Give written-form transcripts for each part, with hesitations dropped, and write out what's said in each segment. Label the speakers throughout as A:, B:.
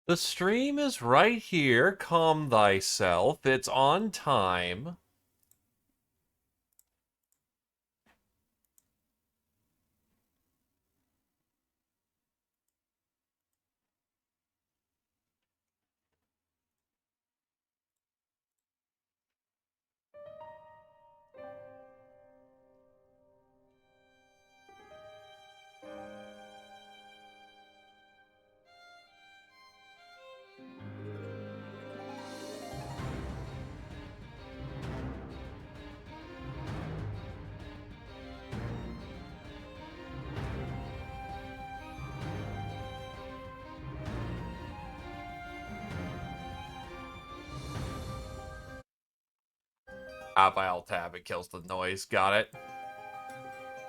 A: The stream is right here. Calm thyself. It's on time. Up I'll tab, it kills the noise. Got it.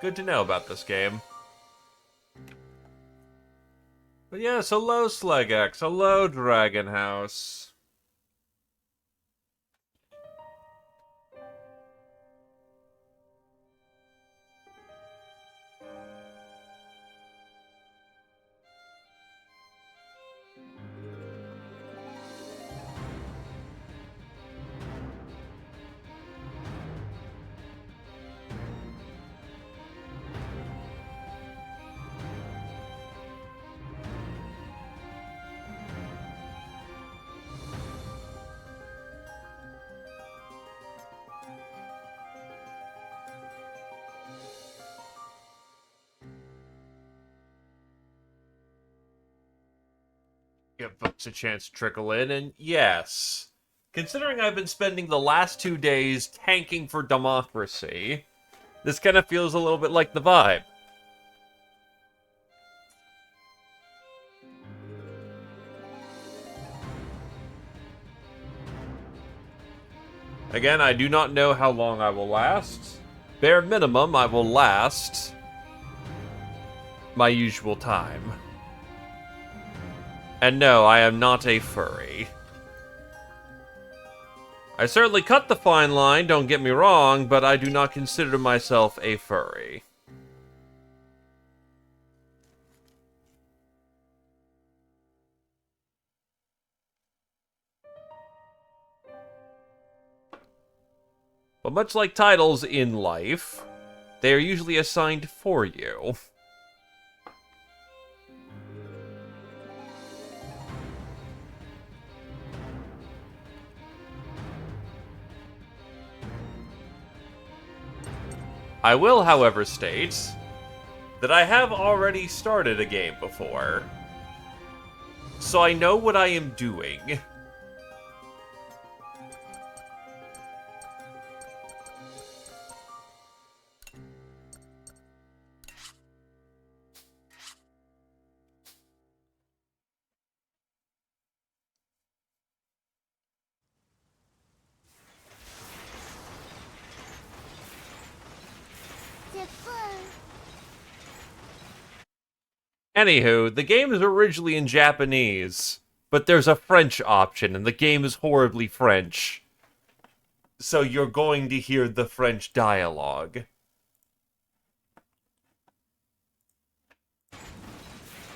A: Good to know about this game. But yes, hello Slegex, hello Dragon House. Give folks a chance to trickle in, and yes, considering I've been spending the last 2 days tanking for democracy, this kind of feels a little bit like the vibe. Again, I do not know how long I will last. Bare minimum, I will last my usual time. And no, I am not a furry. I certainly cut the fine line, don't get me wrong, but I do not consider myself a furry. But much like titles in life, they are usually assigned for you. I will, however, state that I have already started a game before, so I know what I am doing. Anywho, the game is originally in Japanese, but there's a French option, and the game is horribly French. So you're going to hear the French dialogue.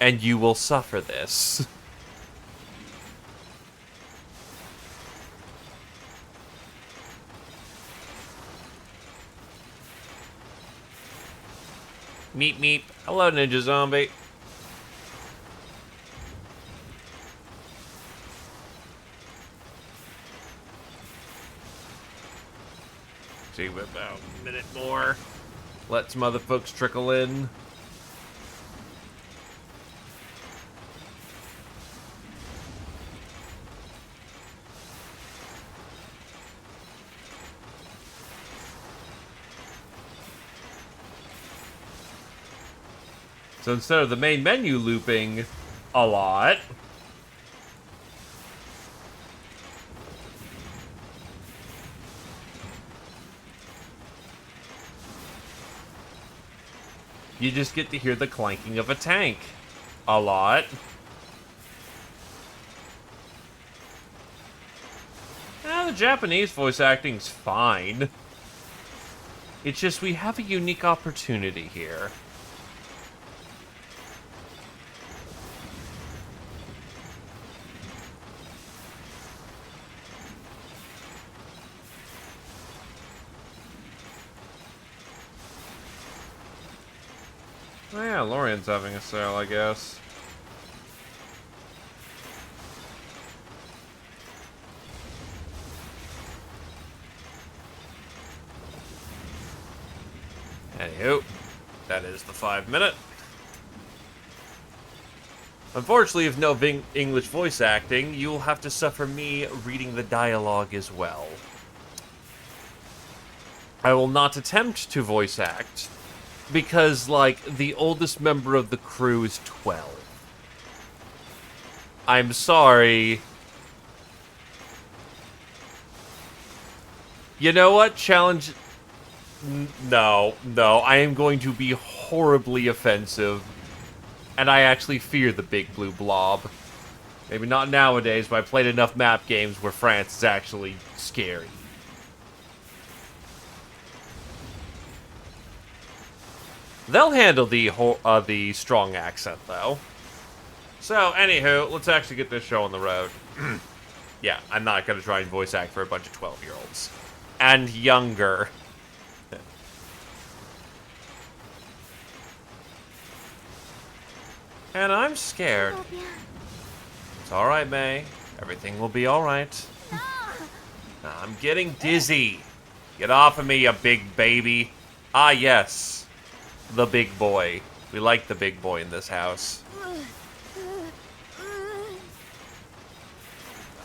A: And you will suffer this. Meep meep. Hello, Ninja Zombie. See, about a minute more. Let some other folks trickle in. So instead of the main menu looping a lot, you just get to hear the clanking of a tank a lot. The Japanese voice acting's fine. It's just we have a unique opportunity here. Oh yeah, Lorian's having a sale, I guess. Anywho, that is the 5 minute. Unfortunately, with no English voice acting, you'll have to suffer me reading the dialogue as well. I will not attempt to voice act, because, like, the oldest member of the crew is 12. I'm sorry. You know what? Challenge... No, I am going to be horribly offensive. And I actually fear the big blue blob. Maybe not nowadays, but I played enough map games where France is actually scary. They'll handle the strong accent, though. So, anywho, let's actually get this show on the road. Yeah, I'm not going to try and voice act for a bunch of 12-year-olds. And younger. And I'm scared. It's alright, May. Everything will be alright. I'm getting dizzy. Get off of me, you big baby. Ah, yes. The big boy. We like the big boy in this house.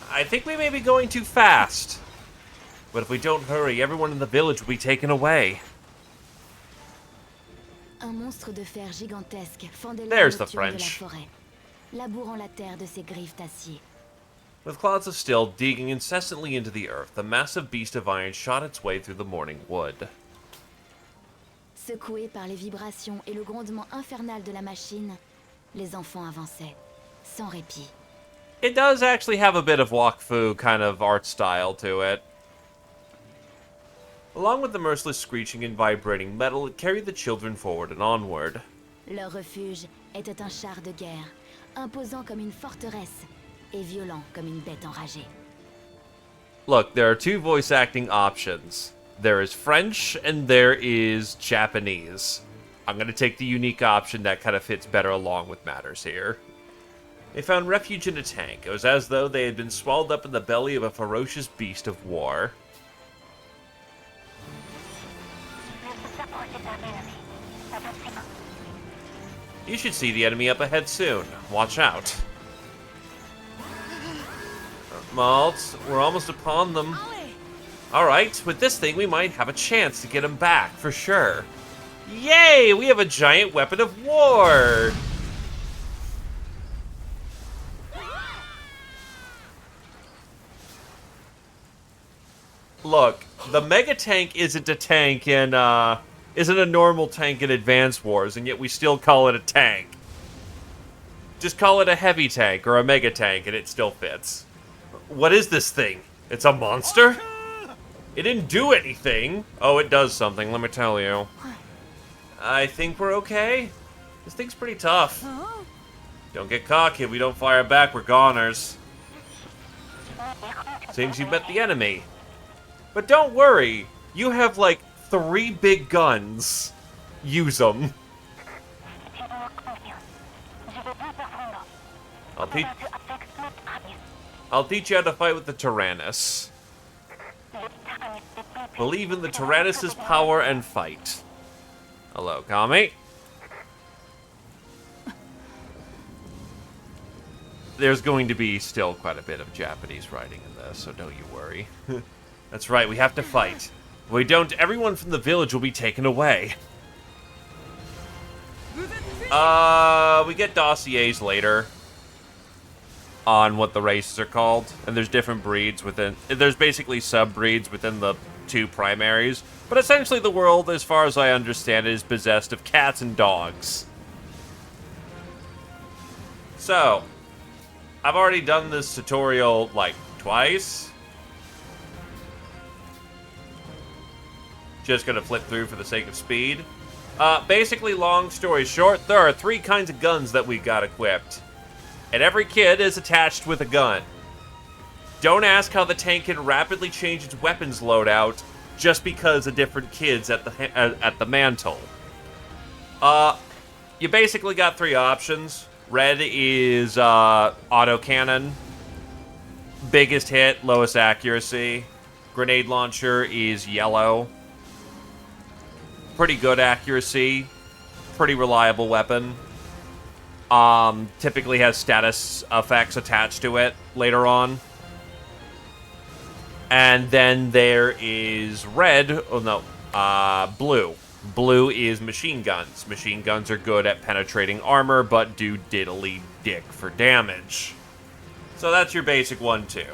A: I think we may be going too fast. But if we don't hurry, everyone in the village will be taken away.
B: Un monstre de fer gigantesque fendait
A: There's the
B: l'ouverture de la
A: French.
B: forêt, labourant la terre de ses griffes d'acier.
A: With clouds of steel digging incessantly into the earth, the massive beast of iron shot its way through the morning wood.
B: Secoués par les vibrations et le grondement infernal de la machine, les enfants avançaient, sans répit.
A: It does actually have a bit of Wakfu kind of art style to it. Along with the merciless screeching and vibrating metal, it carried the children forward and onward.
B: Leur refuge était un char de guerre, imposant comme une forteresse et violent comme une bête enragée.
A: Look, there are two voice acting options. There is French and there is Japanese. I'm going to take the unique option that kind of fits better along with matters here. They found refuge in a tank. It was as though they had been swallowed up in the belly of a ferocious beast of war. You should see the enemy up ahead soon. Watch out. Malt, we're almost upon them. Alright, with this thing we might have a chance to get him back, for sure. Yay! We have a giant weapon of war! Look, the Mega Tank isn't a tank in, isn't a normal tank in Advance Wars, and yet we still call it a tank. Just call it a heavy tank or a Mega Tank, and it still fits. What is this thing? It's a monster? It didn't do anything. Oh, it does something, let me tell you. I think we're okay. This thing's pretty tough. Don't get cocky. If we don't fire back, we're goners. Seems you met the enemy. But don't worry. You have, like, 3 big guns. Use them. I'll teach you how to fight with the Tyrannus. Believe in the Tyrannus' power and fight. Hello, Kami. There's going to be still quite a bit of Japanese writing in this, so don't you worry. That's right, we have to fight. If we don't, everyone from the village will be taken away. We get dossiers later on what the races are called, and there's different breeds within. There's basically sub-breeds within the 2 primaries, but essentially the world, as far as I understand it, is possessed of cats and dogs. So, I've already done this tutorial, like, twice. Just gonna flip through for the sake of speed. Basically, long story short, there are 3 kinds of guns that we've got equipped. And every kid is attached with a gun. Don't ask how the tank can rapidly change its weapons loadout just because of different kids at the mantle. You basically got three options. Red is autocannon. Biggest hit, lowest accuracy. Grenade launcher is yellow. Pretty good accuracy. Pretty reliable weapon. Typically has status effects attached to it later on. And then there is red. Oh, no. Blue. Blue is machine guns. Machine guns are good at penetrating armor, but do diddly dick for damage. So that's your basic 1-2.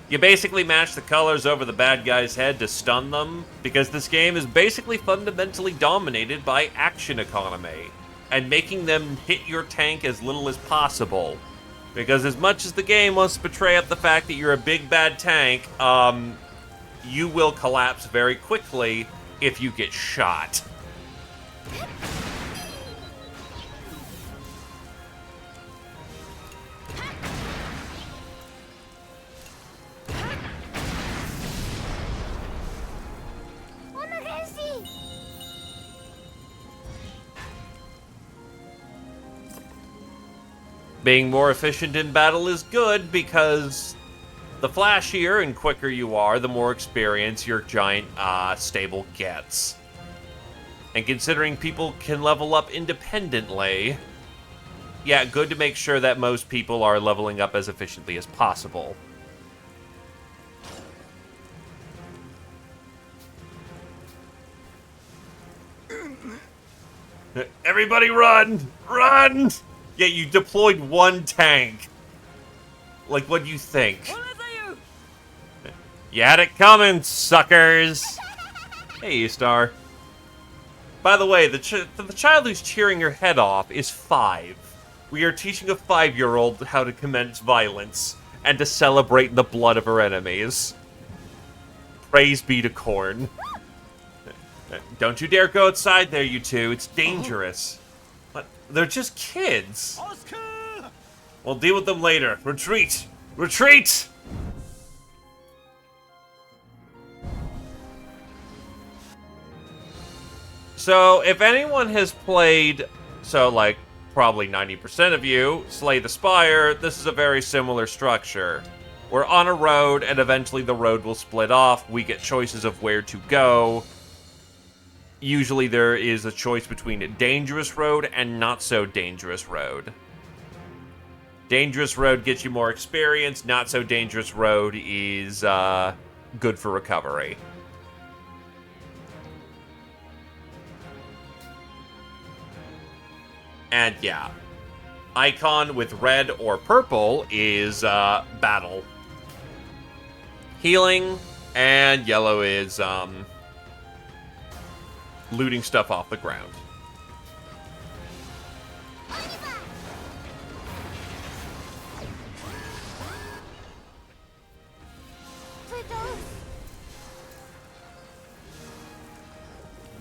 A: You basically match the colors over the bad guy's head to stun them, because this game is basically fundamentally dominated by action economy, and making them hit your tank as little as possible. Because as much as the game wants to portray up the fact that you're a big bad tank, you will collapse very quickly if you get shot. Being more efficient in battle is good because the flashier and quicker you are, the more experience your giant stable gets. And considering people can level up independently, yeah, good to make sure that most people are leveling up as efficiently as possible. Everybody run! Run! Yeah, you deployed one tank. Like, what do you think? You had it coming, suckers! Hey, Star. By the way, the child who's cheering your head off is 5. We are teaching a 5-year-old how to commence violence and to celebrate the blood of her enemies. Praise be to Corn. Don't you dare go outside there, you two. It's dangerous. But they're just kids. We'll deal with them later. Retreat! Retreat! So, if anyone has played, like, probably 90% of you, Slay the Spire, this is a very similar structure. We're on a road, and eventually the road will split off. We get choices of where to go. Usually there is a choice between a dangerous road and not so dangerous road. Dangerous road gets you more experience, not so dangerous road is good for recovery. And yeah, icon with red or purple is battle. Healing, and yellow is looting stuff off the ground.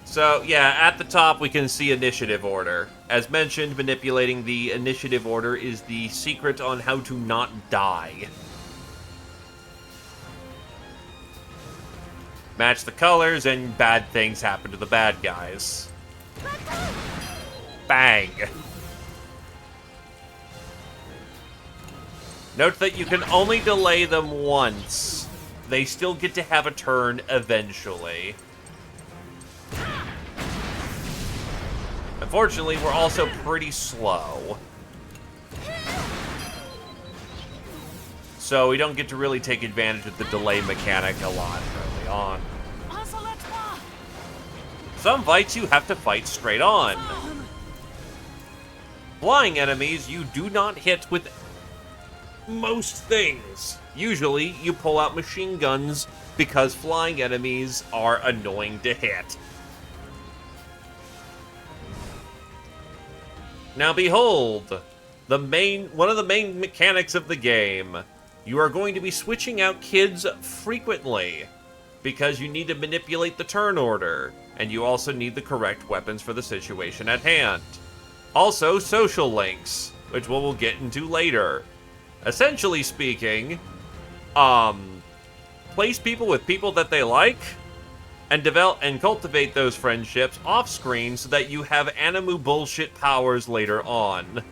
A: So, yeah, at the top we can see initiative order. As mentioned, manipulating the initiative order is the secret on how to not die. Match the colors, and bad things happen to the bad guys. Bang! Note that you can only delay them once. They still get to have a turn eventually. Unfortunately, we're also pretty slow. So we don't get to really take advantage of the delay mechanic a lot early on. Some fights you have to fight straight on. Flying enemies you do not hit with most things. Usually you pull out machine guns because flying enemies are annoying to hit. Now behold, one of the main mechanics of the game. You are going to be switching out kids frequently because you need to manipulate the turn order, and you also need the correct weapons for the situation at hand. Also, social links, which we'll get into later. Essentially speaking, place people with people that they like, and develop and cultivate those friendships off-screen so that you have animu bullshit powers later on.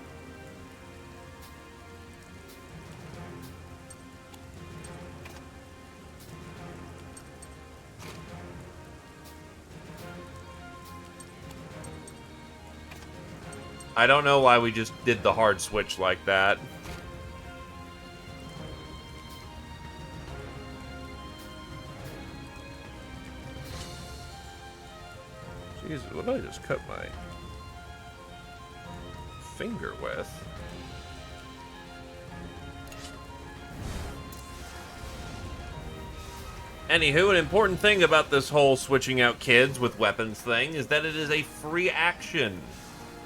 A: I don't know why we just did the hard switch like that. Jesus, what did I just cut my finger with? Anywho, an important thing about this whole switching out kids with weapons thing is that it is a free action.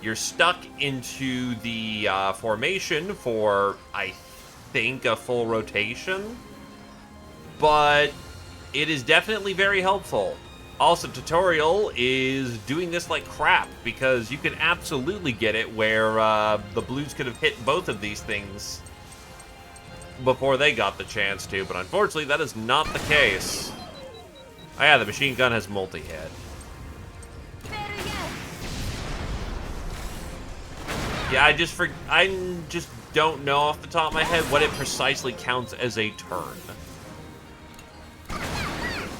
A: You're stuck into the formation for, I think, a full rotation. But it is definitely very helpful. Also, tutorial is doing this like crap, because you can absolutely get it where the blues could have hit both of these things before they got the chance to, but unfortunately that is not the case. Oh yeah, the machine gun has multi-hit. Yeah, I just don't know off the top of my head what it precisely counts as a turn.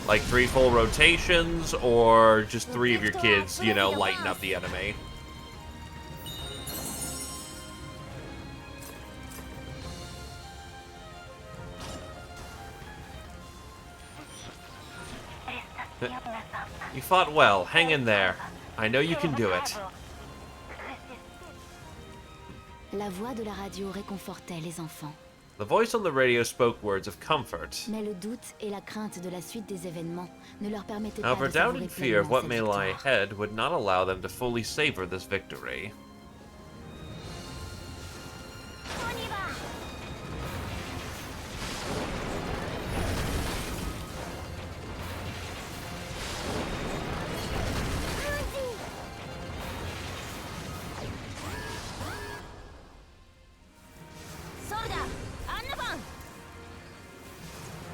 A: Like 3 full rotations, or just 3 of your kids, you know, lighten up the enemy. You fought well. Hang in there. I know you can do it.
B: La voix de la radio réconfortait les enfants.
A: The voice on the radio spoke words of comfort.
B: Mais le doute et la crainte de la suite des événements ne leur permettaient pas
A: However,
B: de
A: doubt
B: savourer
A: and fear of
B: pleinement
A: what
B: cette
A: may lie
B: victoire.
A: ahead would not allow them to fully savor this victory.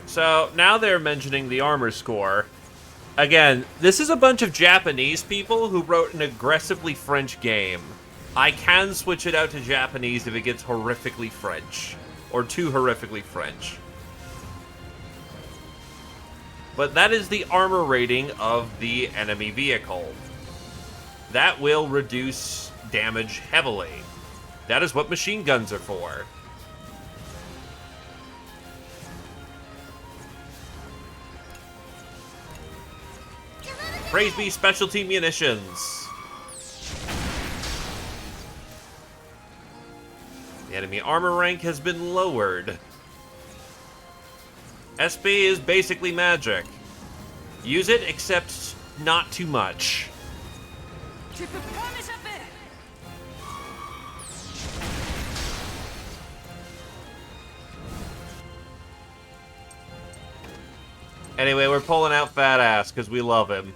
A: So, now they're mentioning the armor score. Again, this is a bunch of Japanese people who wrote an aggressively French game. I can switch it out to Japanese if it gets horrifically French. Or too horrifically French. But that is the armor rating of the enemy vehicle. That will reduce damage heavily. That is what machine guns are for. Praise be specialty munitions. The enemy armor rank has been lowered. SP is basically magic. Use it, except not too much. Anyway, we're pulling out Fat Ass because we love him.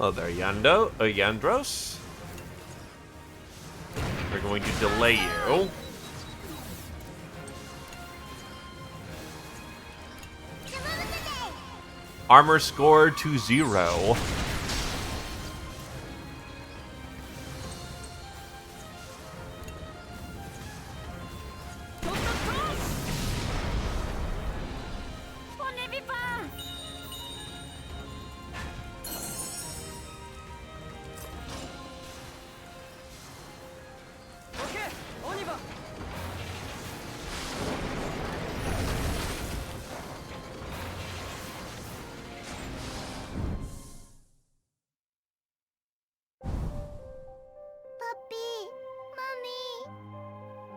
A: Oh, there, Yandros. We're going to delay you. Armor score to 0.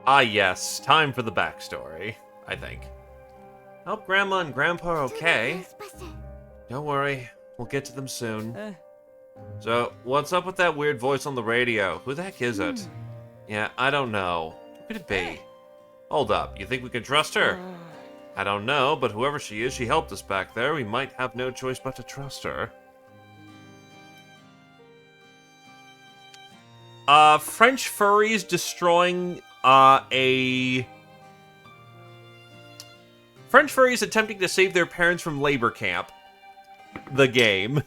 A: Ah, yes. Time for the backstory, I think. Hope Grandma and Grandpa are okay. Don't worry. We'll get to them soon. So, what's up with that weird voice on the radio? Who the heck is it? Yeah, I don't know. Who could it be? Hold up. You think we can trust her? I don't know, but whoever she is, she helped us back there. We might have no choice but to trust her. French furries destroying a French furries attempting to save their parents from labor camp. The game.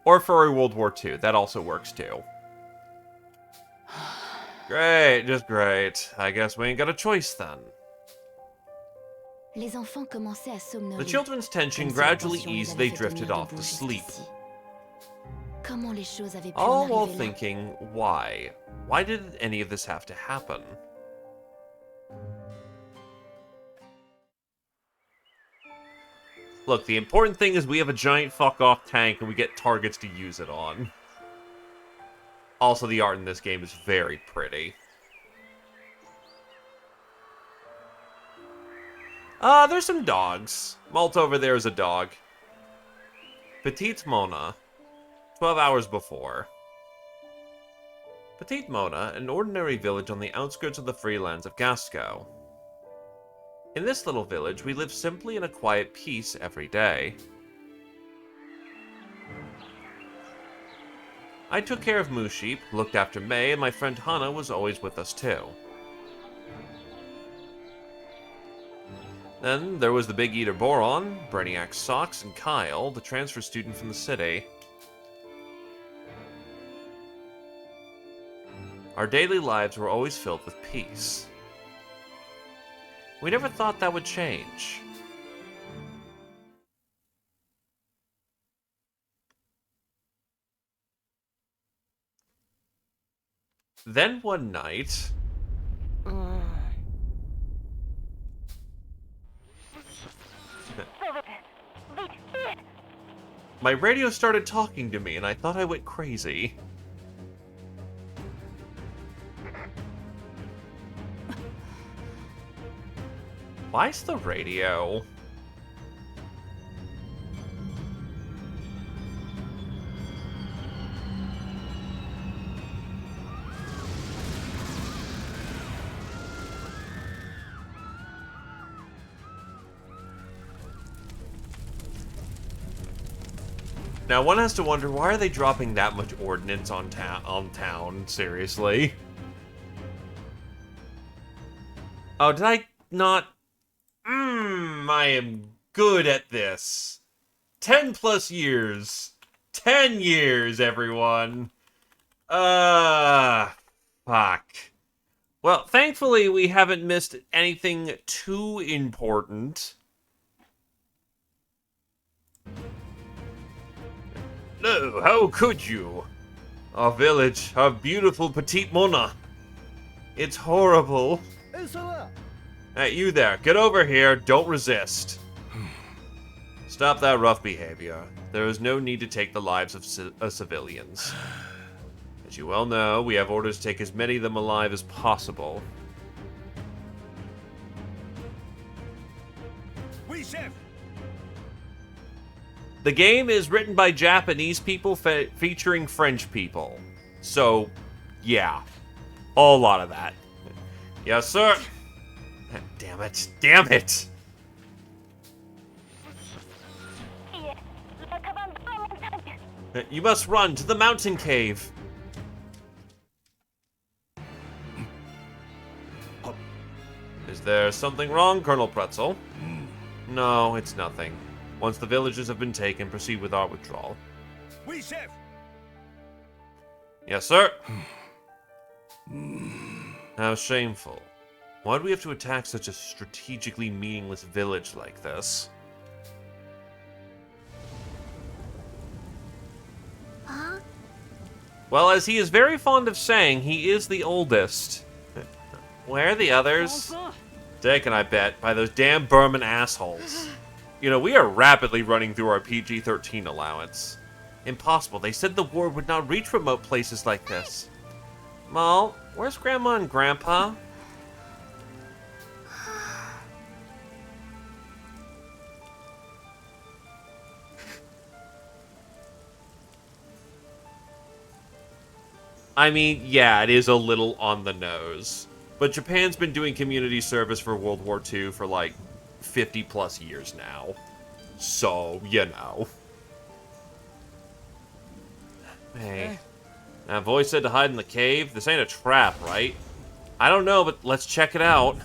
A: Or Furry World War II. That also works too. Great, just great. I guess we ain't got a choice then.
B: Les enfants commençaient à somnoler.
A: The children's tension gradually eased, they drifted off to sleep.
B: Comment les choses avaient pu
A: All
B: en
A: while
B: arriver là?
A: thinking, why? Why did any of this have to happen? Look, the important thing is we have a giant fuck-off tank and we get targets to use it on. Also, the art in this game is very pretty. There's some dogs. Malt over there is a dog. Petite Mona. 12 hours before. Petite Mona, an ordinary village on the outskirts of the free lands of Gasco. In this little village, we live simply in a quiet peace every day. I took care of Moo Sheep, looked after May, and my friend Hana was always with us too. Then there was the Big Eater Boron, Brainiac Socks, and Kyle, the transfer student from the city. Our daily lives were always filled with peace. We never thought that would change. Then one night... my radio started talking to me and I thought I went crazy. Why's the radio? Now one has to wonder, why are they dropping that much ordnance on town? Seriously? Oh, did I not? I am good at this. 10 plus years. 10 years, everyone. Fuck. Well, thankfully, we haven't missed anything too important. No, how could you? Our village, our beautiful Petite Mona. It's horrible. Hey, you there, get over here, don't resist. Stop that rough behavior. There is no need to take the lives of civilians. As you well know, we have orders to take as many of them alive as possible. Oui, chef. The game is written by Japanese people featuring French people. So, yeah. A lot of that. Yes, sir. Damn it. Damn it! You must run to the mountain cave. Is there something wrong, Colonel Pretzel? No, it's nothing. Once the villages have been taken, proceed with our withdrawal. Oui, chef. Yes, sir. How shameful. Why do we have to attack such a strategically meaningless village like this?
B: Huh?
A: Well, as he is very fond of saying, he is the oldest. Where are the others? Taken, I bet, by those damn Burman assholes. You know, we are rapidly running through our PG-13 allowance. Impossible. They said the war would not reach remote places like this. Mal, where's Grandma and Grandpa? I mean, yeah, it is a little on the nose. But Japan's been doing community service for World War II for like 50 plus years now. So, you know. Hey. That voice said to hide in the cave. This ain't a trap, right? I don't know, but let's check it out.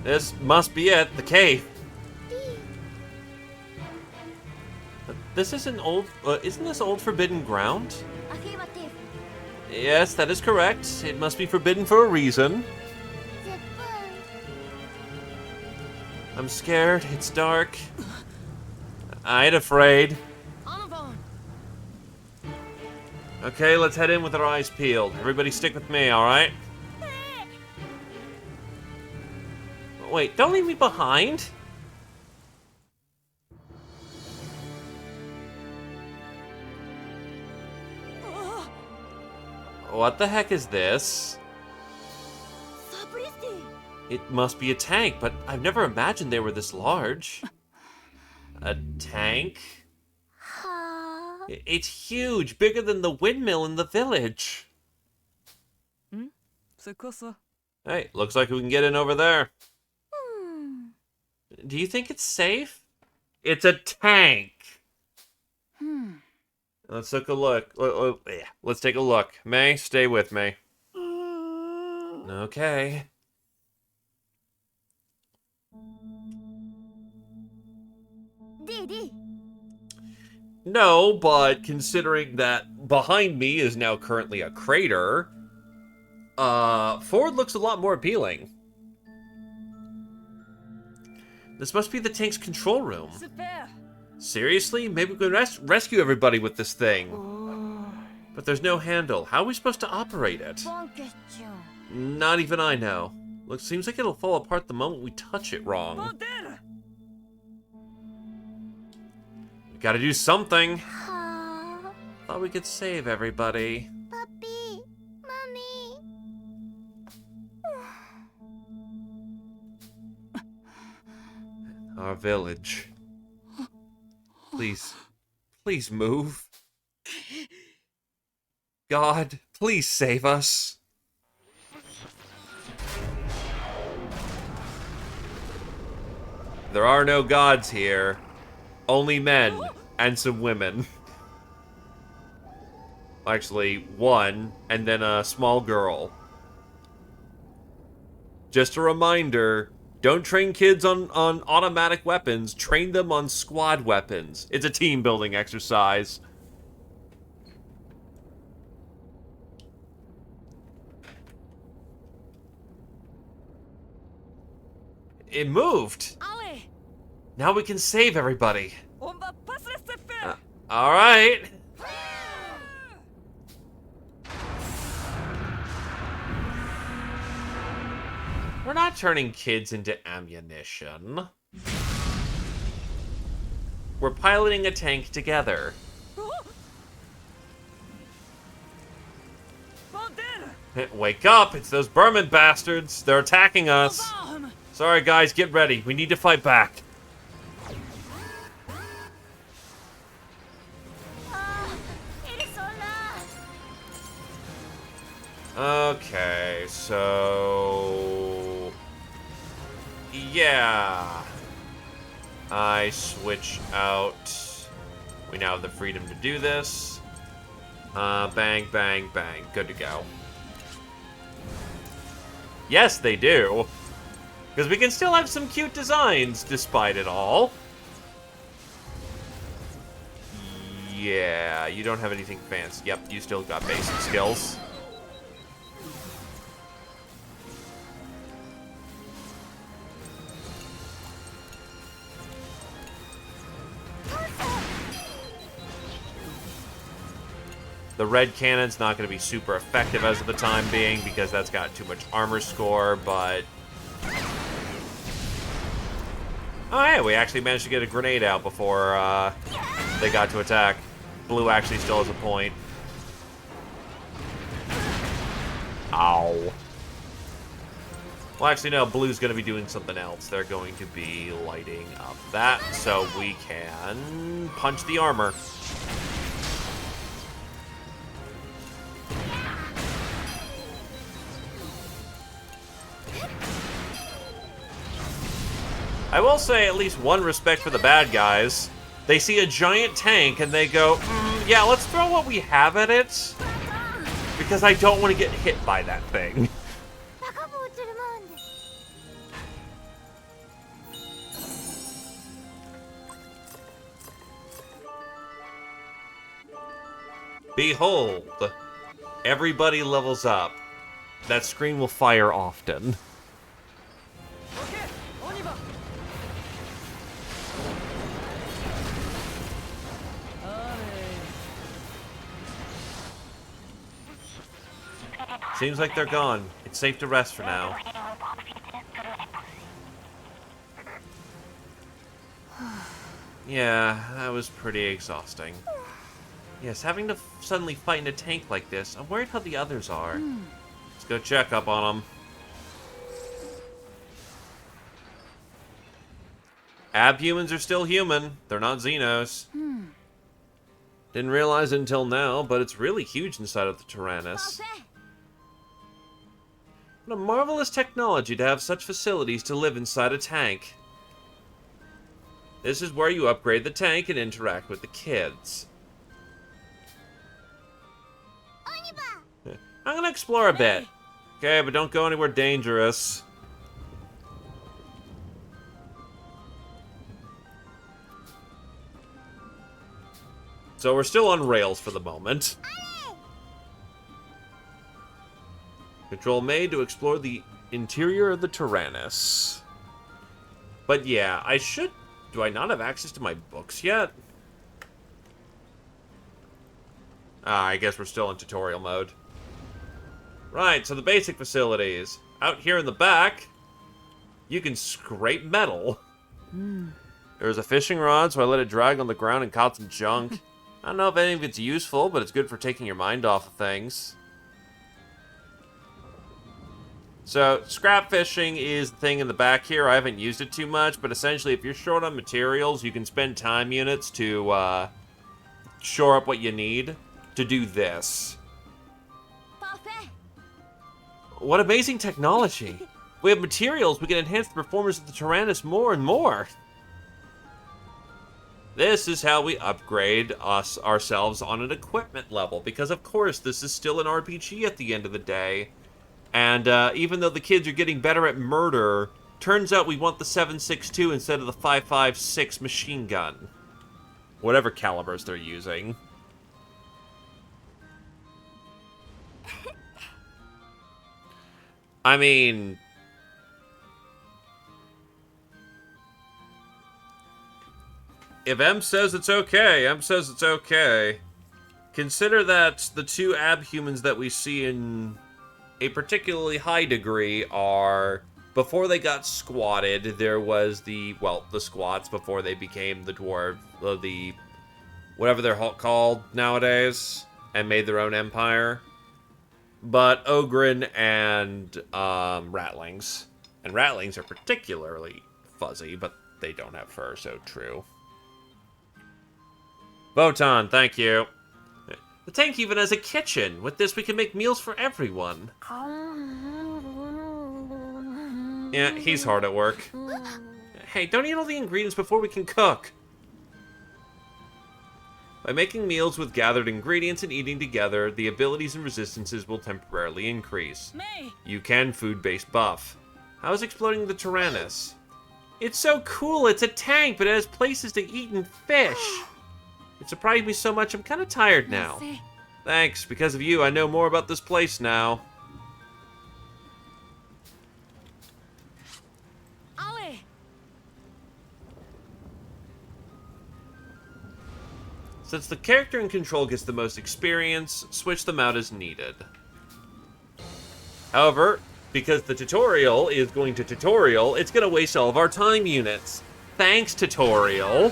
A: This must be it, the cave. This isn't isn't this old forbidden ground?
B: Affirmative.
A: Yes, that is correct. It must be forbidden for a reason. I'm scared. It's dark. I ain't afraid. Okay, let's head in with our eyes peeled. Everybody stick with me, alright? Wait, don't leave me behind. What the heck is this? It must be a tank, but I've never imagined they were this large. A tank? It's huge, bigger than the windmill in the village. Hey, looks like we can get in over there. Do you think it's safe? It's a tank. Let's take a look. Let's take a look. May, stay with me. Okay. No, but considering that behind me is now currently a crater, forward looks a lot more appealing. This must be the tank's control room. Seriously? Maybe we can rescue everybody with this thing. But there's no handle. How are we supposed to operate it? Not even I know. Look, seems like it'll fall apart the moment we touch it wrong. We gotta do something. Thought we could save everybody.
B: Papi, Mommy.
A: Our village. Please, please move. God, please save us. There are no gods here. Only men and some women. Actually, one, and then a small girl. Just a reminder, don't train kids on automatic weapons. Train them on squad weapons. It's a team-building exercise. It moved. Now we can save everybody. All right. We're not turning kids into ammunition. We're piloting a tank together. Wake up! It's those Burman bastards. They're attacking us. Sorry, guys. Get ready. We need to fight back. Okay, so... yeah. I switch out. We now have the freedom to do this. Bang, bang, bang. Good to go. Yes, they do. Because we can still have some cute designs despite it all. Yeah, you don't have anything fancy. Yep, you still got basic skills. The red cannon's not going to be super effective as of the time being because that's got too much armor score, but... oh, yeah, we actually managed to get a grenade out before they got to attack. Blue actually still has a point. Ow. Well, actually, no, Blue's going to be doing something else. They're going to be lighting up that so we can punch the armor. I will say at least one respect for the bad guys. They see a giant tank and they go, yeah, let's throw what we have at it. Because I don't want to get hit by that thing. Behold, everybody levels up. That screen will fire often. Seems like they're gone. It's safe to rest for now. Yeah, that was pretty exhausting. Yes, having to suddenly fight in a tank like this, I'm worried how the others are. Let's go check up on them. Abhumans are still human. They're not Xenos. Didn't realize it until now, but it's really huge inside of the Tyrannus. What a marvelous technology to have such facilities to live inside a tank. This is where you upgrade the tank and interact with the kids. I'm gonna explore a bit. Okay, but don't go anywhere dangerous. So we're still on rails for the moment. Control made to explore the interior of the Tyrannus. But yeah, I should... Do I not have access to my books yet? Ah, I guess we're still in tutorial mode. Right, so the basic facilities. Out here in the back, you can scrape metal. There's a fishing rod, so I let it drag on the ground and caught some junk. I don't know if any of it's useful, but it's good for taking your mind off of things. So, scrap fishing is the thing in the back here. I haven't used it too much, but essentially if you're short on materials, you can spend time units to shore up what you need to do this. What amazing technology! We have materials, we can enhance the performance of the Tyrannus more and more. This is how we upgrade ourselves on an equipment level, because of course this is still an RPG at the end of the day. And even though the kids are getting better at murder, turns out we want the 7.62 instead of the 5.56 machine gun. Whatever calibers they're using. I mean... If M says it's okay, M says it's okay. Consider that the two abhumans that we see in a particularly high degree are... Before they got squatted, there was the squats before they became the dwarf, the whatever they're called nowadays, and made their own empire. But Ogren and Ratlings. And Ratlings are particularly fuzzy, but they don't have fur, so true. Botan, thank you. The tank even has a kitchen. With this, we can make meals for everyone. Yeah, he's hard at work. Hey, don't eat all the ingredients before we can cook. By making meals with gathered ingredients and eating together, the abilities and resistances will temporarily increase. You can food-based buff. How is exploding the Tyrannus? It's so cool, it's a tank, but it has places to eat and fish. It surprised me so much, I'm kind of tired now. Thanks, because of you, I know more about this place now. Since the character in control gets the most experience, switch them out as needed. However, because the tutorial is going to tutorial, it's going to waste all of our time units. Thanks, tutorial.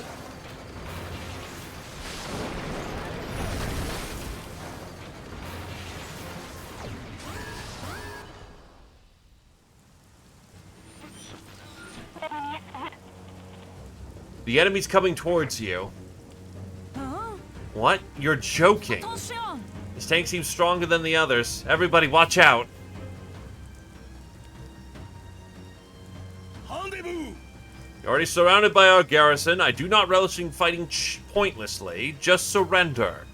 A: The enemy's coming towards you. What? You're joking. This tank seems stronger than the others. Everybody, watch out. You're already surrounded by our garrison. I do not relish in fighting pointlessly. Just surrender.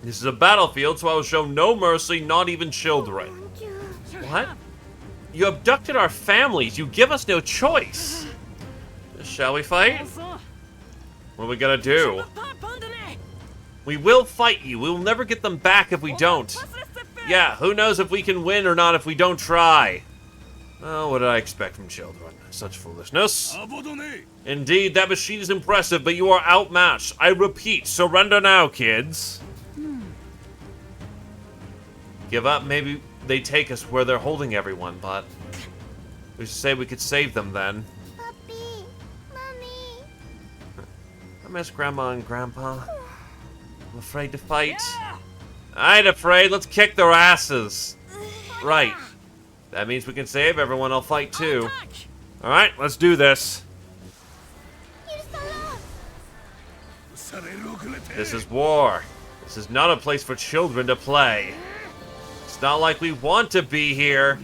A: This is a battlefield, so I will show no mercy, not even children. What? You abducted our families. You give us no choice. Shall we fight? What are we gonna do? We will fight you. We will never get them back if we don't. Yeah, who knows if we can win or not if we don't try. Oh, what did I expect from children? Such foolishness. Indeed, that machine is impressive, but you are outmatched. I repeat, surrender now, kids. Give up, maybe they take us where they're holding everyone, but we should say we could save them then.
C: Puppy, Mommy.
A: I miss Grandma and Grandpa. I'm afraid to fight. I ain't afraid, let's kick their asses. Right. That means we can save everyone, I'll fight too. Alright, let's do this. This is war. This is not a place for children to play. It's not like we want to be here.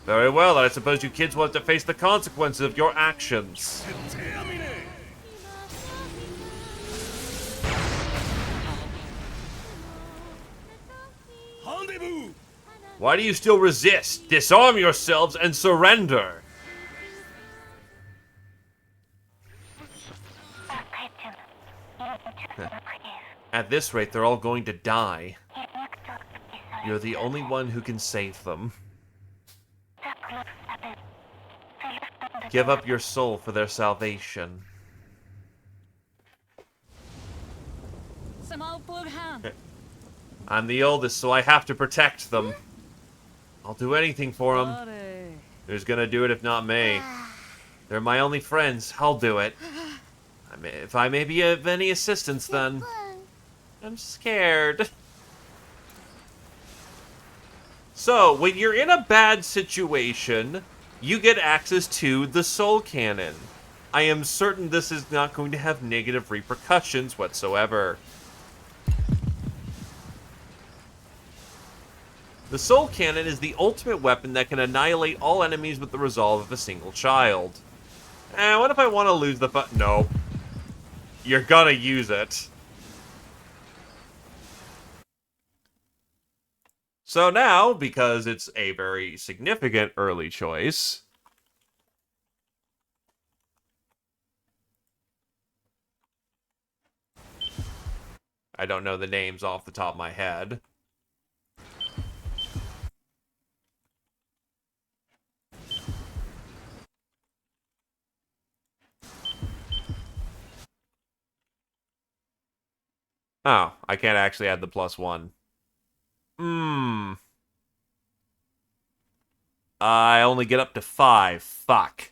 A: Very well, I suppose you kids will have to face the consequences of your actions. Why do you still resist? Disarm yourselves and surrender. At this rate, they're all going to die. You're the only one who can save them. Give up your soul for their salvation. I'm the oldest, so I have to protect them. I'll do anything for them. Who's gonna do it if not me? They're my only friends. I'll do it. If I may be of any assistance, then... I'm scared. So, when you're in a bad situation, you get access to the Soul Cannon. I am certain this is not going to have negative repercussions whatsoever. The Soul Cannon is the ultimate weapon that can annihilate all enemies with the resolve of a single child. What if I want to lose the No. You're gonna use it. So now, because it's a very significant early choice, I don't know the names off the top of my head. Oh, I can't actually add the +1. I only get up to 5. Fuck.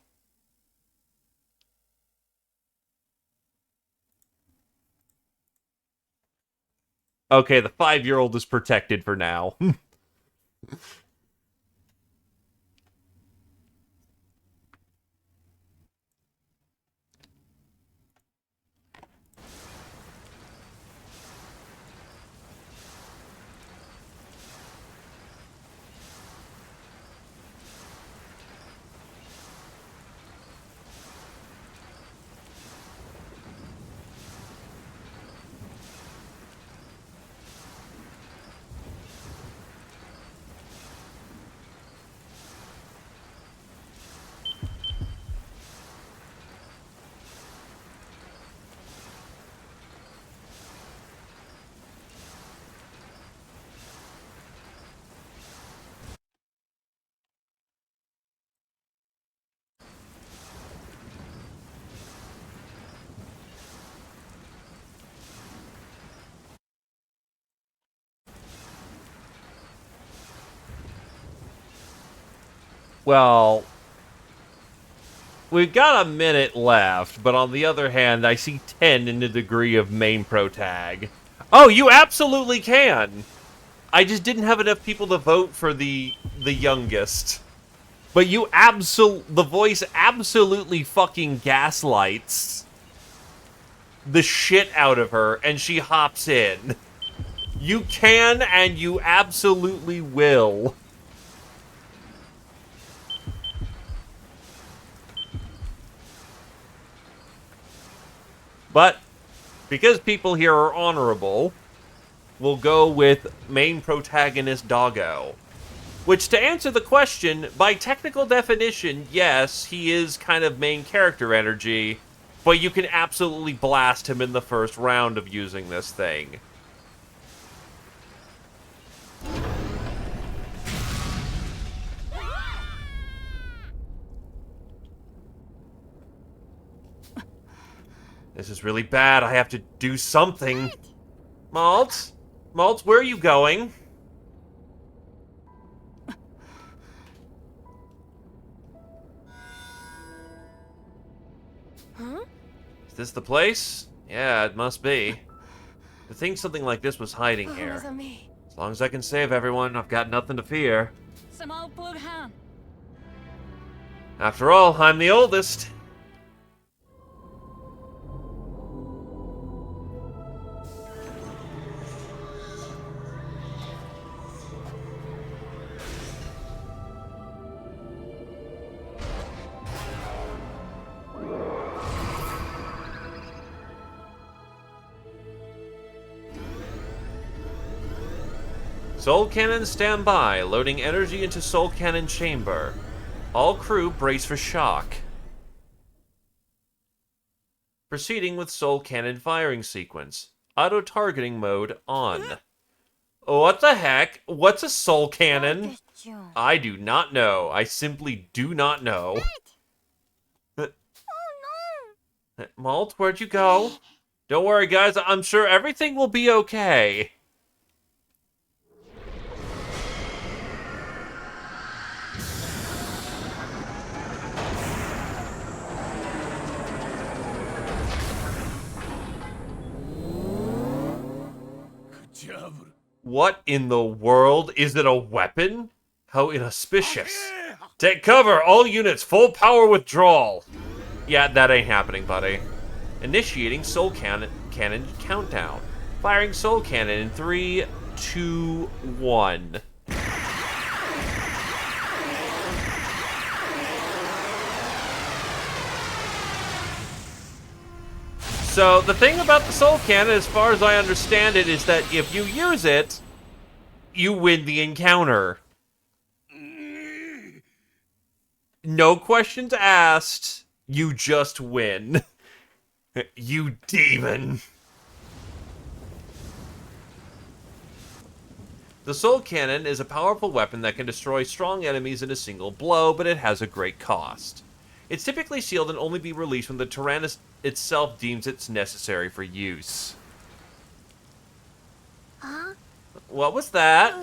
A: Okay, the 5-year-old is protected for now. Well, we've got a minute left, but on the other hand, I see 10 in the degree of main protag. Oh, you absolutely can! I just didn't have enough people to vote for the youngest. But the voice absolutely fucking gaslights the shit out of her, and she hops in. You can, and you absolutely will. But, because people here are honorable, we'll go with main protagonist Doggo. Which, to answer the question, by technical definition, yes, he is kind of main character energy, But you can absolutely blast him in the first round of using this thing. This is really bad. I have to do something. Malt? Malt, where are you going?
C: Huh?
A: Is this the place? Yeah, it must be. To think something like this was hiding here. As long as I can save everyone, I've got nothing to fear. After all, I'm the oldest. Soul Cannon stand by, loading energy into Soul Cannon chamber. All crew brace for shock. Proceeding with Soul Cannon firing sequence. Auto-targeting mode on. What the heck? What's a Soul Cannon? I do not know. I simply do not know. Malt, where'd you go? Don't worry, guys. I'm sure everything will be okay. What in the world? Is it a weapon? How inauspicious. Take cover! All units, full power withdrawal! Yeah, that ain't happening, buddy. Initiating Soul Cannon countdown. Firing Soul Cannon in 3, 2, 1. So, the thing about the Soul Cannon, as far as I understand it, is that if you use it, you win the encounter. No questions asked, you just win. You demon. The Soul Cannon is a powerful weapon that can destroy strong enemies in a single blow, but it has a great cost. It's typically sealed and only be released when the Tyrannus itself deems it's necessary for use.
C: Huh?
A: What was that?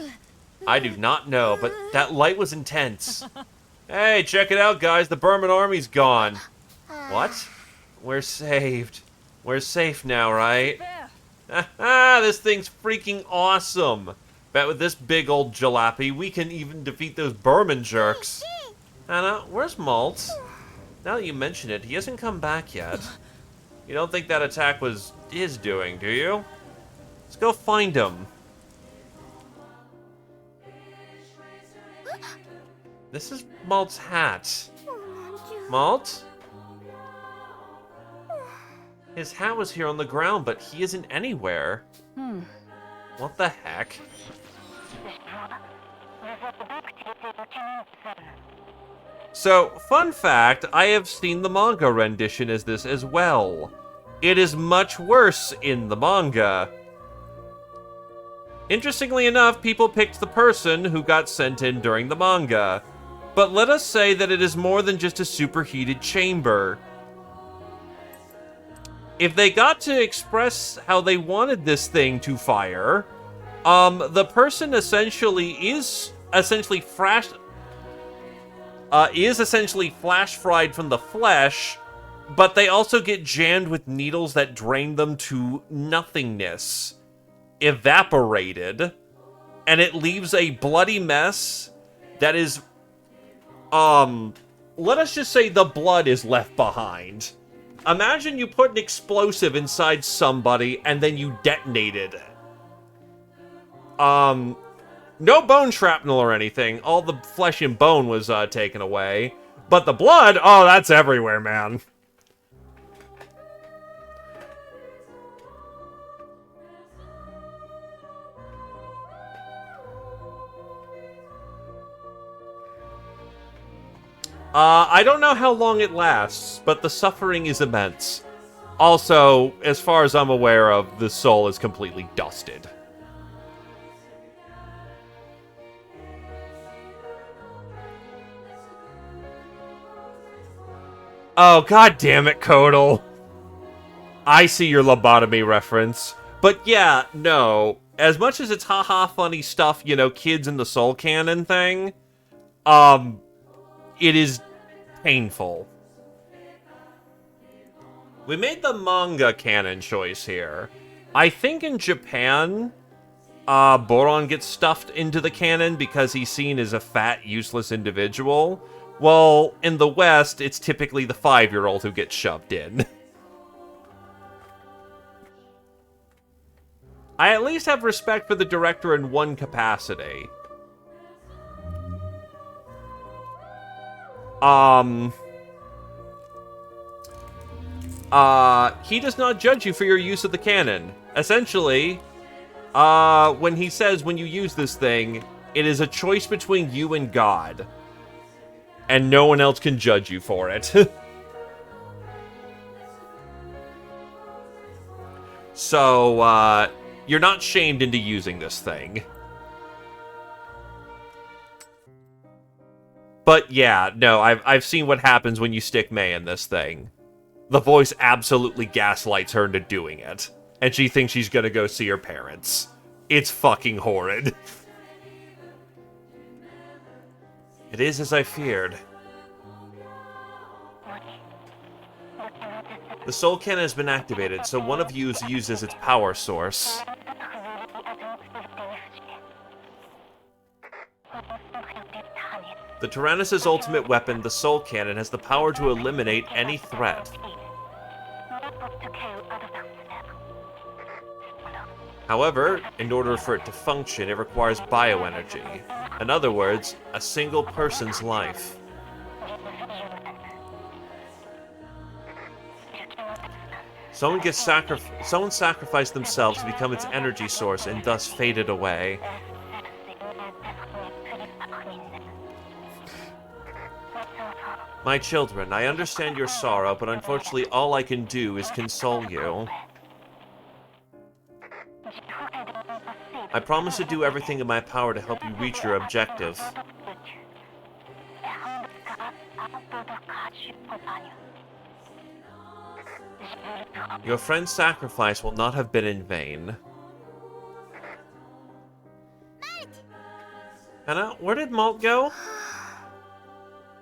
A: I do not know, but that light was intense. Hey, check it out, guys. The Burman army's gone. What? We're saved. We're safe now, right? Haha, this thing's freaking awesome. Bet with this big old jalopy, we can even defeat those Burman jerks. Anna, where's Malt? Now that you mention it, he hasn't come back yet. You don't think that attack was his doing, do you? Let's go find him. This is Malt's hat. Malt? His hat was here on the ground, but he isn't anywhere. What the heck? So, fun fact, I have seen the manga rendition as this as well. It is much worse in the manga. Interestingly enough, people picked the person who got sent in during the manga. But let us say that it is more than just a superheated chamber. If they got to express how they wanted this thing to fire, the person is essentially flash fried from the flesh, but they also get jammed with needles that drain them to nothingness, evaporated, and it leaves a bloody mess that is, let us just say the blood is left behind. Imagine you put an explosive inside somebody and then you detonated it. No bone shrapnel or anything. All the flesh and bone was taken away. But the blood, oh, that's everywhere, man. I don't know how long it lasts, but the suffering is immense. Also, as far as I'm aware of, the soul is completely dusted. Oh, god damn it, Kodal. I see your lobotomy reference. But yeah, no. As much as it's haha funny stuff, you know, kids in the soul canon thing, it is painful. We made the manga canon choice here. I think in Japan, Boron gets stuffed into the canon because he's seen as a fat, useless individual. Well, in the West, it's typically the 5-year-old who gets shoved in. I at least have respect for the director in one capacity. He does not judge you for your use of the canon. Essentially, when he says when you use this thing, it is a choice between you and God. And no one else can judge you for it. So, you're not shamed into using this thing. But yeah, no, I've seen what happens when you stick May in this thing. The voice absolutely gaslights her into doing it. And she thinks she's gonna go see her parents. It's fucking horrid. It is as I feared. The soul cannon has been activated, so one of you is used as its power source. The Tyrannus' ultimate weapon, the soul cannon, has the power to eliminate any threat. However, in order for it to function, it requires bioenergy. In other words, a single person's life. Someone sacrificed themselves to become its energy source and thus faded away. My children, I understand your sorrow, but unfortunately all I can do is console you. I promise to do everything in my power to help you reach your objective. Your friend's sacrifice will not have been in vain. Hannah, where did Malt go?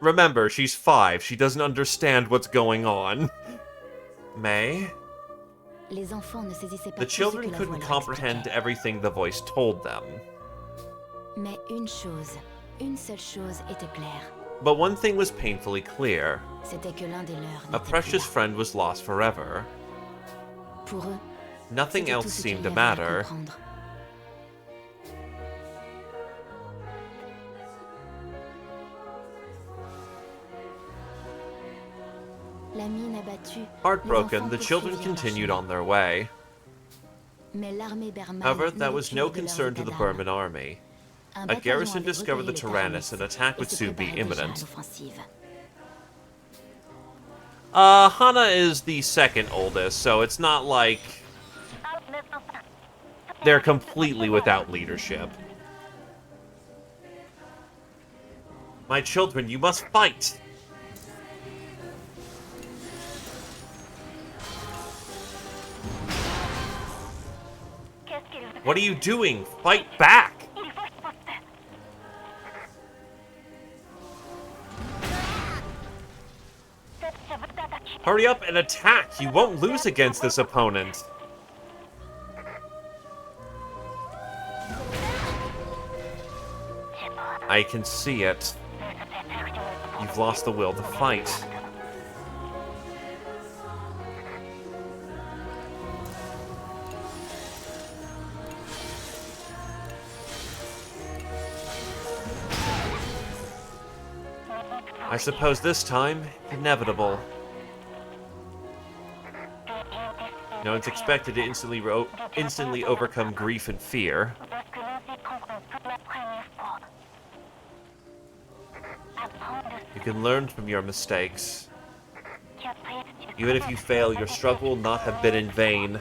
A: Remember, she's 5. She doesn't understand what's going on. May? The children couldn't comprehend everything the voice told them. But one thing was painfully clear. A precious friend was lost forever. Nothing else seemed to matter. Heartbroken, the children continued on their way. However, that was no concern to the Burman army. A garrison discovered the Tyrannus, and attack would soon be imminent. Hana is the second oldest, so it's not like they're completely without leadership. My children, you must fight! What are you doing? Fight back! Hurry up and attack! You won't lose against this opponent! I can see it. You've lost the will to fight. I suppose this time, inevitable. No one's expected to instantly overcome grief and fear. You can learn from your mistakes. Even if you fail, your struggle will not have been in vain.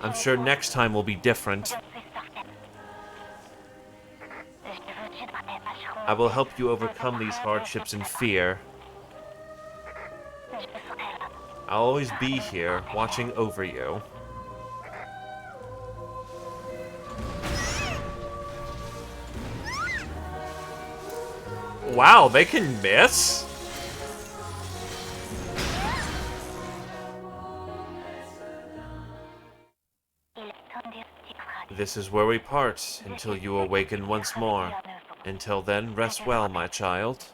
A: I'm sure next time will be different. I will help you overcome these hardships and fear. I'll always be here, watching over you. Wow, they can miss? This is where we part, until you awaken once more. Until then, rest well, my child.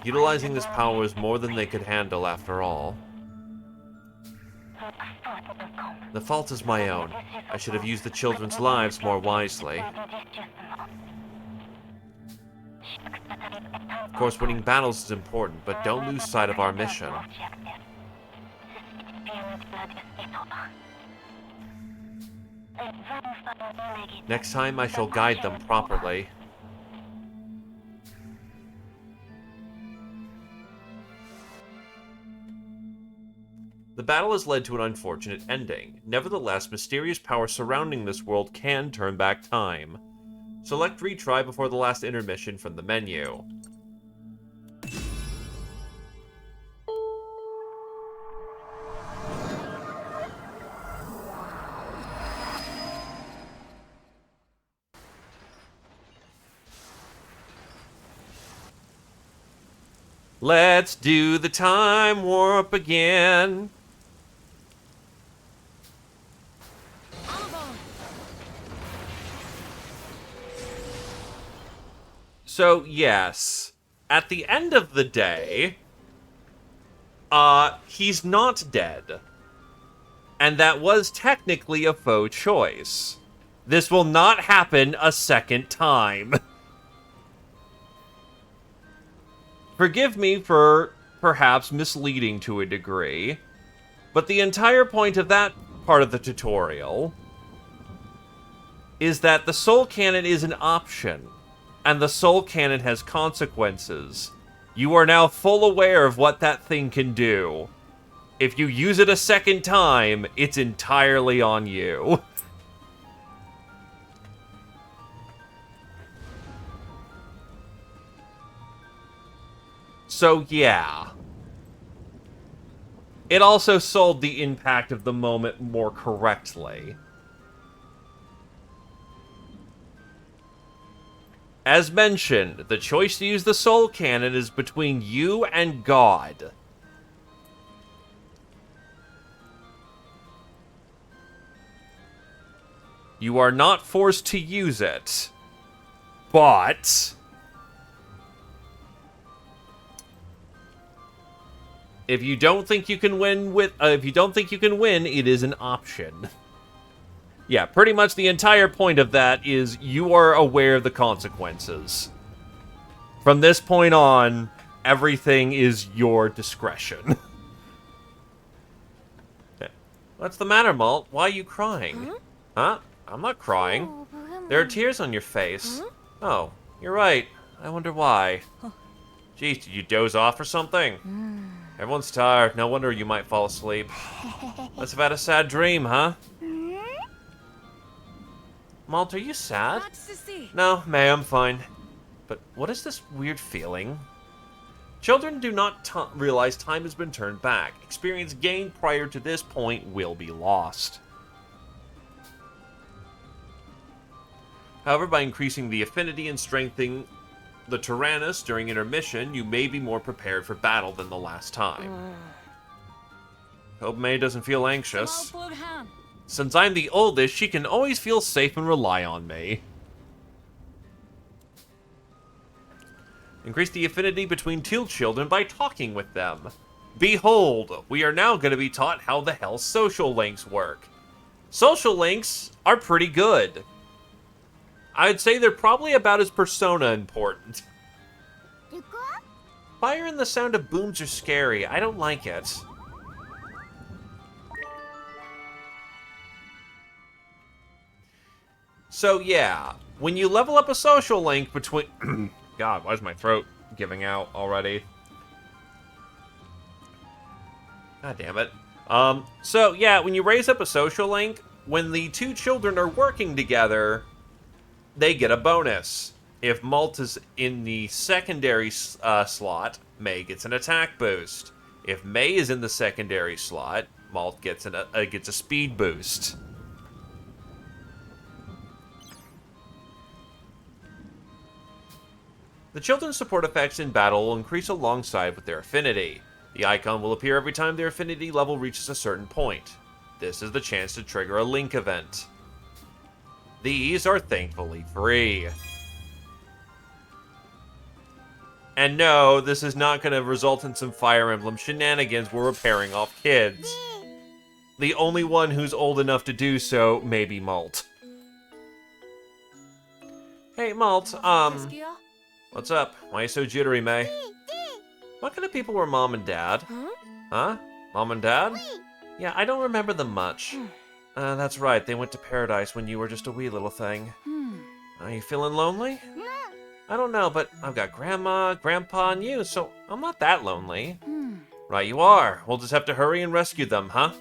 A: Utilizing this power was more than they could handle after all. The fault is my own. I should have used the children's lives more wisely. Of course, winning battles is important, but don't lose sight of our mission. Next time, I shall guide them properly. The battle has led to an unfortunate ending. Nevertheless, mysterious power surrounding this world can turn back time. Select retry before the last intermission from the menu. Let's do the time warp again. So, yes, at the end of the day, he's not dead. And that was technically a faux choice. This will not happen a second time. Forgive me for perhaps misleading to a degree, but the entire point of that part of the tutorial is that the soul cannon is an option. And the soul cannon has consequences. You are now full aware of what that thing can do. If you use it a second time, it's entirely on you. So, yeah. It also sold the impact of the moment more correctly. As mentioned, the choice to use the soul cannon is between you and God. You are not forced to use it, but if you don't think you can win it is an option. Yeah, pretty much the entire point of that is you are aware of the consequences. From this point on, everything is your discretion. What's the matter, Malt? Why are you crying? Huh? I'm not crying. There are tears on your face. Oh, you're right. I wonder why. Geez, did you doze off or something? Everyone's tired. No wonder you might fall asleep. Must have had a sad dream, huh? Malt, are you sad? No, May, I'm fine. But what is this weird feeling? Children do not realize time has been turned back. Experience gained prior to this point will be lost. However, by increasing the affinity and strengthening the Tyrannus during intermission, you may be more prepared for battle than the last time. Hope May doesn't feel anxious. Since I'm the oldest, she can always feel safe and rely on me. Increase the affinity between two children by talking with them. Behold, we are now going to be taught how the hell social links work. Social links are pretty good. I'd say they're probably about as Persona important. Fire and the sound of booms are scary. I don't like it. So yeah, when you level up a social link between... God, why is my throat giving out already? God damn it. So yeah, when you raise up a social link, when the two children are working together, they get a bonus. If Malt is in the secondary slot, May gets an attack boost. If May is in the secondary slot, Malt gets a speed boost. The children's support effects in battle will increase alongside with their affinity. The icon will appear every time their affinity level reaches a certain point. This is the chance to trigger a link event. These are thankfully free. And no, this is not going to result in some Fire Emblem shenanigans where we're pairing off kids. The only one who's old enough to do so may be Malt. Hey, Malt, what's up? Why are you so jittery, May? What kind of people were Mom and Dad? Huh? Mom and Dad? Yeah, I don't remember them much. That's right, they went to paradise when you were just a wee little thing. Are you feeling lonely? I don't know, but I've got Grandma, Grandpa, and you, so I'm not that lonely. Right you are. We'll just have to hurry and rescue them, huh?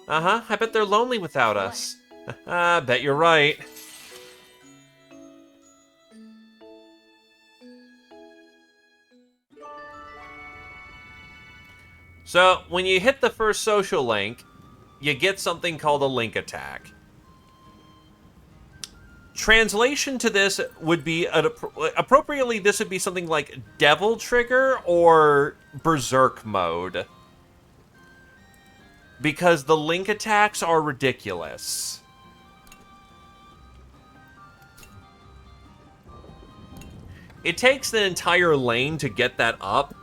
A: Uh-huh, I bet they're lonely without us. Bet you're right. So, when you hit the first social link, you get something called a link attack. Translation to this would be, appropriately, this would be something like Devil Trigger or Berserk Mode. Because the link attacks are ridiculous. It takes the entire lane to get that up,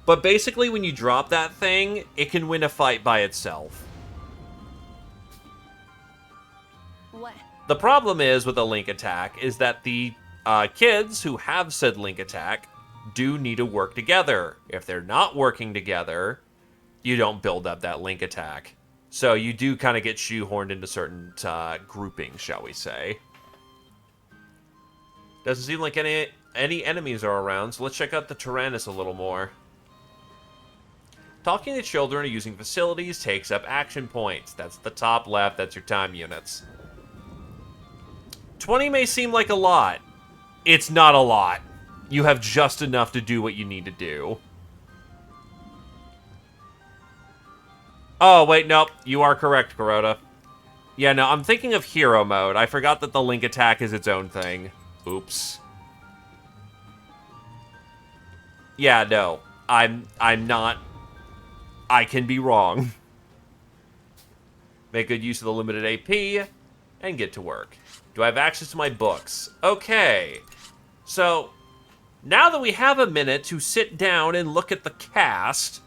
A: but basically when you drop that thing, it can win a fight by itself.
B: What?
A: The problem is with a link attack is that the kids who have said link attack do need to work together. If they're not working together, you don't build up that link attack. So you do kind of get shoehorned into certain groupings, shall we say. Doesn't seem like any enemies are around, so let's check out the Tyrannus a little more. Talking to children or using facilities takes up action points. That's the top left, that's your time units. 20 may seem like a lot. It's not a lot. You have just enough to do what you need to do. Oh, wait, nope. You are correct, Kuroda. Yeah, no, I'm thinking of hero mode. I forgot that the link attack is its own thing. Oops. Yeah, no. I'm not... I can be wrong. Make good use of the limited AP, and get to work. Do I have access to my books? Okay. So, now that we have a minute to sit down and look at the cast,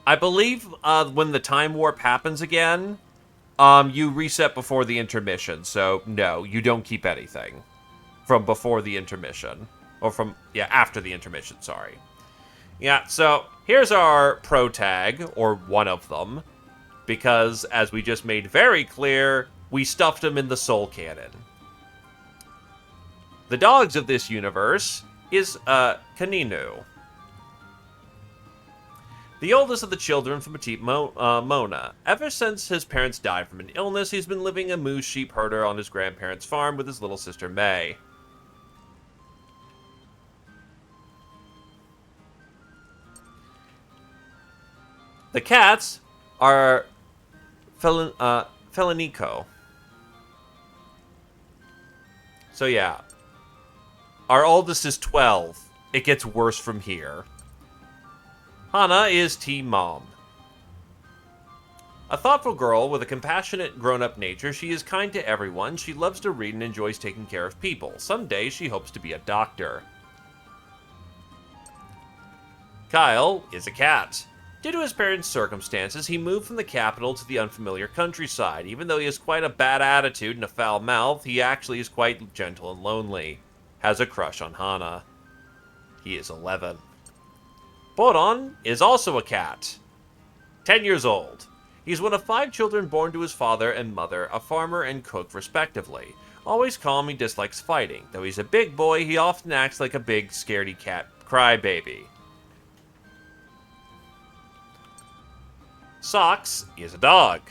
A: I believe when the time warp happens again, you reset before the intermission. So, no, you don't keep anything from before the intermission. Or from, yeah, after the intermission, sorry. Yeah, so here's our pro tag, or one of them. Because, as we just made very clear, we stuffed him in the soul cannon. The dogs of this universe is, Kaninu. The oldest of the children from Petite Mona. Ever since his parents died from an illness, he's been living a moose sheep herder on his grandparents' farm with his little sister May. The cats are Felinico. So yeah. Our oldest is 12. It gets worse from here. Hana is Team Mom. A thoughtful girl with a compassionate grown-up nature, she is kind to everyone. She loves to read and enjoys taking care of people. Someday she hopes to be a doctor. Kyle is a cat. Due to his parents' circumstances, he moved from the capital to the unfamiliar countryside. Even though he has quite a bad attitude and a foul mouth, he actually is quite gentle and lonely. has a crush on Hana. He is 11. Boron is also a cat. 10 years old. He's one of 5 children born to his father and mother, a farmer and cook respectively. Always calm, he dislikes fighting. Though he's a big boy, he often acts like a big, scaredy cat crybaby. Socks is a dog.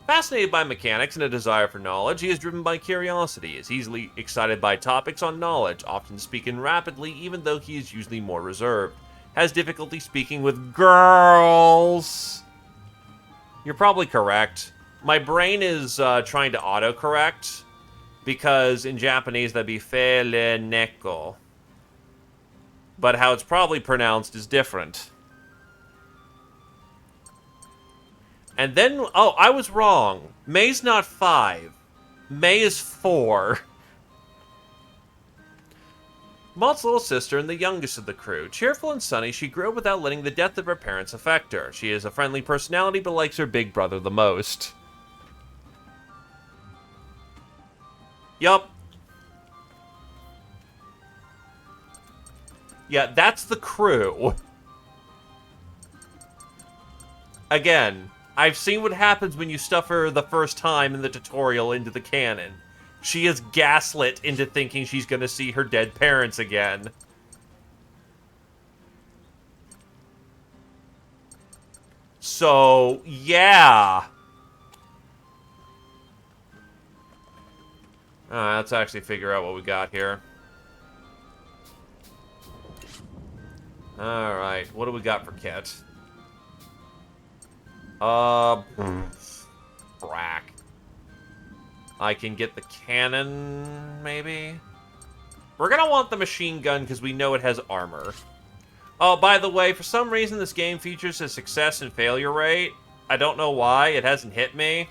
A: Fascinated by mechanics and a desire for knowledge, he is driven by curiosity, is easily excited by topics on knowledge, often speaking rapidly even though he is usually more reserved. Has difficulty speaking with girls. You're probably correct. My brain is trying to autocorrect, because in Japanese that'd be fele neko. But how it's probably pronounced is different. And then, oh, I was wrong. May's not 5. May is 4. Malt's little sister and the youngest of the crew. Cheerful and sunny, she grew up without letting the death of her parents affect her. She is a friendly personality, but likes her big brother the most. Yup. Yeah, that's the crew. Again, I've seen what happens when you stuff her the first time in the tutorial into the canon. She is gaslit into thinking she's gonna see her dead parents again. So, yeah. Let's actually figure out what we got here. Alright, what do we got for Kit? Brack. I can get the cannon, maybe? We're gonna want the machine gun because we know it has armor. Oh, by the way, for some reason this game features a success and failure rate. I don't know why, it hasn't hit me.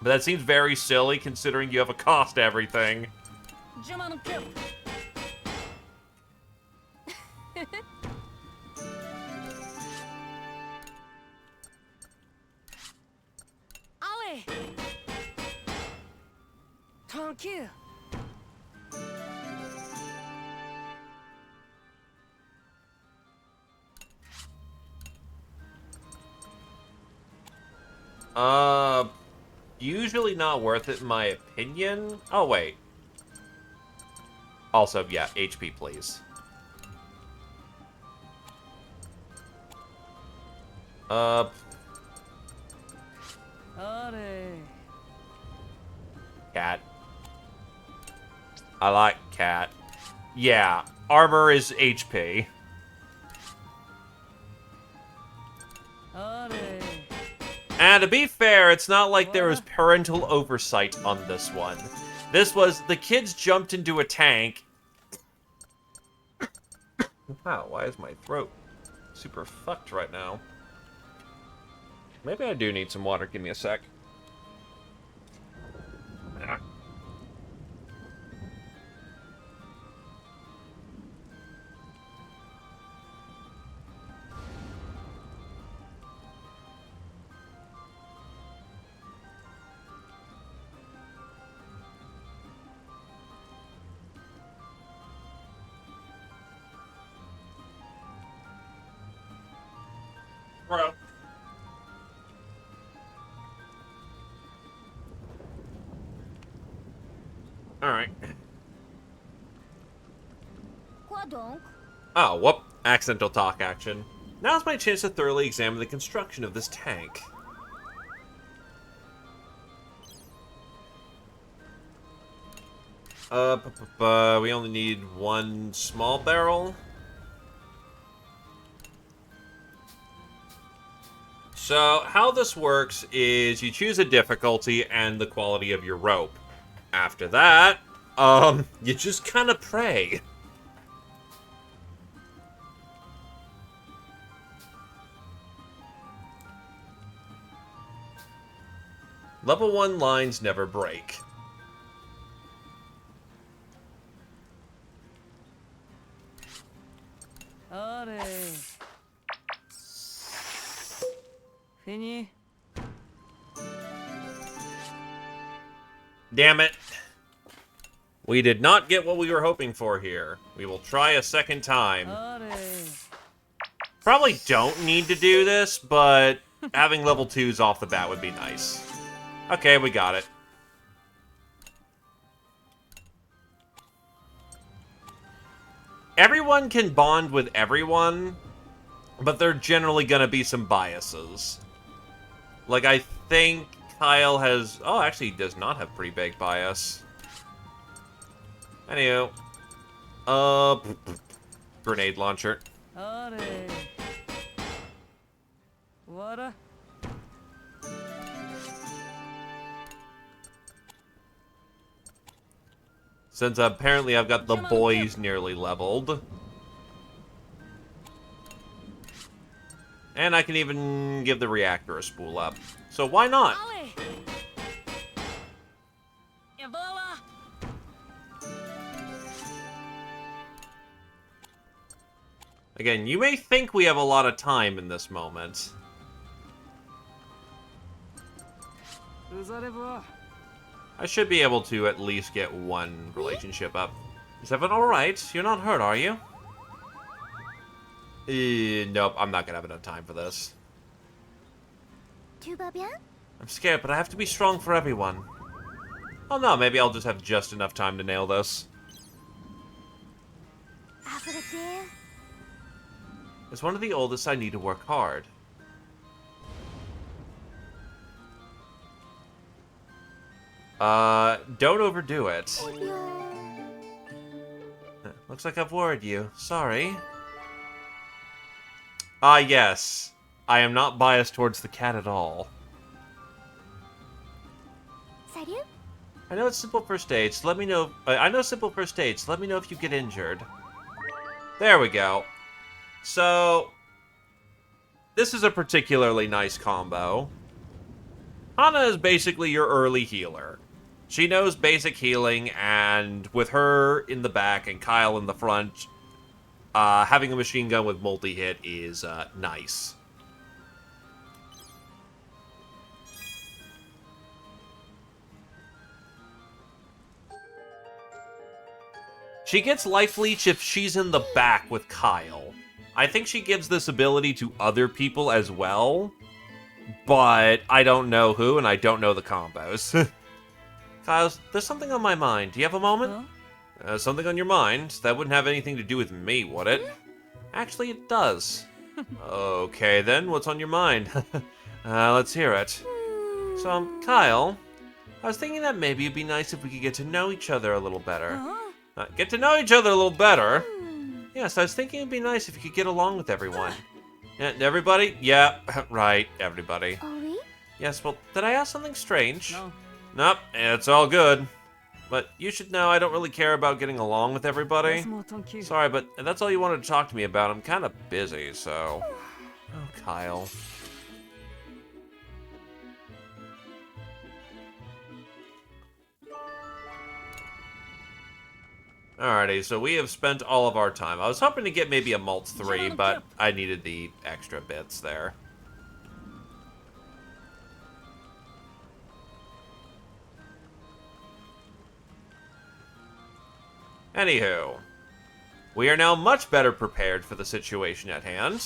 A: But that seems very silly considering you have a cost everything.
D: Allez! Tranquille.
A: Usually not worth it in my opinion. Oh, wait. Also, yeah, HP, please. Cat. I like cat. Yeah, armor is HP. And to be fair, it's not like there was parental oversight on this one. This was, the kids jumped into a tank. Wow, why is my throat super fucked right now? Maybe I do need some water. Give me a sec. Bro. Alright.
C: Quoi donc?
A: Oh, whoop. Accidental talk action. Now's my chance to thoroughly examine the construction of this tank. We only need one small barrel. So, how this works is you choose a difficulty and the quality of your rope. After that, you just kind of pray. Level 1 lines never break.
D: Allez. Fini.
A: Damn it. We did not get what we were hoping for here. We will try a second time. Probably don't need to do this, but having level 2s off the bat would be nice. Okay, we got it. Everyone can bond with everyone, but there are generally gonna be some biases. Like, I think Kyle has... Oh, actually, he does not have pretty big bias. Anywho. Grenade launcher.
D: What?
A: Since apparently I've got the boys nearly leveled. And I can even give the reactor a spool up. So why not? Again, you may think we have a lot of time in this moment. I should be able to at least get one relationship up. Is everyone alright? You're not hurt, are you? Nope, I'm not gonna have enough time for this.
C: Tu vas bien?
A: I'm scared, but I have to be strong for everyone. Oh no, maybe I'll just have just enough time to nail this. As one of the oldest, I need to work hard. Don't overdo it. Looks like I've worried you. Sorry. Ah, yes. I am not biased towards the cat at all.
C: Salut?
A: I know it's simple first aids. Let me know. I know simple first aids. Let me know if you get injured. There we go. So, this is a particularly nice combo. Hana is basically your early healer. She knows basic healing, and with her in the back and Kyle in the front, having a machine gun with multi-hit is nice. She gets life leech if she's in the back with Kyle. I think she gives this ability to other people as well, but I don't know who, and I don't know the combos. Kyle, there's something on my mind. Do you have a moment?
D: Huh?
A: Something on your mind? That wouldn't have anything to do with me, would it? Actually, it does. Okay, then, what's on your mind? Let's hear it. So, Kyle, I was thinking that maybe it'd be nice if we could get to know each other a little better. Get to know each other a little better? Yes, I was thinking it'd be nice if you could get along with everyone. Everybody? Yeah, right, everybody.
C: Oh, oui?
A: Yes, well, did I ask something strange?
D: No.
A: Nope, it's all good. But you should know I don't really care about getting along with everybody. Sorry, but that's all you wanted to talk to me about. I'm kind of busy, so... Oh, Kyle. Alrighty, so we have spent all of our time. I was hoping to get maybe a Maltz 3, but I needed the extra bits there. Anywho, we are now much better prepared for the situation at hand.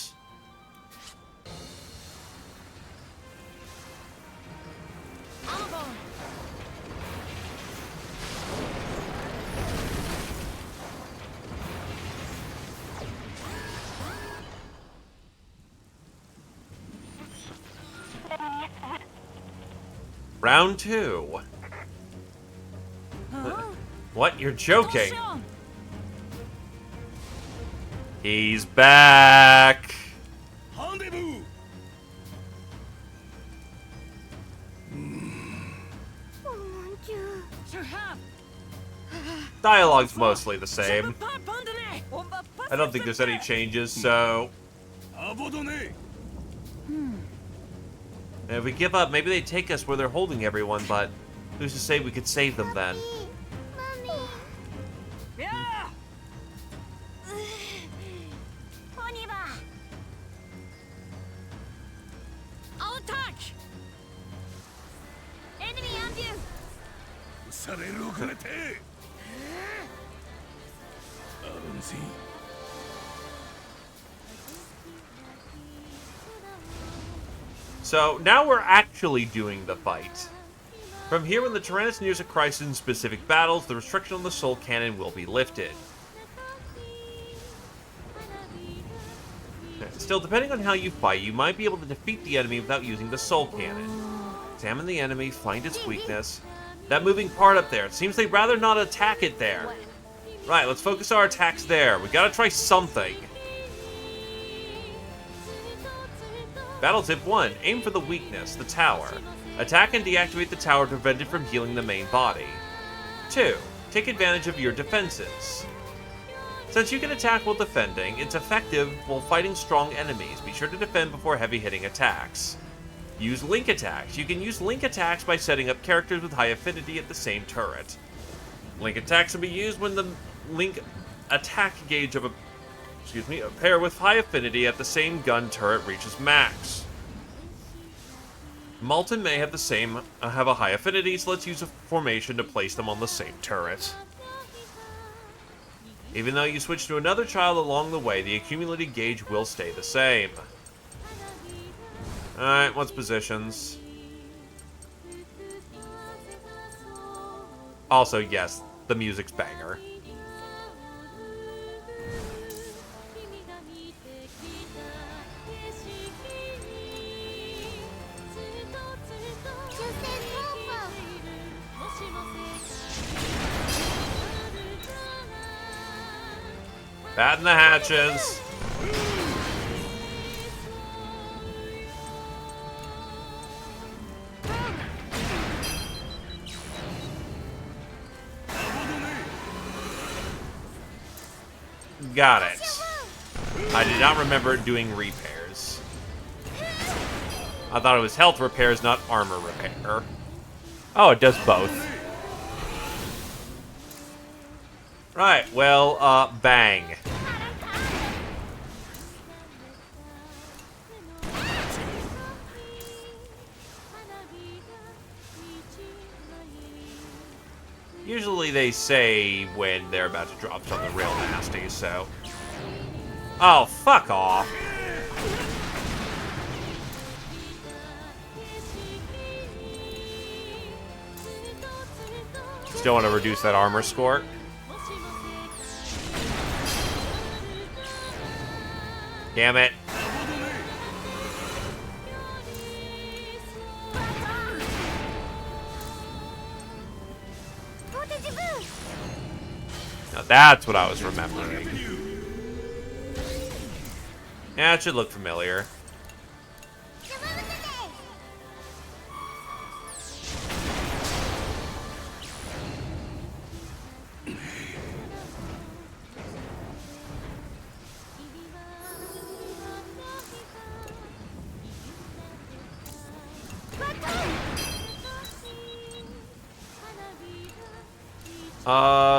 A: Round 2. What? You're joking? He's back!
E: Rendezvous!
C: Oh mon Dieu.
A: Dialogue's mostly the same. I don't think there's any changes, so...
E: Abandonné!
A: If we give up, maybe they take us where they're holding everyone, but who's to say we could save them then?
C: Mommy.
D: Yeah!
C: On y va.
D: Attack!
C: Ennemi en vue.
E: される遅れて Bouncy.
A: So, now we're actually doing the fight. From here, when the Tyrannus nears a crisis in specific battles, the restriction on the soul cannon will be lifted. Still, depending on how you fight, you might be able to defeat the enemy without using the soul cannon. Examine the enemy, find its weakness. That moving part up there, it seems they'd rather not attack it there. Right, let's focus our attacks there. We gotta try something. Battle tip 1. Aim for the weakness, the tower. Attack and deactivate the tower to prevent it from healing the main body. 2. Take advantage of your defenses. Since you can attack while defending, it's effective while fighting strong enemies. Be sure to defend before heavy-hitting attacks. Use link attacks. You can use link attacks by setting up characters with high affinity at the same turret. Link attacks can be used when the link attack gauge of a pair with high affinity at the same gun turret reaches max. Malton may have have a high affinity, so let's use a formation to place them on the same turret. Even though you switch to another child along the way, the accumulated gauge will stay the same. Alright, what's positions? Also, yes, the music's banger. Batten the hatches. Got it. I did not remember doing repairs. I thought it was health repairs, not armor repair. Oh, it does both. Right, well, bang. Usually they say when they're about to drop something real nasty, so... Oh, fuck off. Still want to reduce that armor score? Damn it. Now that's what I was remembering. Yeah, it should look familiar.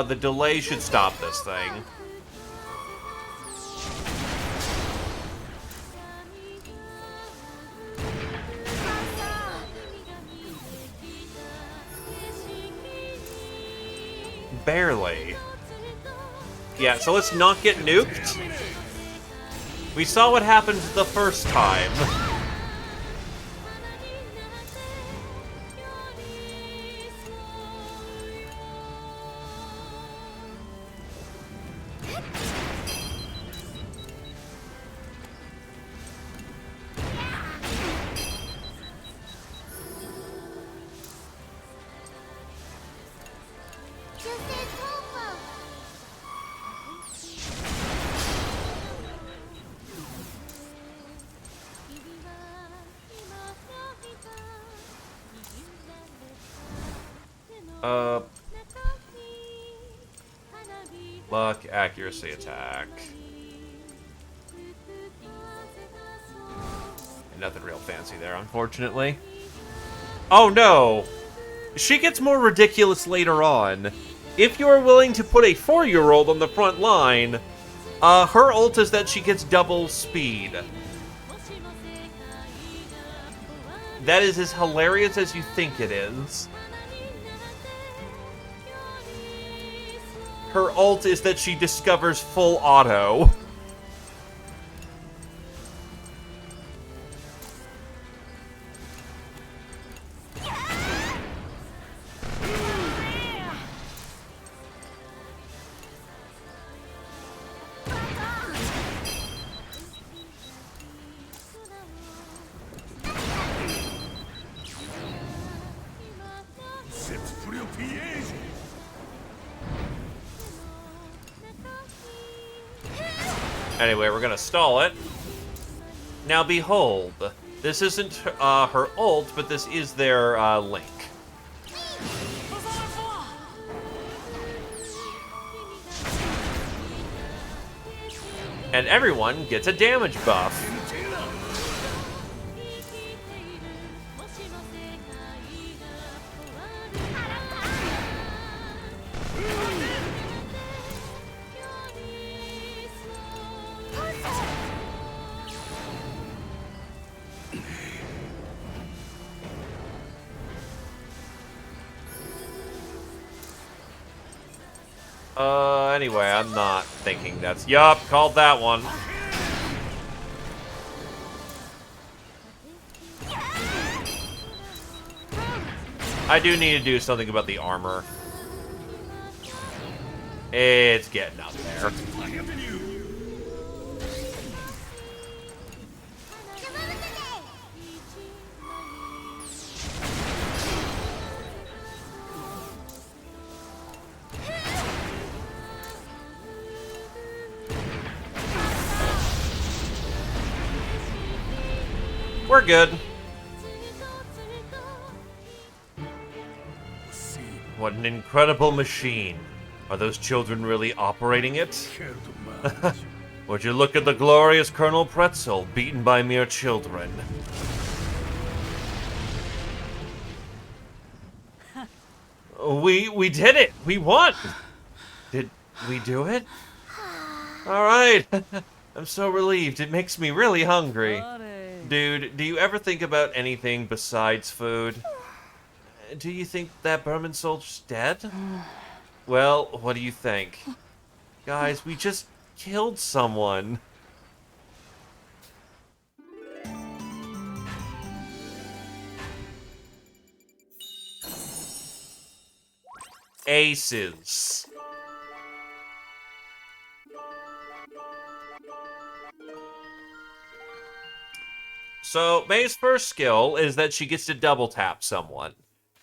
A: The delay should stop this thing. Barely. Yeah, so let's not get nuked. We saw what happened the first time. Luck, accuracy, attack. And nothing real fancy there, unfortunately. Oh no! She gets more ridiculous later on. If you are willing to put a 4-year-old on the front line, her ult is that she gets double speed. That is as hilarious as you think it is. Her ult is that she discovers full auto.
E: C'est plus au piège.
A: Anyway, we're gonna stall it. Now behold, this isn't her ult, but this is their link. And everyone gets a damage buff. Anyway, I'm not thinking that's... Yup, called that one. I do need to do something about the armor. It's getting up there. We're good. What an incredible machine. Are those children really operating it? Would you look at the glorious Colonel Pretzel, beaten by mere children? We did it! We won! Did we do it? Alright. I'm so relieved. It makes me really hungry. Dude, do you ever think about anything besides food? Do you think that Berman soldier's dead? Well, what do you think? Guys, we just killed someone. Aces. So, May's first skill is that she gets to double tap someone,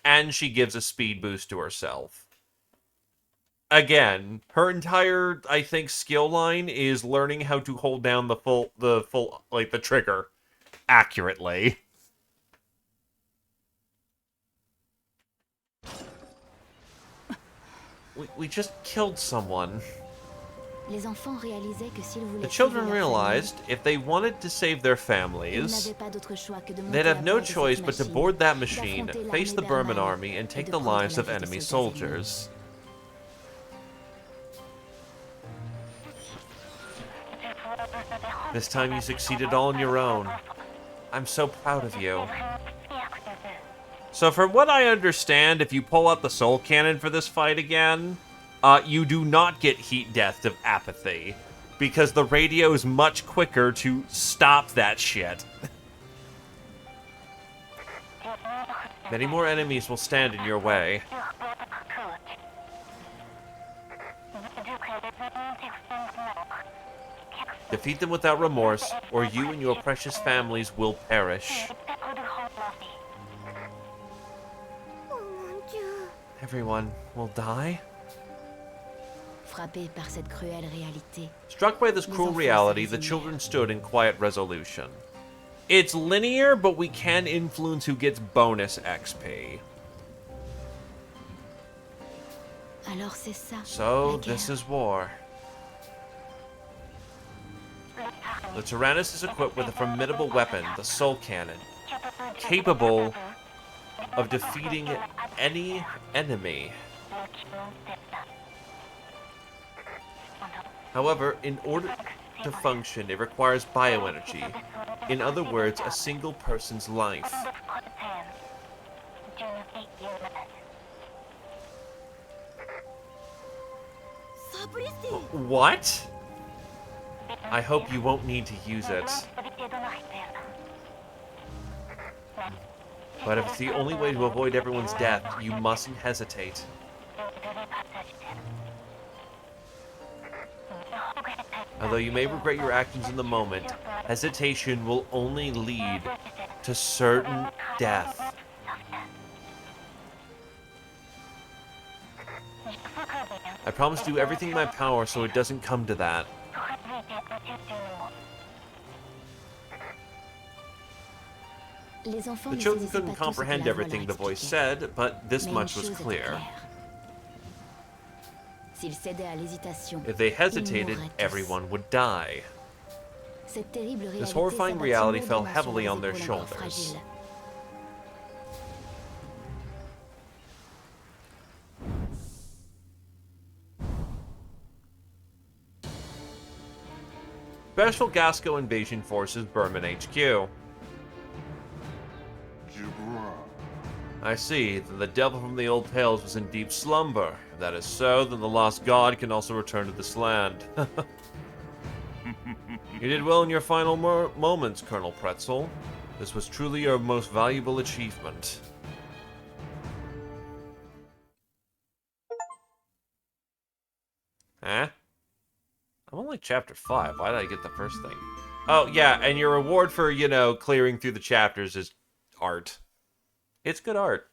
A: and she gives a speed boost to herself. Again, her entire, I think, skill line is learning how to hold down the full, like, the trigger accurately. We just killed someone. The children realized if they wanted to save their families, they'd have no choice but to board that machine, face the Berman army, and take the lives of enemy soldiers. This time you succeeded all on your own. I'm so proud of you. So from what I understand, if you pull out the soul cannon for this fight again, you do not get heat death of apathy, because the radio is much quicker to stop that shit. Many more enemies will stand in your way. Defeat them without remorse, or you and your precious families will perish. Everyone will die? Struck by this cruel reality, the children stood in quiet resolution. It's linear, but we can influence who gets bonus XP. So, this is war. The Tyrannus is equipped with a formidable weapon, the Soul Cannon, capable of defeating any enemy. However, in order to function, it requires bioenergy. In other words, a single person's life. What? I hope you won't need to use it. But if it's the only way to avoid everyone's death, you mustn't hesitate. Although you may regret your actions in the moment, hesitation will only lead to certain death. I promise to do everything in my power so it doesn't come to that. The children couldn't comprehend everything the voice said, but this much was clear. If they hesitated, everyone would die. This horrifying reality fell heavily on their shoulders. Special Gasco Invasion Forces Berman HQ. I see that the devil from the old tales was in deep slumber. If that is so, then the lost god can also return to this land. You did well in your final moments, Colonel Pretzel. This was truly your most valuable achievement. Huh? I'm only chapter 5. Why did I get the first thing? Oh, yeah, and your reward for, you know, clearing through the chapters is art. It's good art.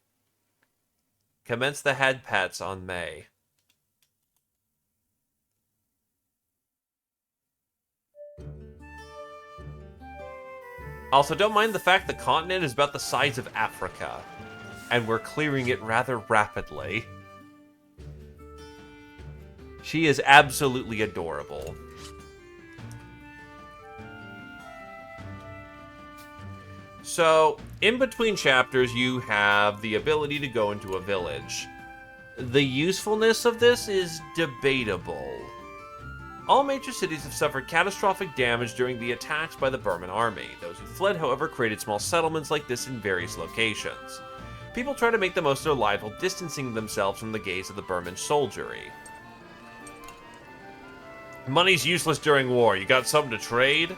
A: Commence the head pats on May. Also, don't mind the fact the continent is about the size of Africa, and we're clearing it rather rapidly. She is absolutely adorable. So, in between chapters, you have the ability to go into a village. The usefulness of this is debatable. All major cities have suffered catastrophic damage during the attacks by the Burman army. Those who fled, however, created small settlements like this in various locations. People try to make the most of their lives while distancing themselves from the gaze of the Burman soldiery. Money's useless during war. You got something to trade?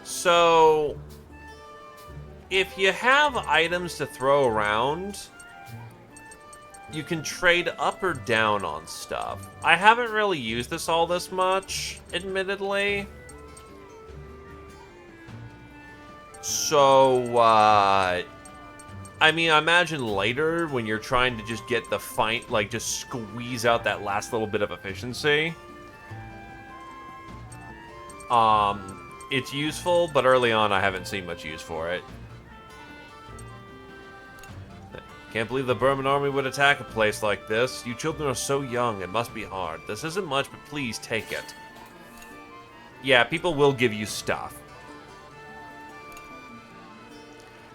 A: So, if you have items to throw around, you can trade up or down on stuff. I haven't really used this all this much, admittedly. So, I mean, I imagine later when you're trying to just get the fight, like, just squeeze out that last little bit of efficiency. It's useful, but early on I haven't seen much use for it. Can't believe the Burman army would attack a place like this. You children are so young, it must be hard. This isn't much, but please take it. Yeah, people will give you stuff.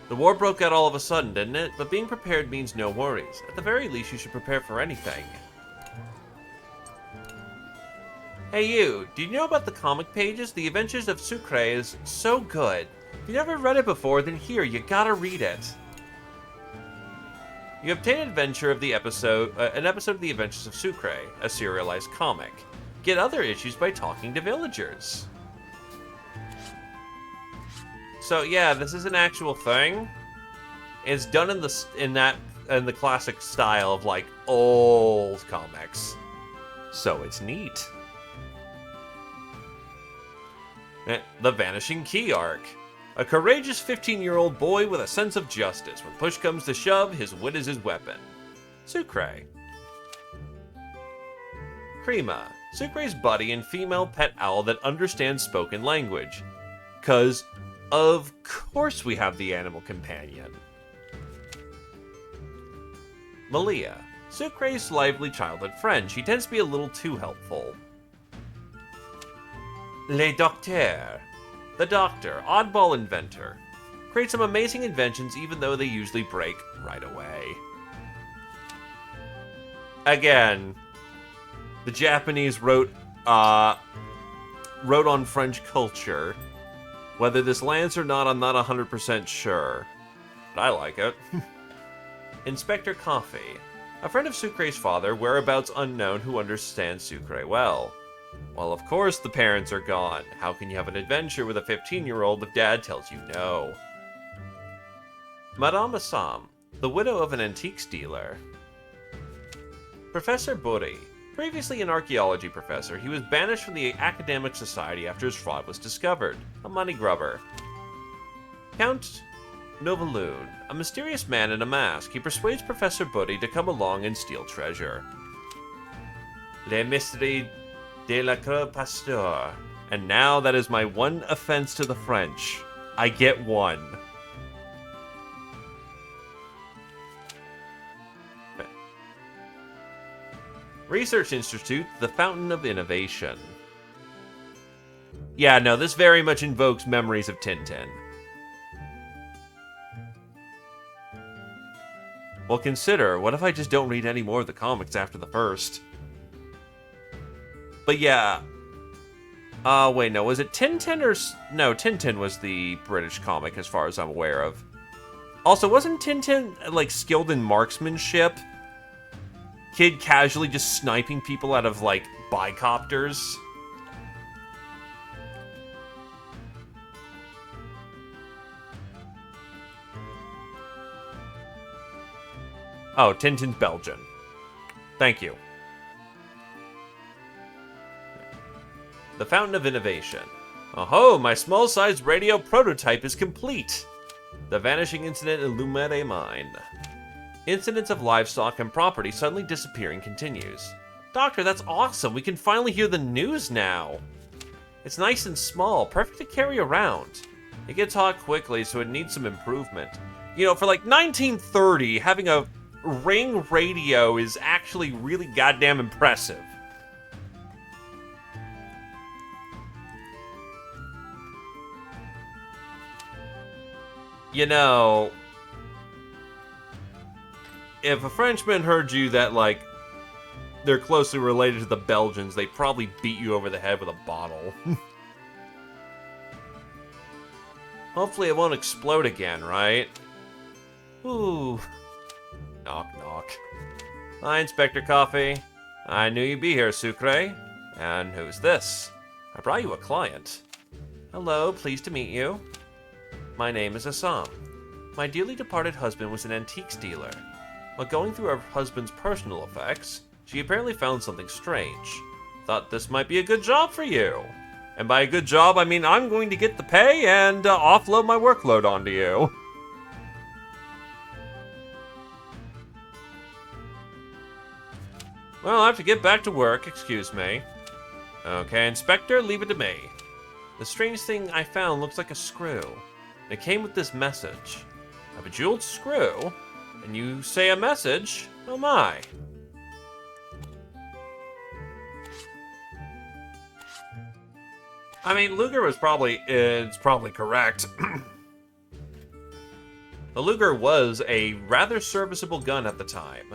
A: The war broke out all of a sudden, didn't it? But being prepared means no worries. At the very least, you should prepare for anything. Hey you, do you know about the comic pages? The Adventures of Sucre is so good. If you never read it before, then here, you gotta read it. You obtain an adventure of the episode, an episode of the Adventures of Sucre, a serialized comic. Get other issues by talking to villagers. So yeah, this is an actual thing. It's done in the classic style of like old comics. So it's neat. The Vanishing Key arc. A courageous 15-year-old boy with a sense of justice. When push comes to shove, his wit is his weapon. Sucre. Crema. Sucre's buddy and female pet owl that understands spoken language. 'Cause, of course we have the animal companion. Malia. Sucre's lively childhood friend. She tends to be a little too helpful. Le Docteur. The Doctor, oddball inventor. Creates some amazing inventions even though they usually break right away. Again, the Japanese wrote on French culture. Whether this lands or not, I'm not 100% sure. But I like it. Inspector Coffee. A friend of Sucre's father, whereabouts unknown, who understands Sucre well. Well, of course the parents are gone. How can you have an adventure with a 15-year-old if dad tells you no? Madame Assam, the widow of an antiques dealer. Professor Buri. Previously an archaeology professor, he was banished from the academic society after his fraud was discovered. A money grubber. Count Novaloon, a mysterious man in a mask. He persuades Professor Buri to come along and steal treasure. Le Mystère de la Creux Pasteur. And now that is my one offense to the French. I get one. Research Institute, the Fountain of Innovation. Yeah, no, this very much invokes memories of Tintin. Well, consider, what if I just don't read any more of the comics after the first? But yeah. Wait, no, was it Tintin or... No, Tintin was the British comic, as far as I'm aware of. Also, wasn't Tintin, like, skilled in marksmanship? Kid casually just sniping people out of, like, bicopters? Oh, Tintin's Belgian. Thank you. The Fountain of Innovation. Oh-ho, my small-sized radio prototype is complete. The vanishing incident in Lumere Mine. Incidents of livestock and property suddenly disappearing continues. Doctor, that's awesome. We can finally hear the news now. It's nice and small, perfect to carry around. It gets hot quickly, so it needs some improvement. You know, for like 1930, having a ring radio is actually really goddamn impressive. You know, if a Frenchman heard you that, like, they're closely related to the Belgians, they'd probably beat you over the head with a bottle. Hopefully it won't explode again, right? Ooh. Knock, knock. Hi, Inspector Coffee. I knew you'd be here, Sucre. And who's this? I brought you a client. Hello, pleased to meet you. My name is Assam. My dearly departed husband was an antiques dealer. While going through her husband's personal effects, she apparently found something strange. Thought this might be a good job for you. And by a good job, I mean I'm going to get the pay and offload my workload onto you. Well, I have to get back to work, excuse me. Okay, Inspector, leave it to me. The strange thing I found looks like a screw. It came with this message. A bejeweled screw? And you say a message? Oh my. I mean, Luger was it's probably correct. The Luger was a rather serviceable gun at the time.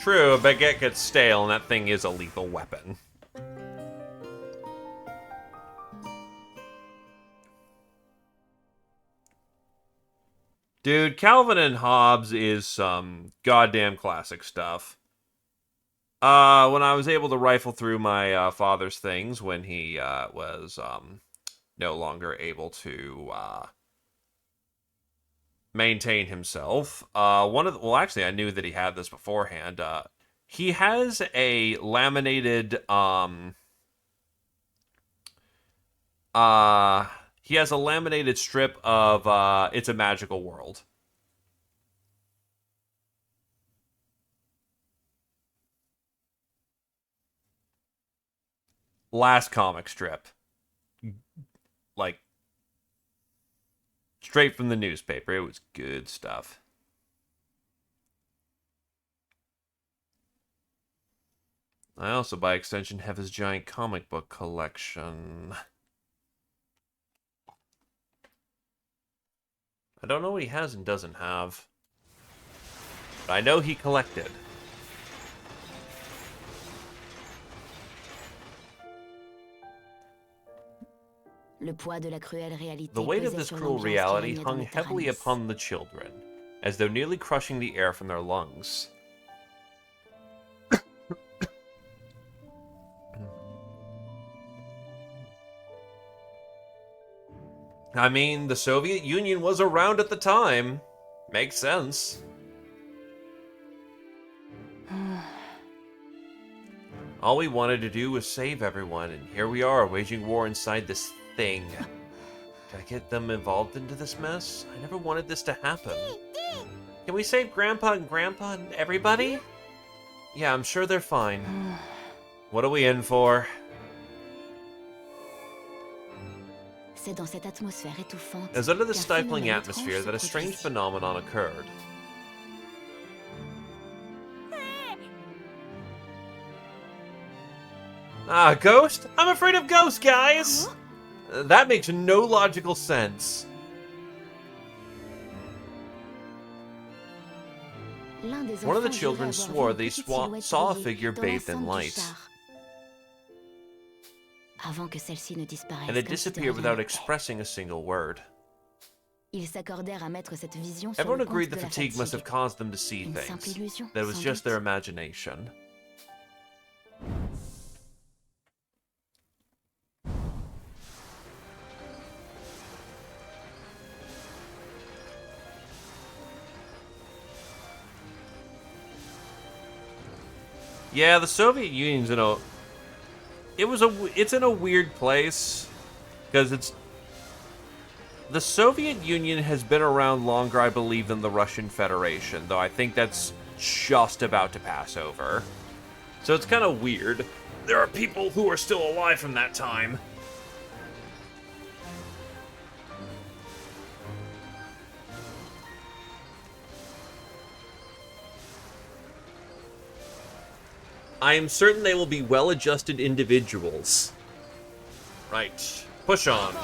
A: True, a baguette gets stale, and that thing is a lethal weapon. Dude, Calvin and Hobbes is some goddamn classic stuff. When I was able to rifle through my father's things when he was no longer able to maintain himself. Well, actually, I knew that he had this beforehand. He has a laminated, he has a laminated strip of, It's a Magical World. Last comic strip. Like, straight from the newspaper. It was good stuff. I also, by extension, have his giant comic book collection. I don't know what he has and doesn't have. But I know he collected.
B: Le poids de la cruelle réalité
A: The weight of
B: pesait
A: this
B: sur
A: cruel
B: l'ambiance qui
A: reality
B: régnait dans
A: hung
B: le
A: heavily
B: Taranis.
A: upon the children, as though nearly crushing the air from their lungs. I mean, the Soviet Union was around at the time. Makes sense. All we wanted to do was save everyone, and here we are, waging war inside this thing. Did I get them involved into this mess? I never wanted this to happen. Can we save Grandpa and everybody? Yeah, I'm sure they're fine. What are we in for?
B: C'est dans cette atmosphère étouffante
A: It was under the
B: qu'un
A: stifling
B: phénomène
A: atmosphere
B: étrange
A: that a
B: se
A: strange
B: produisit.
A: phenomenon occurred. Ah, ghost? I'm afraid of ghosts, guys! That makes no logical sense.
B: L'un des
A: One of the
B: enfants
A: children
B: jurait avoir
A: swore
B: vu une
A: they
B: petite silhouette
A: saw a
B: briller
A: figure
B: dans
A: bathed in
B: l'enceinte du
A: light,
B: char, avant que celle-ci ne disparaisse
A: and it
B: comme si de
A: disappeared
B: rien
A: without
B: n'était.
A: expressing a single word.
B: Ils s'accordèrent à mettre cette vision sur
A: Everyone
B: le compte
A: agreed
B: de
A: the
B: la
A: fatigue must have
B: fatigue.
A: caused them to see
B: Une simple
A: things,
B: illusion,
A: that it was
B: sans
A: just
B: doute.
A: their imagination. Yeah, the Soviet Union's in a... It's in a weird place, because it's... The Soviet Union has been around longer, I believe, than the Russian Federation, though I think that's just about to pass over. So it's kind of weird. There are people who are still alive from that time. I am certain they will be well-adjusted individuals. Right. Push on.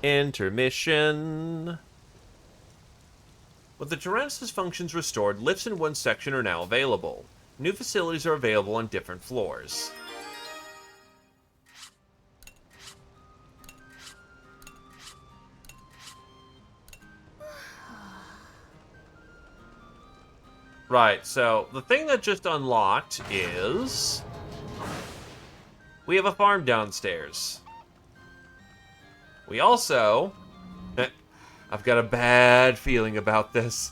A: Intermission. With the Tyrannosaurus functions restored, lifts in one section are now available. New facilities are available on different floors. Right, so the thing that just unlocked is... we have a farm downstairs. We also... I've got a bad feeling about this.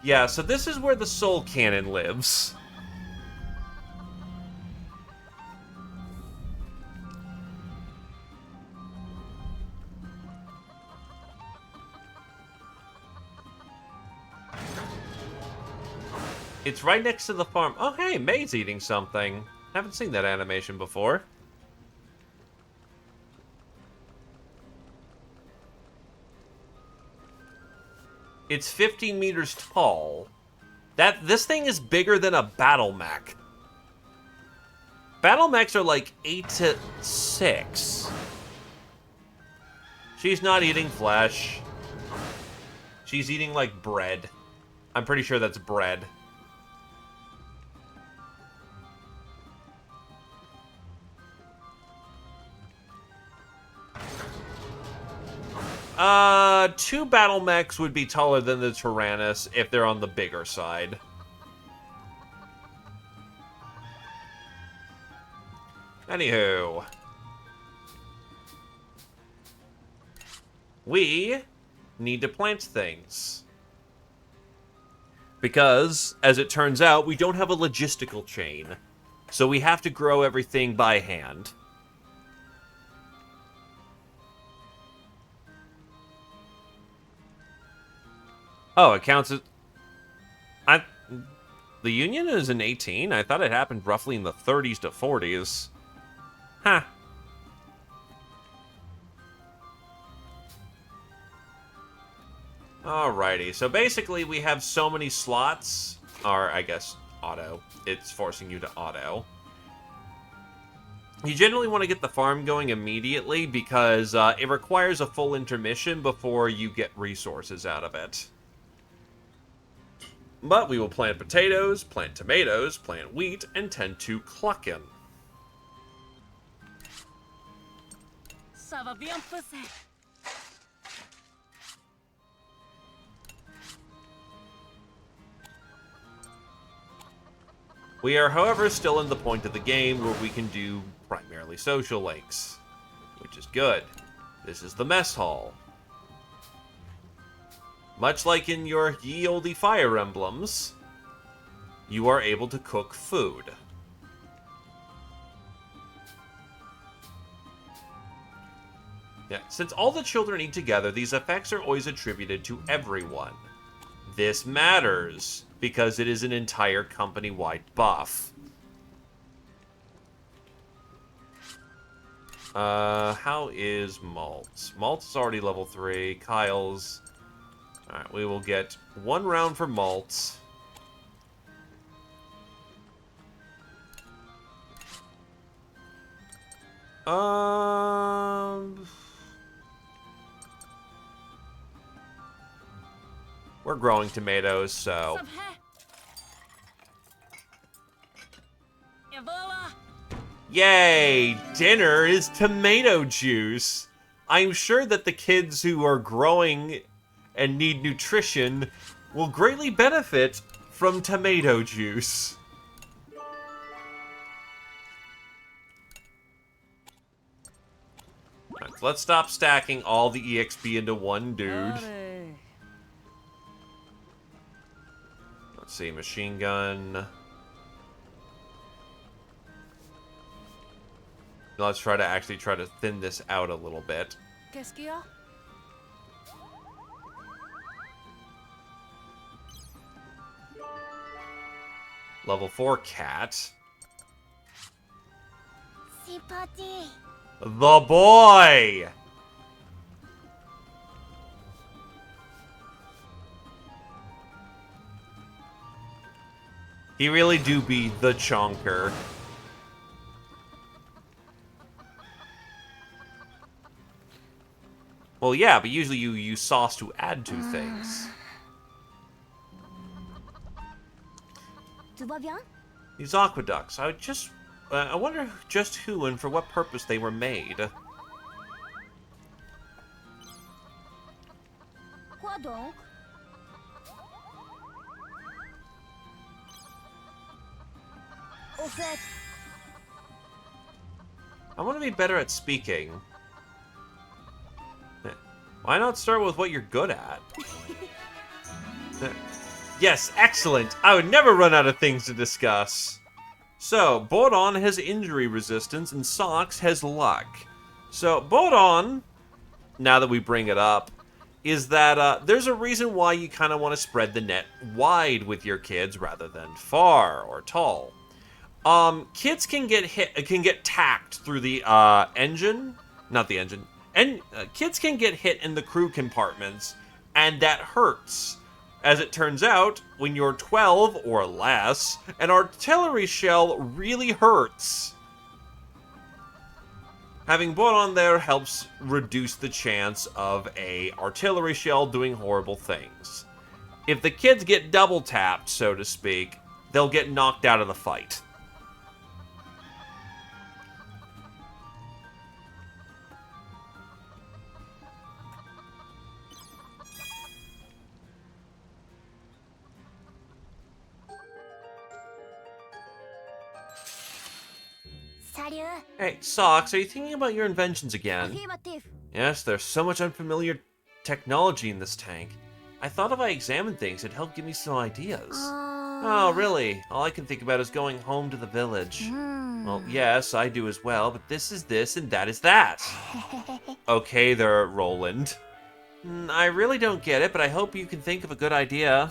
A: Yeah, so this is where the Soul Cannon lives. It's right next to the farm. Oh, hey, May's eating something. Haven't seen that animation before. It's 15 meters tall. This thing is bigger than a battle mech. Battle mechs are like 8 to 6. She's not eating flesh. She's eating like bread. I'm pretty sure that's bread. Two battle mechs would be taller than the Tyrannus if they're on the bigger side. Anywho. We need to plant things. Because, as it turns out, we don't have a logistical chain. So we have to grow everything by hand. Oh, it counts as... The Union is in 18? I thought it happened roughly in the 30s to 40s. Huh. Alrighty, so basically we have so many slots, or I guess auto. It's forcing you to auto. You generally want to get the farm going immediately because it requires a full intermission before you get resources out of it. But we will plant potatoes, plant tomatoes, plant wheat, and tend to Cluckin.
D: Ça va bien pousser.
A: We are, however, still in the point of the game where we can do primarily social links, which is good. This is the mess hall. Much like in your ye olde Fire Emblems, you are able to cook food. Yeah, since all the children eat together, these effects are always attributed to everyone. This matters, because it is an entire company-wide buff. How is Maltz? Maltz is already level 3. Kyle's... Alright, we will get 1 round for Maltz. We're growing tomatoes, so...
D: Et voilà.
A: Yay! Dinner is tomato juice! I'm sure that the kids who are growing and need nutrition will greatly benefit from tomato juice. Alright, so let's stop stacking all the EXP into one dude.
D: Allez.
A: Let's see, machine gun. Let's try to thin this out a little bit.
D: Qu'est-ce qu'il y a?
A: Level 4 cat.
C: C'est parti.
A: The boy! He really do be the chonker. Well, yeah, but usually you use sauce to add to things.
C: Tout va bien?
A: These aqueducts, I wonder just who and for what purpose they were made.
C: Quoi donc? Au fait,
A: I want to be better at speaking. Why not start with what you're good at? Yes, excellent! I would never run out of things to discuss. So, Bodon has injury resistance and Socks has luck. So, Bodon, now that we bring it up, is that there's a reason why you kind of want to spread the net wide with your kids rather than far or tall. Kids can get tacked through the engine, not the engine, and kids can get hit in the crew compartments, and that hurts. As it turns out, when you're 12 or less, an artillery shell really hurts. Having Boron there helps reduce the chance of a artillery shell doing horrible things. If the kids get double tapped, so to speak, they'll get knocked out of the fight.
C: salut.
A: Hey, Socks, are you thinking about your inventions again?
C: Affirmative.
A: Yes, there's so much unfamiliar technology in this tank. I thought if I examined things, it'd help give me some ideas. Oh, really? All I can think about is going home to the village. Well, yes, I do as well, but this is this and that is that. Okay there, Roland. I really don't get it, but I hope you can think of a good idea.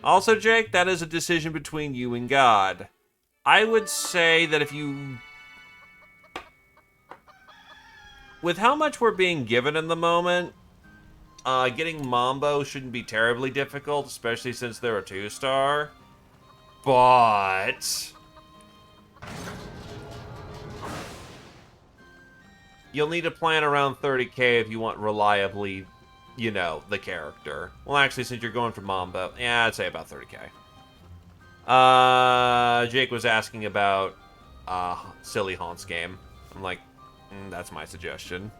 A: Also, Jake, that is a decision between you and God. I would say that if you... With how much we're being given in the moment, getting Mambo shouldn't be terribly difficult, especially since they're a 2-star. But... you'll need to plan around 30k if you want reliably, you know, the character. Well, actually, since you're going for Mambo, yeah, I'd say about 30k. Jake was asking about Silly Haunts game. I'm like, That's my suggestion.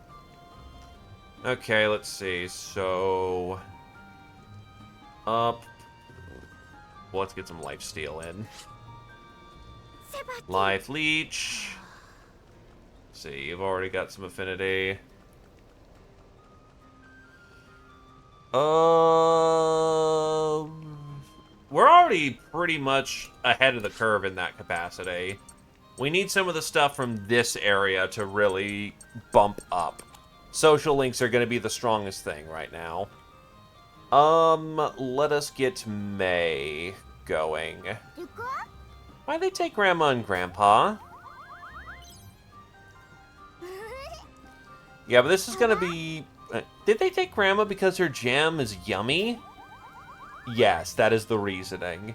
A: Okay, let's see. So... Up. Well, let's get some life steal in. Life leech. Let's see, you've already got some affinity. We're already pretty much ahead of the curve in that capacity. We need some of the stuff from this area to really bump up. Social links are going to be the strongest thing right now. Let us get May going. Why'd they take Grandma and Grandpa? Yeah, but this is gonna be... did they take Grandma because her jam is yummy? Yes, that is the reasoning.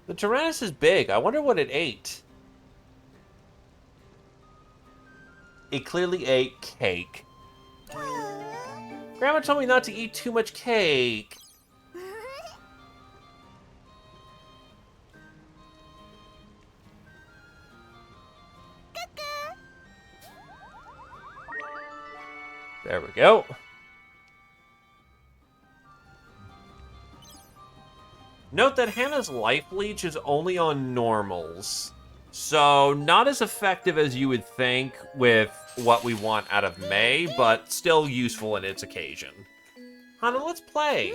A: The Tyrannus is big. I wonder what it ate. It clearly ate cake. Grandma told me not to eat too much cake. There we go. Note that Hannah's life leech is only on normals. So, not as effective as you would think with what we want out of May, but still useful in its occasion. Hannah, let's play.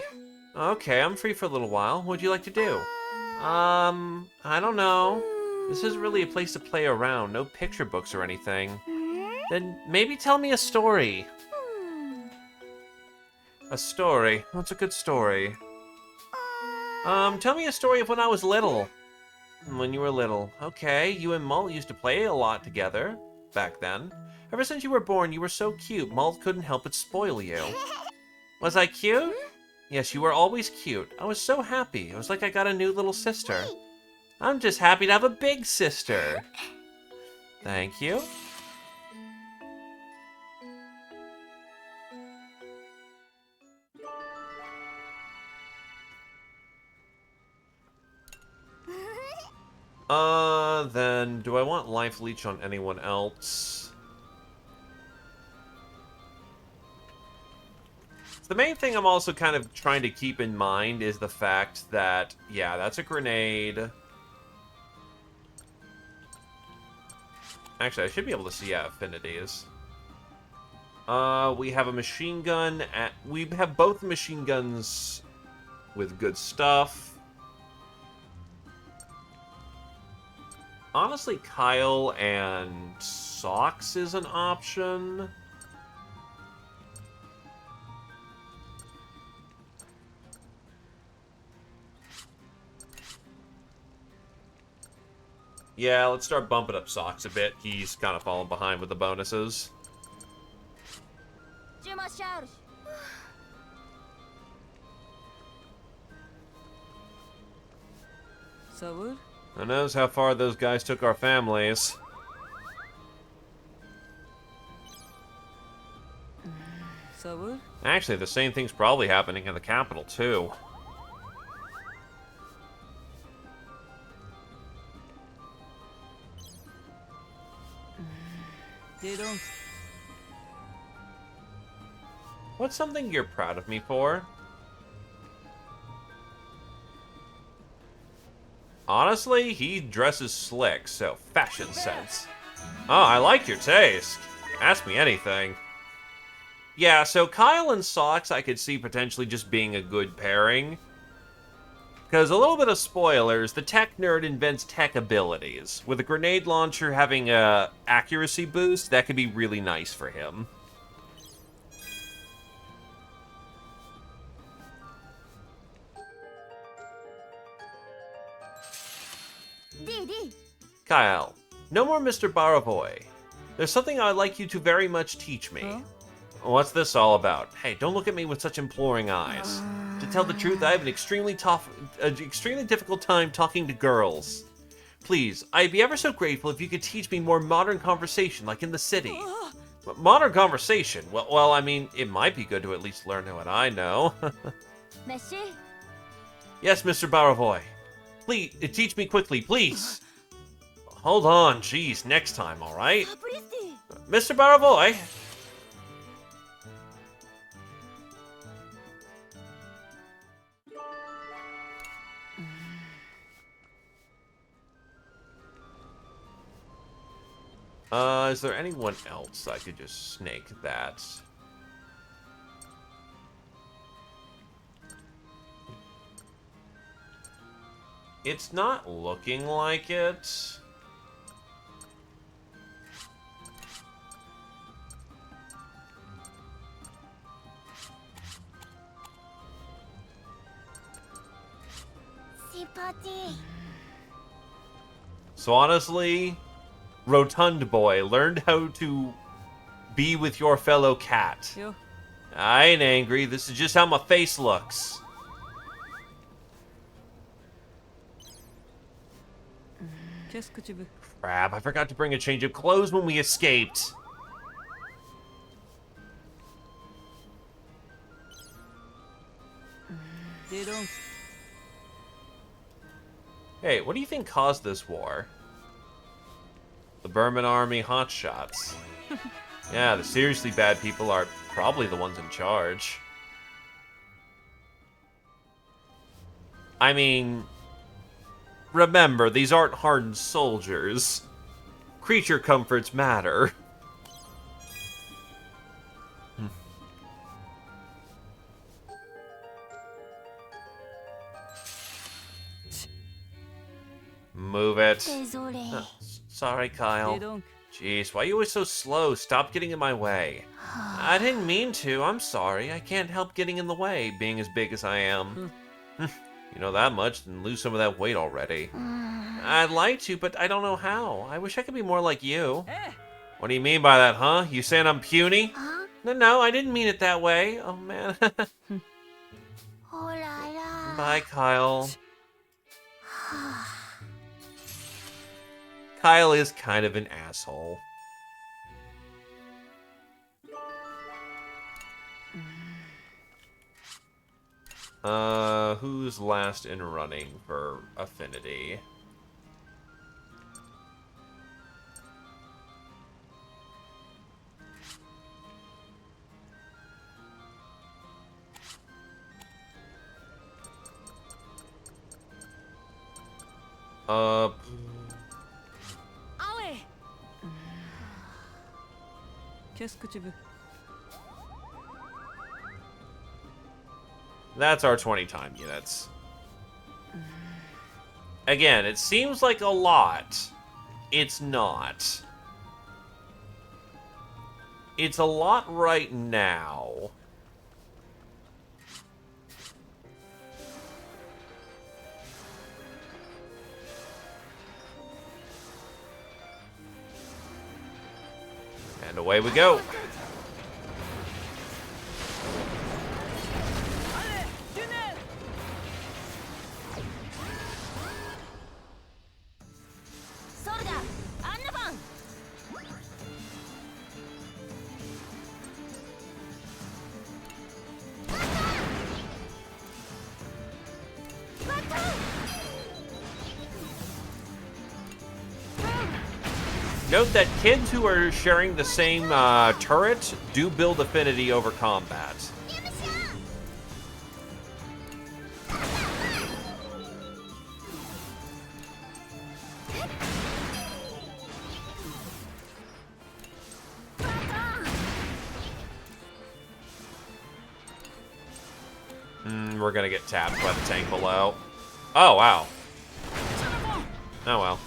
A: Okay, I'm free for a little while. What'd you like to do? I don't know. This isn't really a place to play around. No picture books or anything. Then maybe tell me a story. A story? What's a good story? Tell me a story of when I was little. When you were little. Okay, you and Malt used to play a lot together back then. Ever since you were born, you were so cute, Malt couldn't help but spoil you. Was I cute? Yes, you were always cute. I was so happy. It was like I got a new little sister. I'm just happy to have a big sister. Thank you. Then, do I want Life Leech on anyone else? The main thing I'm also kind of trying to keep in mind is the fact that, yeah, that's a grenade. Actually, I should be able to see, yeah, affinities. We have a machine gun. We have both machine guns with good stuff. Honestly, Kyle and Socks is an option. Yeah, let's start bumping up Socks a bit. He's kind of falling behind with the bonuses.
D: Sabur?
A: Who knows how far those guys took our families.
D: Sabur?
A: Actually, the same thing's probably happening in the capital, too.
D: They don't.
A: What's something you're proud of me for? Honestly, he dresses slick, so fashion sense. Oh, I like your taste. Ask me anything. Yeah, so Kyle and Socks I could see potentially just being a good pairing. Because a little bit of spoilers, the tech nerd invents tech abilities. With a grenade launcher having a accuracy boost, that could be really nice for him. Kyle, no more Mr. Baravoy. There's something I'd like you to very much teach me.
D: Huh?
A: What's this all about? Hey, don't look at me with such imploring eyes. To tell the truth, I have an extremely difficult time talking to girls. Please, I'd be ever so grateful if you could teach me more modern conversation, like in the city. Modern conversation? Well, I mean, it might be good to at least learn what I know. Yes, Mr. Baravoy. Please, teach me quickly, please. Hold on, jeez, next time, alright? Mr. Baravoy! Is there anyone else I could just snake that? It's not looking like it.
C: C'est parti.
A: So honestly, Rotund Boy learned how to be with your fellow cat.
D: Yo.
A: I ain't angry, this is just how my face looks.
D: Qu'est-ce que tu veux?
A: Crap, I forgot to bring a change of clothes when we escaped.
D: Dis donc.
A: Hey, what do you think caused this war? The Burman army hotshots. Yeah, the seriously bad people are probably the ones in charge. I mean, remember, these aren't hardened soldiers. Creature comforts matter. Move it.
C: Désolé.
A: Sorry, Kyle.
D: Dis donc.
A: Jeez, why are you always so slow? Stop getting in my way. I didn't mean to. I'm sorry. I can't help getting in the way, being as big as I am. You know that much, then lose some of that weight already. I'd like to, but I don't know how. I wish I could be more like you.
D: Eh!
A: What do you mean by that, huh? You saying I'm puny?
C: Huh?
A: No, I didn't mean it that way. Oh, man.
C: Oh là là.
A: Bye, Kyle. Kyle is kind of an asshole. Who's last in running for affinity?
C: Allez.
D: Qu'est-ce que tu veux?
A: That's our 20 time units. Again, it seems like a lot. It's not. It's a lot right now. And away we go.
C: Soldat, en avant.
A: Note that kids who are sharing the same turret do build affinity over combat. We're gonna get tapped by the tank below. Oh, wow. Oh, well.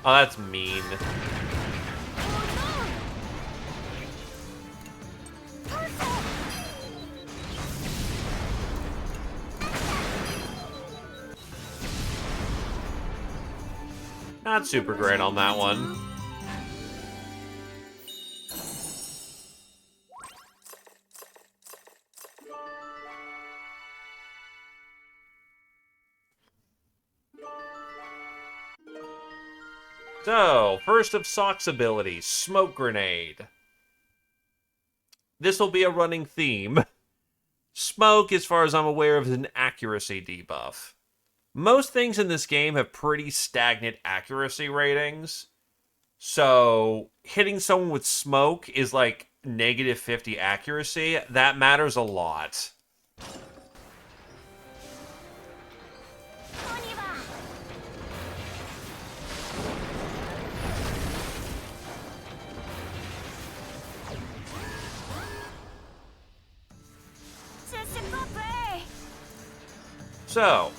A: Oh, that's mean. Not super great on that one. So, first of Sock's abilities, Smoke Grenade. This will be a running theme. Smoke, as far as I'm aware of, is an accuracy debuff. Most things in this game have pretty stagnant accuracy ratings. So, hitting someone with smoke is like negative 50 accuracy. That matters a lot. So,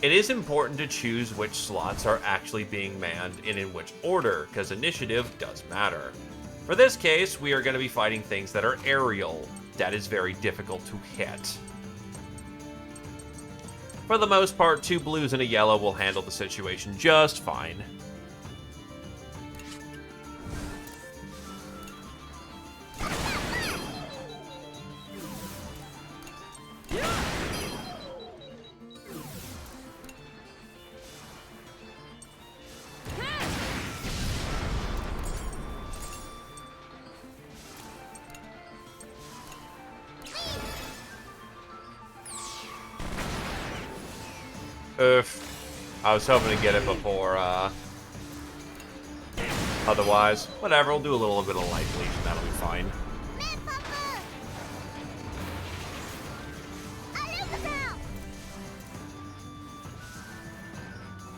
A: it is important to choose which slots are actually being manned and in which order, because initiative does matter. For this case, we are going to be fighting things that are aerial. That is very difficult to hit. For the most part, 2 blues and a yellow will handle the situation just fine. I was hoping to get it before, otherwise. Whatever, we'll do a little bit of light bleach and that'll be fine.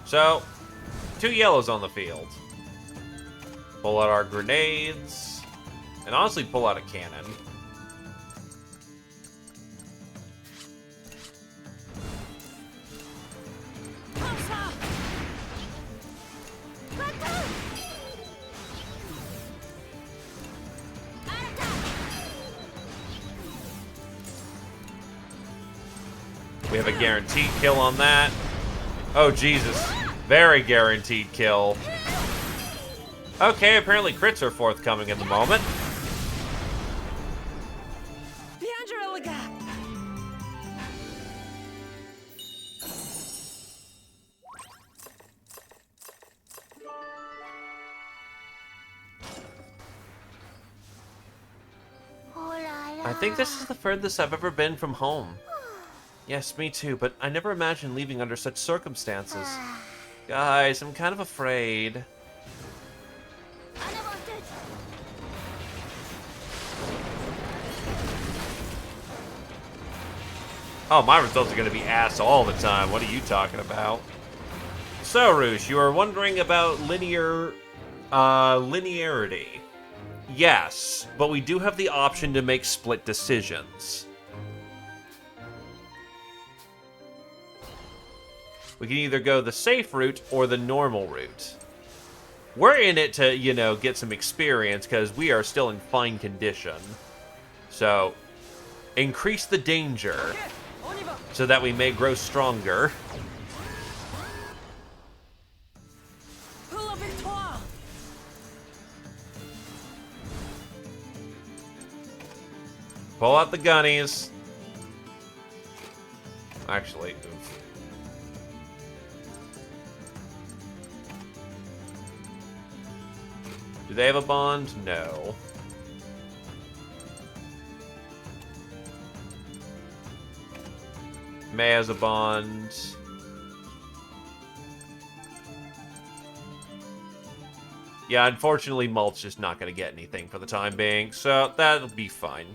A: So, 2 yellows on the field. Pull out our grenades, and honestly pull out a cannon. We have a guaranteed kill on that. Oh, Jesus. Very guaranteed kill. Okay, apparently crits are forthcoming in the moment. I think this is the furthest I've ever been from home. Yes, me too, but I never imagined leaving under such circumstances. Guys, I'm kind of afraid. Oh, my results are going to be ass all the time. What are you talking about? So, Roosh, you are wondering about linearity. Yes, but we do have the option to make split decisions. We can either go the safe route or the normal route. We're in it to, you know, get some experience because we are still in fine condition. So, increase the danger so that we may grow stronger. Pull out the gunnies. Actually, oof. Do they have a bond? No. May has a bond. Yeah, unfortunately, Mult's just not going to get anything for the time being, so that'll be fine.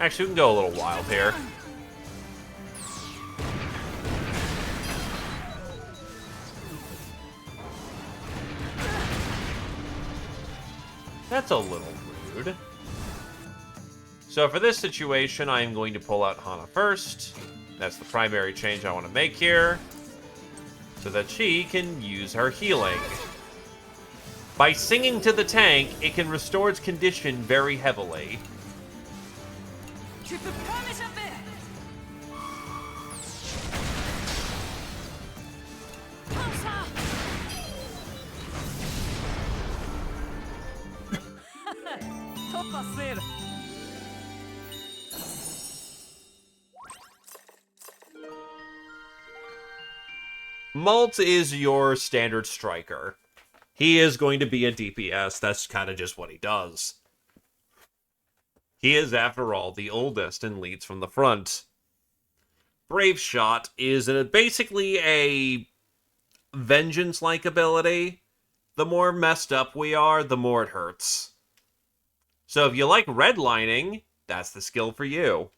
A: Actually, we can go a little wild here. That's a little rude. So for this situation, I am going to pull out Hana first. That's the primary change I want to make here, so that she can use her healing. By singing to the tank, it can restore its condition very heavily. Malt is your standard striker. He is going to be a DPS. That's kind of just what he does. He is, after all, the oldest and leads from the front. Brave Shot is basically a vengeance-like ability. The more messed up we are, the more it hurts. So if you like redlining, that's the skill for you.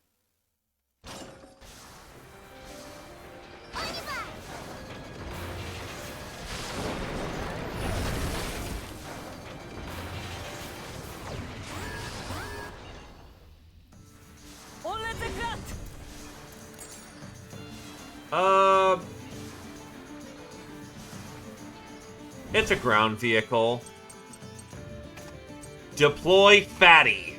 A: It's a ground vehicle. Deploy Fatty.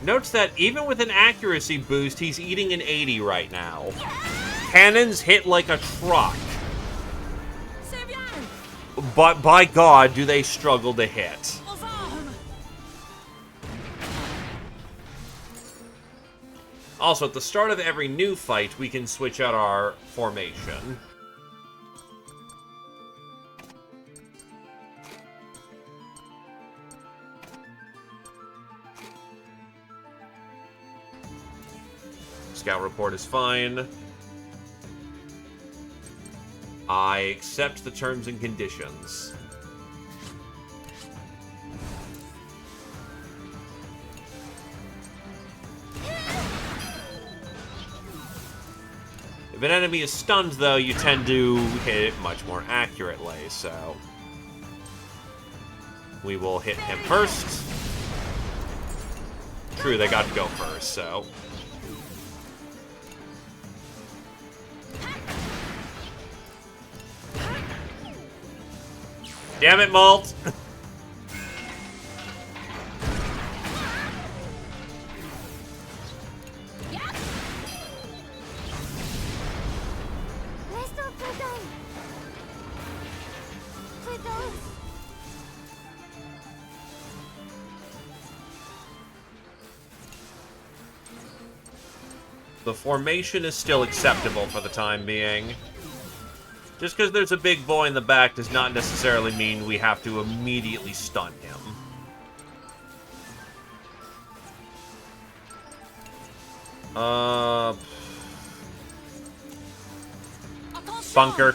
A: Notes that even with an accuracy boost, he's eating an 80 right now. Cannons hit like a truck. But by God, do they struggle to hit. Also, at the start of every new fight, we can switch out our formation. Scout report is fine. I accept the terms and conditions. If an enemy is stunned, though, you tend to hit it much more accurately, so... we will hit him first. True, they got to go first, so... Damn it, Malt! The formation is still acceptable for the time being. Just because there's a big boy in the back does not necessarily mean we have to immediately stun him. Bunker.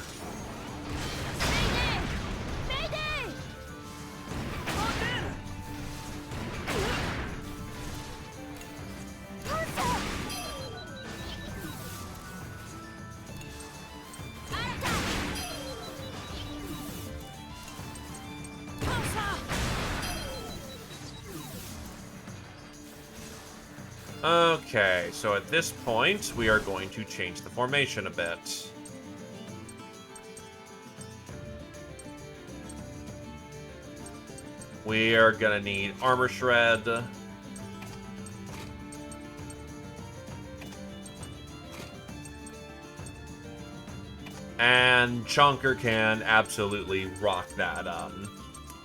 A: Okay, so at this point, we are going to change the formation a bit. We are gonna need Armor Shred. And Chonker can absolutely rock that,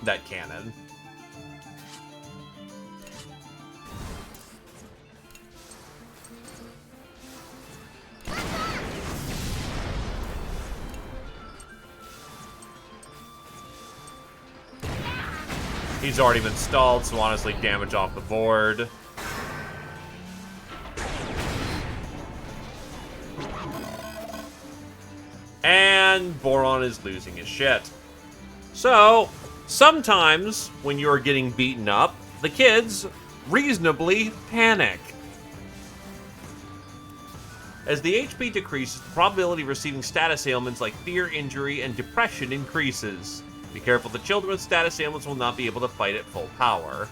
A: that cannon. He's already been stalled, so honestly, damage off the board. And Boron is losing his shit. So, sometimes, when you're getting beaten up, the kids reasonably panic. As the HP decreases, the probability of receiving status ailments like fear, injury, and depression increases. Be careful, the children with status ailments will not be able to fight at full power.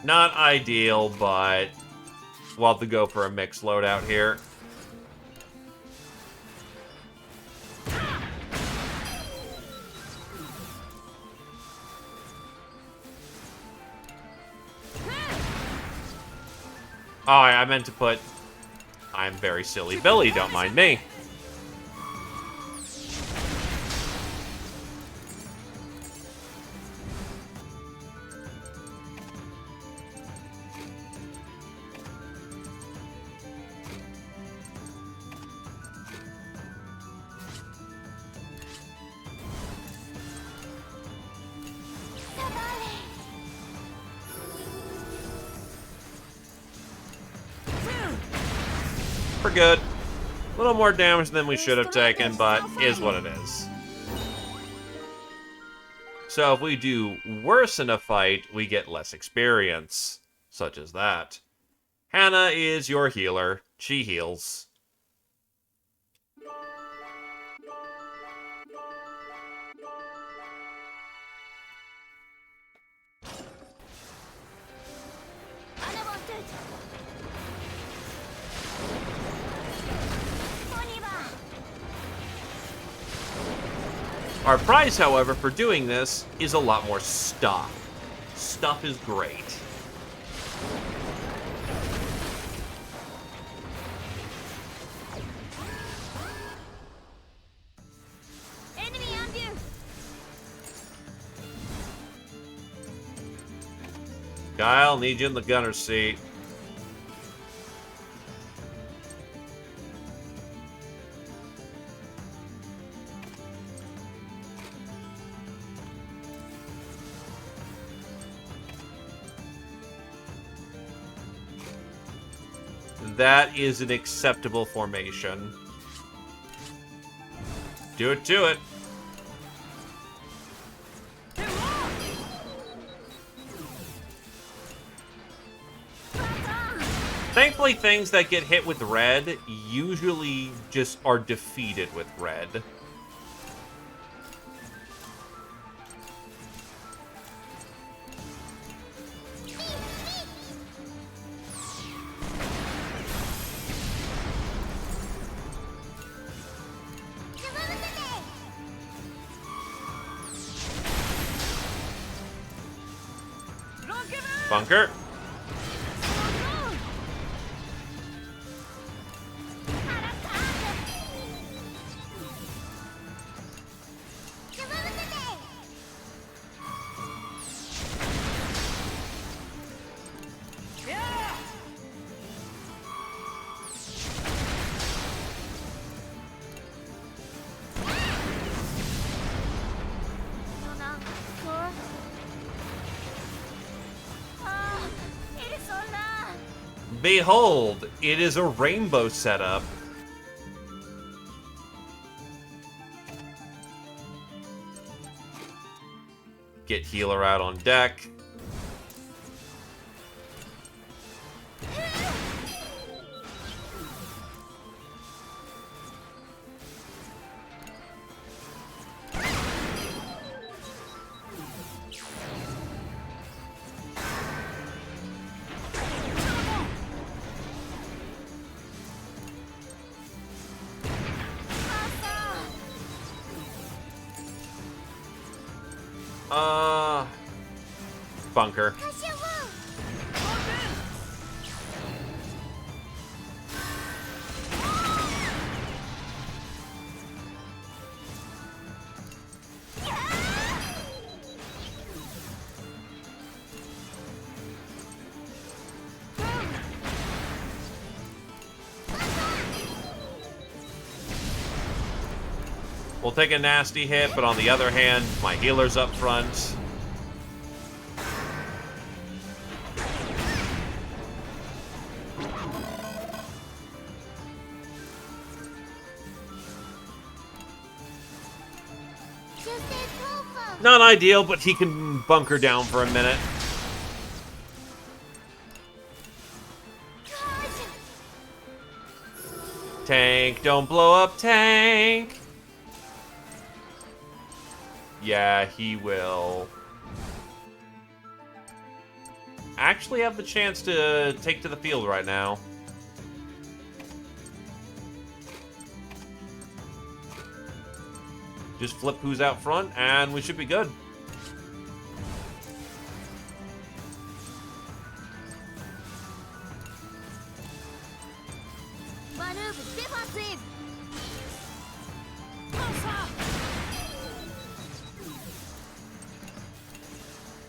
A: Not ideal, but We'll have to go for a mixed loadout here. Oh, I meant to put... I'm very silly Billy, don't mind me. We're good. A little more damage than we should have taken, but is what it is. So if we do worse in a fight, we get less experience. Such as that. Hannah is your healer. She heals. Our prize, however, for doing this is a lot more stuff. Stuff is great.
C: Enemy on view.
A: Kyle, need you in the gunner's seat. That is an acceptable formation. Do it to it. Thankfully, things that get hit with red usually just are defeated with red. Bunker. Behold, it is a rainbow setup. Get healer out on deck. Bunker. We'll take a nasty hit, but on the other hand, my healer's up front. Not ideal, but he can bunker down for a minute. Tank, don't blow up, tank! Yeah, he will. actually have the chance to take to the field right now. Just flip who's out front, and we should be good.
C: Maneuver défensive.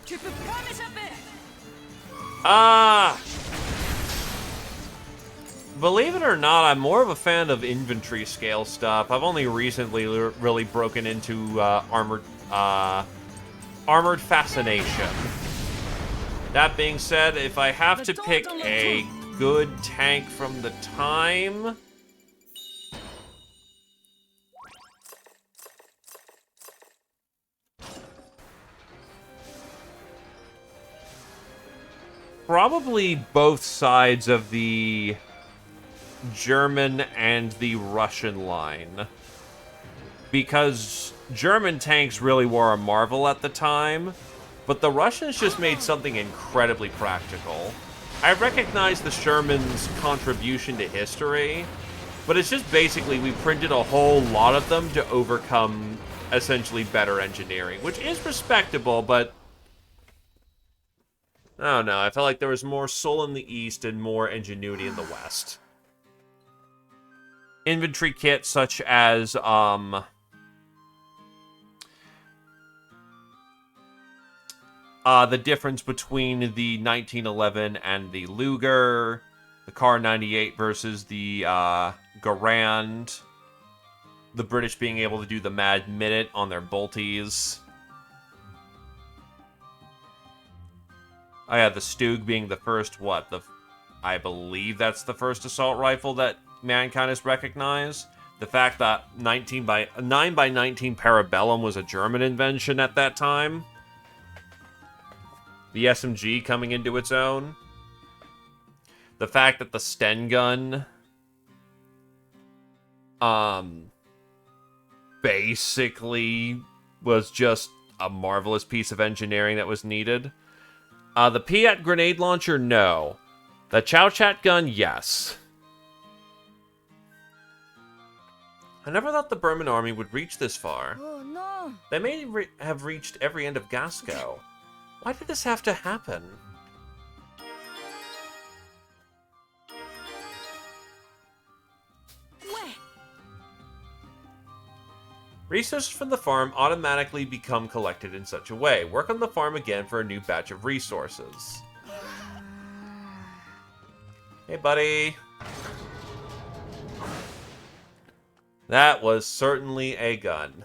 D: Tu peux pas m'échapper.
A: Believe it or not, I'm more of a fan of inventory scale stuff. I've only recently really broken into armored fascination. That being said, if I have to pick a good tank from the time, probably both sides of the German and the Russian line. Because German tanks really were a marvel at the time, but the Russians just made something incredibly practical. I recognize the Sherman's contribution to history, but it's just basically we printed a whole lot of them to overcome essentially better engineering, which is respectable, but I don't know. I felt like there was more soul in the East and more ingenuity in the West. Infantry kits such as, the difference between the 1911 and the Luger, the Kar 98 versus the, Garand, the British being able to do the Mad Minute on their bolties. Oh yeah, the Stug being the first, I believe that's the first assault rifle that mankind has recognized. The fact that 9x19 Parabellum was a German invention at that time. The SMG coming into its own. The fact that the Sten gun basically was just a marvelous piece of engineering that was needed. The Piat grenade launcher, no. The Chow Chat gun, yes. I never thought the Burman army would reach this far.
C: Oh no.
A: They may have reached every end of Gasco. Why did this have to happen? Resources from the farm automatically become collected in such a way. Work on the farm again for a new batch of resources. Hey, buddy. That was certainly a gun.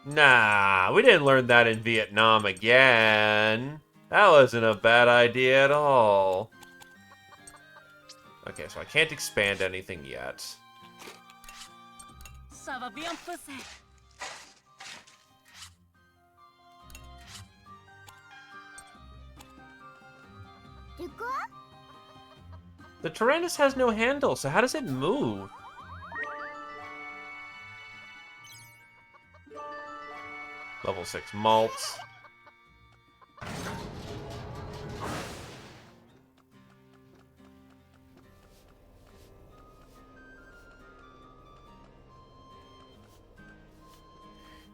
A: Nah, we didn't learn that in Vietnam again. That wasn't a bad idea at all. Okay, so I can't expand anything yet.
D: Ça va bien passer.
C: De quoi?
A: The Tyrannus has no handle, so how does it move? Level 6 malts.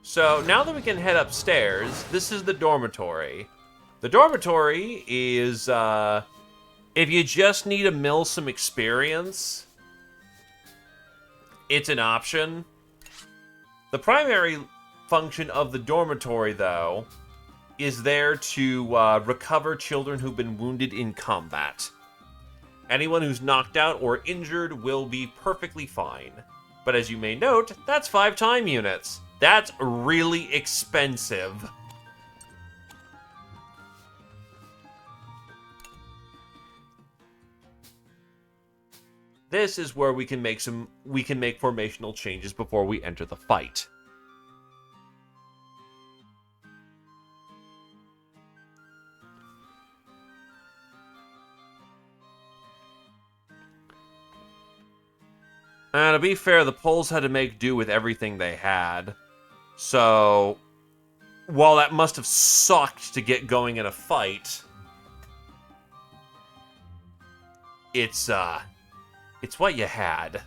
A: So, now that we can head upstairs, this is the dormitory. The dormitory is, if you just need to mill some experience, it's an option. The primary function of the dormitory, though, is there to recover children who've been wounded in combat. Anyone who's knocked out or injured will be perfectly fine. But as you may note, that's 5 time units. That's really expensive. This is where we can make formational changes before we enter the fight. To be fair, the Poles had to make do with everything they had. So, while that must have sucked to get going in a fight, it's what you had.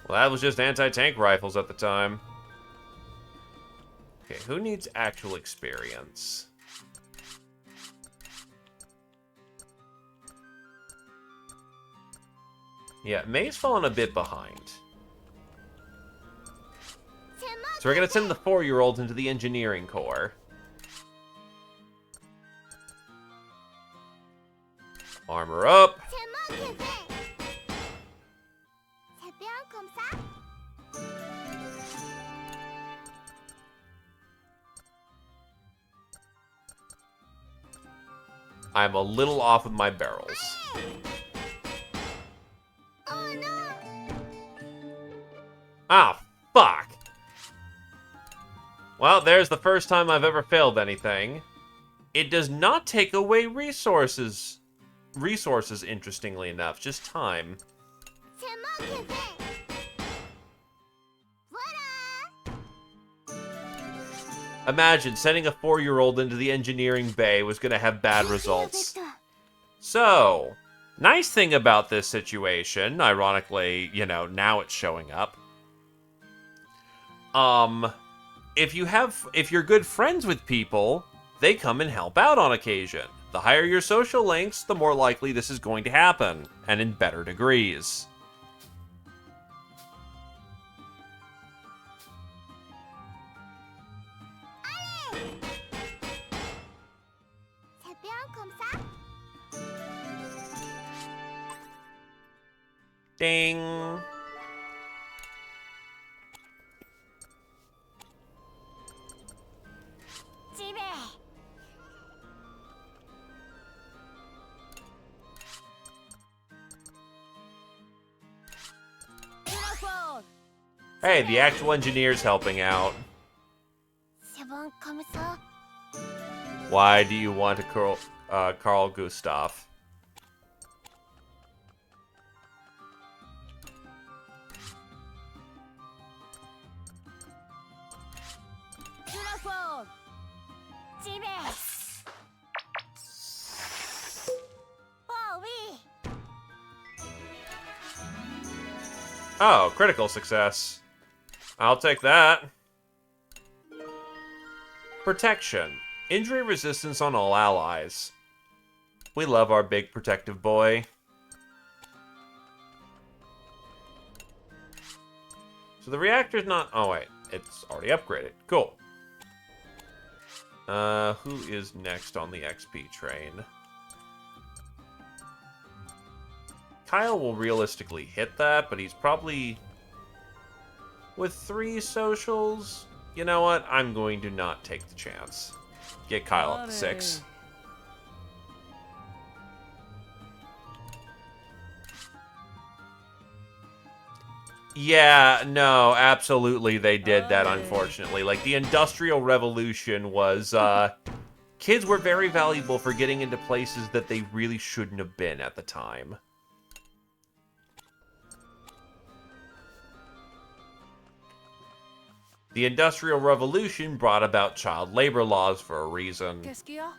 A: Well, that was just anti-tank rifles at the time. Okay, who needs actual experience? Yeah, May's fallen a bit behind. So we're gonna send the 4-year-old into the engineering corps. Armor up. I'm a little off with my barrels. Ah, fuck. Well, there's the first time I've ever failed anything. It does not take away resources. Resources, interestingly enough, just time. Imagine sending a 4-year-old into the engineering bay was going to have bad results. So, nice thing about this situation, ironically, you know, now it's showing up. If you're good friends with people, they come and help out on occasion. The higher your social links, the more likely this is going to happen, and in better degrees. Ding. Hey, the actual engineer's helping out. Why do you want to Carl Gustav? Oh, critical success. I'll take that. Protection. Injury resistance on all allies. We love our big protective boy. So the reactor's not... Oh, wait. It's already upgraded. Cool. Who is next on the XP train? Kyle will realistically hit that, but he's probably... With 3 socials? You know what? I'm going to not take the chance. Get Kyle up to 6. Yeah, no, absolutely they did that, unfortunately. Like, the Industrial Revolution was, kids were very valuable for getting into places that they really shouldn't have been at the time. The Industrial Revolution brought about child labor laws for a reason.
D: Qu'est-ce qu'il y a?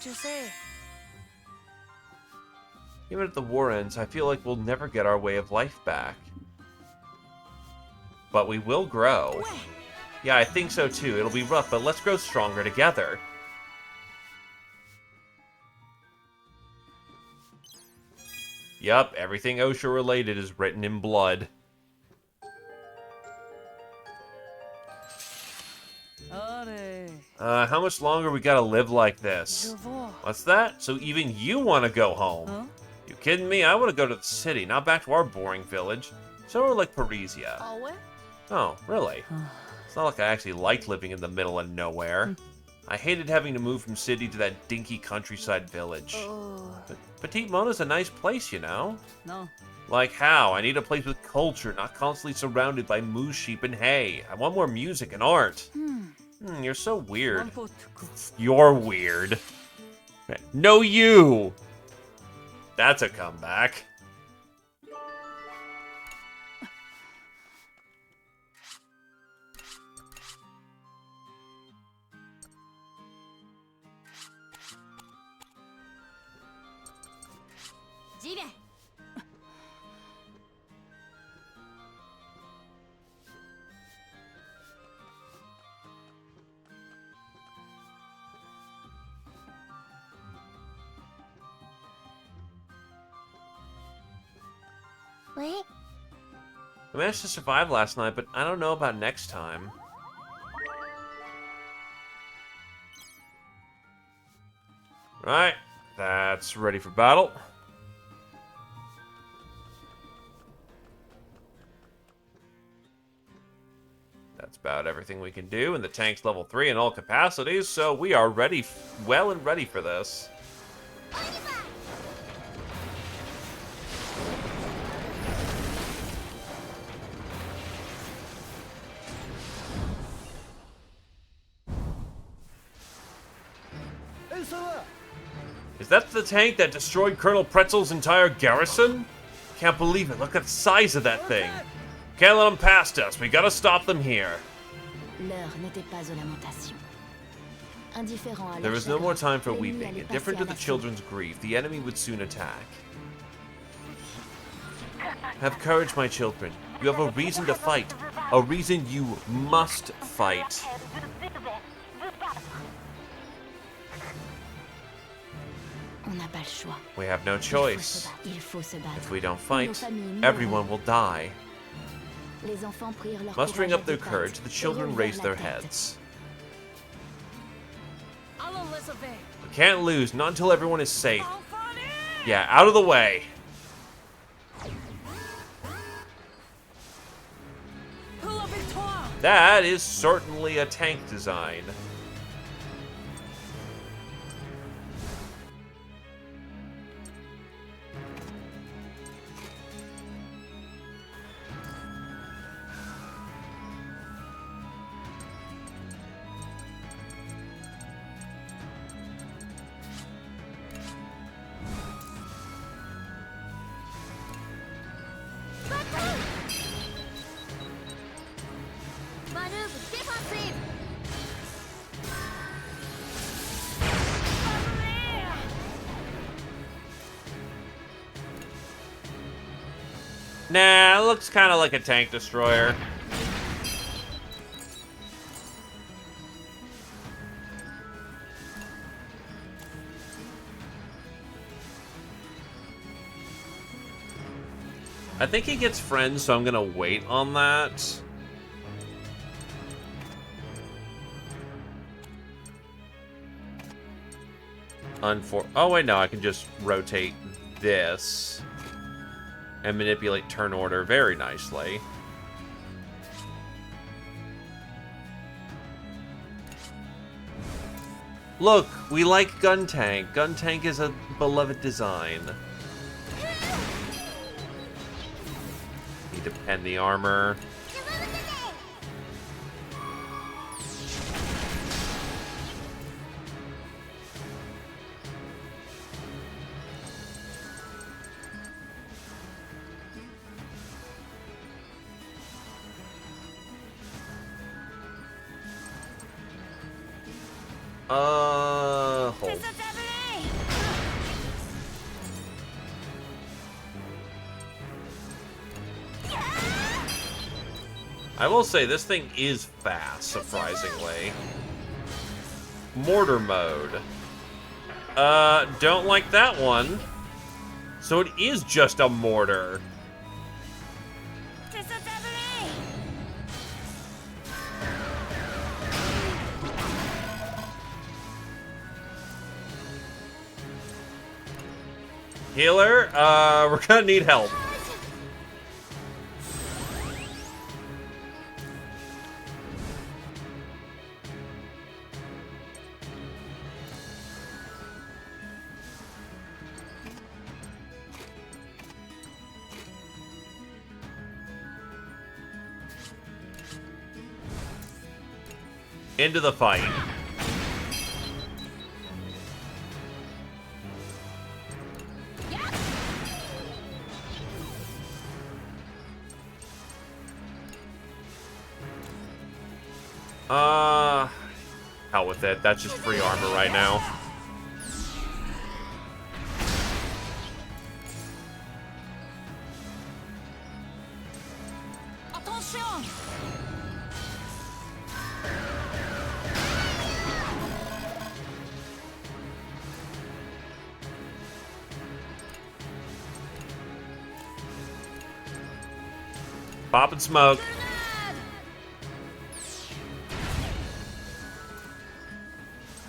D: Je sais.
A: Even if the war ends, I feel like we'll never get our way of life back. But we will grow. Yeah, I think so too. It'll be rough, but let's grow stronger together. Yup, everything OSHA related is written in blood. How much longer we gotta live like this? What's that? So even you want to go home?
D: Huh?
A: You kidding me? I want to go to the city, not back to our boring village. Somewhere like Parisia.
D: Ah ouais?
A: Oh, really? It's not like I actually liked living in the middle of nowhere. I hated having to move from city to that dinky countryside village.
D: Oh.
A: But Petite Mona's a nice place, you know?
D: No.
A: Like how? I need a place with culture, not constantly surrounded by moose, sheep, and hay. I want more music and art. You're so weird. You're weird. No, you! That's a comeback.
C: J'y vais. Wait.
A: I managed to survive last night, but I don't know about next time. Right, that's ready for battle. That's about everything we can do, and the tank's level 3 in all capacities, so we are ready, well and ready for this. Is that the tank that destroyed Colonel Pretzel's entire garrison? Can't believe it. Look at the size of that thing. Can't let them past us. We gotta stop them here.
B: L'heure n'était pas aux lamentations. Indifférent à leur
A: There is no
B: chagrin,
A: more time for
B: l'ennemi
A: weeping.
B: allait
A: Indifferent
B: passer
A: to
B: à
A: the
B: l'action.
A: children's grief, the enemy would soon attack. Have courage, my children. You have a reason to fight. A reason you must fight.
B: On n'a pas le choix.
A: We have no
B: Il faut se
A: choice.
B: battre. Il faut se battre.
A: If we don't
B: Nos
A: fight,
B: familles mourront.
A: everyone will die.
B: Les enfants prirent leur
A: Mustering
B: courage
A: up
B: à
A: their
B: deux pattes
A: courage, the
B: et
A: children
B: relevèrent
A: raise
B: la
A: their
B: tête.
A: heads.
D: Allons, Elizabeth.
A: We can't lose, not until everyone is safe.
D: Enfants,
A: Yeah, out of the way.
D: pour la victoire.
A: That is certainly a tank design.
C: Manœuvre défensive.
A: Nah, it looks kind of like a tank destroyer. I think he gets friends, so I'm gonna wait on that. Oh wait, no, I can just rotate this and manipulate turn order very nicely. Look, we like Gun Tank. Gun Tank is a beloved design. Need to pen the armor. Hold. I will say, this thing is fast, surprisingly. Mortar mode. Don't like that one. So it is just a mortar. Healer, we're gonna need help. Into the fight. Hell with it. That's just free armor right now.
D: Attention!
A: Pop and smoke.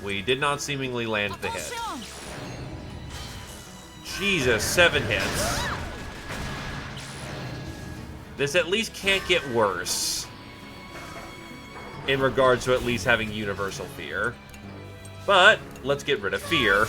A: We did not seemingly land the hit.
D: Attention!
A: Jesus, 7 hits. This at least can't get worse. In regards to at least having universal fear. But, let's get rid of fear.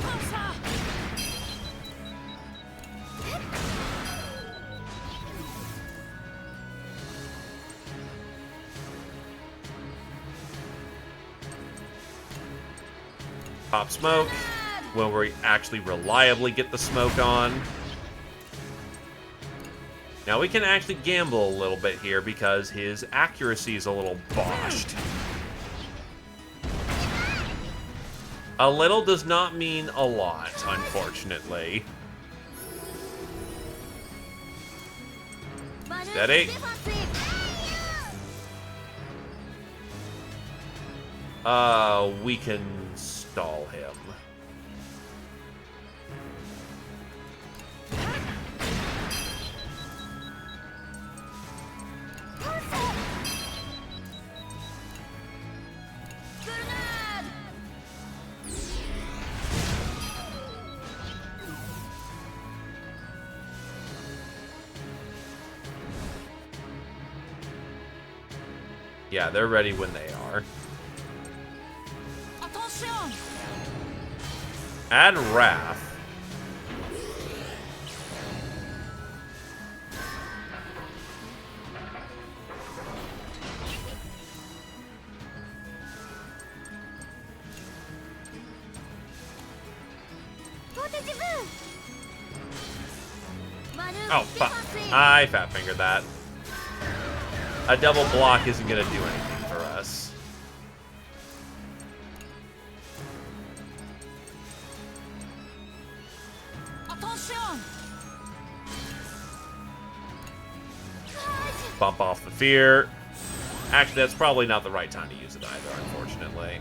D: Comme ça!
A: Pop smoke. When we actually reliably get the smoke on. Now we can actually gamble a little bit here because his accuracy is a little botched. A little does not mean a lot, unfortunately. Steady. We can stall him. Yeah, they're ready when they are.
D: Attention!
A: Add Wrath. Oh, fuck. I fat-fingered that. A double block isn't going to do anything for us.
D: Attention!
A: Bump off the fear. Actually, that's probably not the right time to use it either, unfortunately.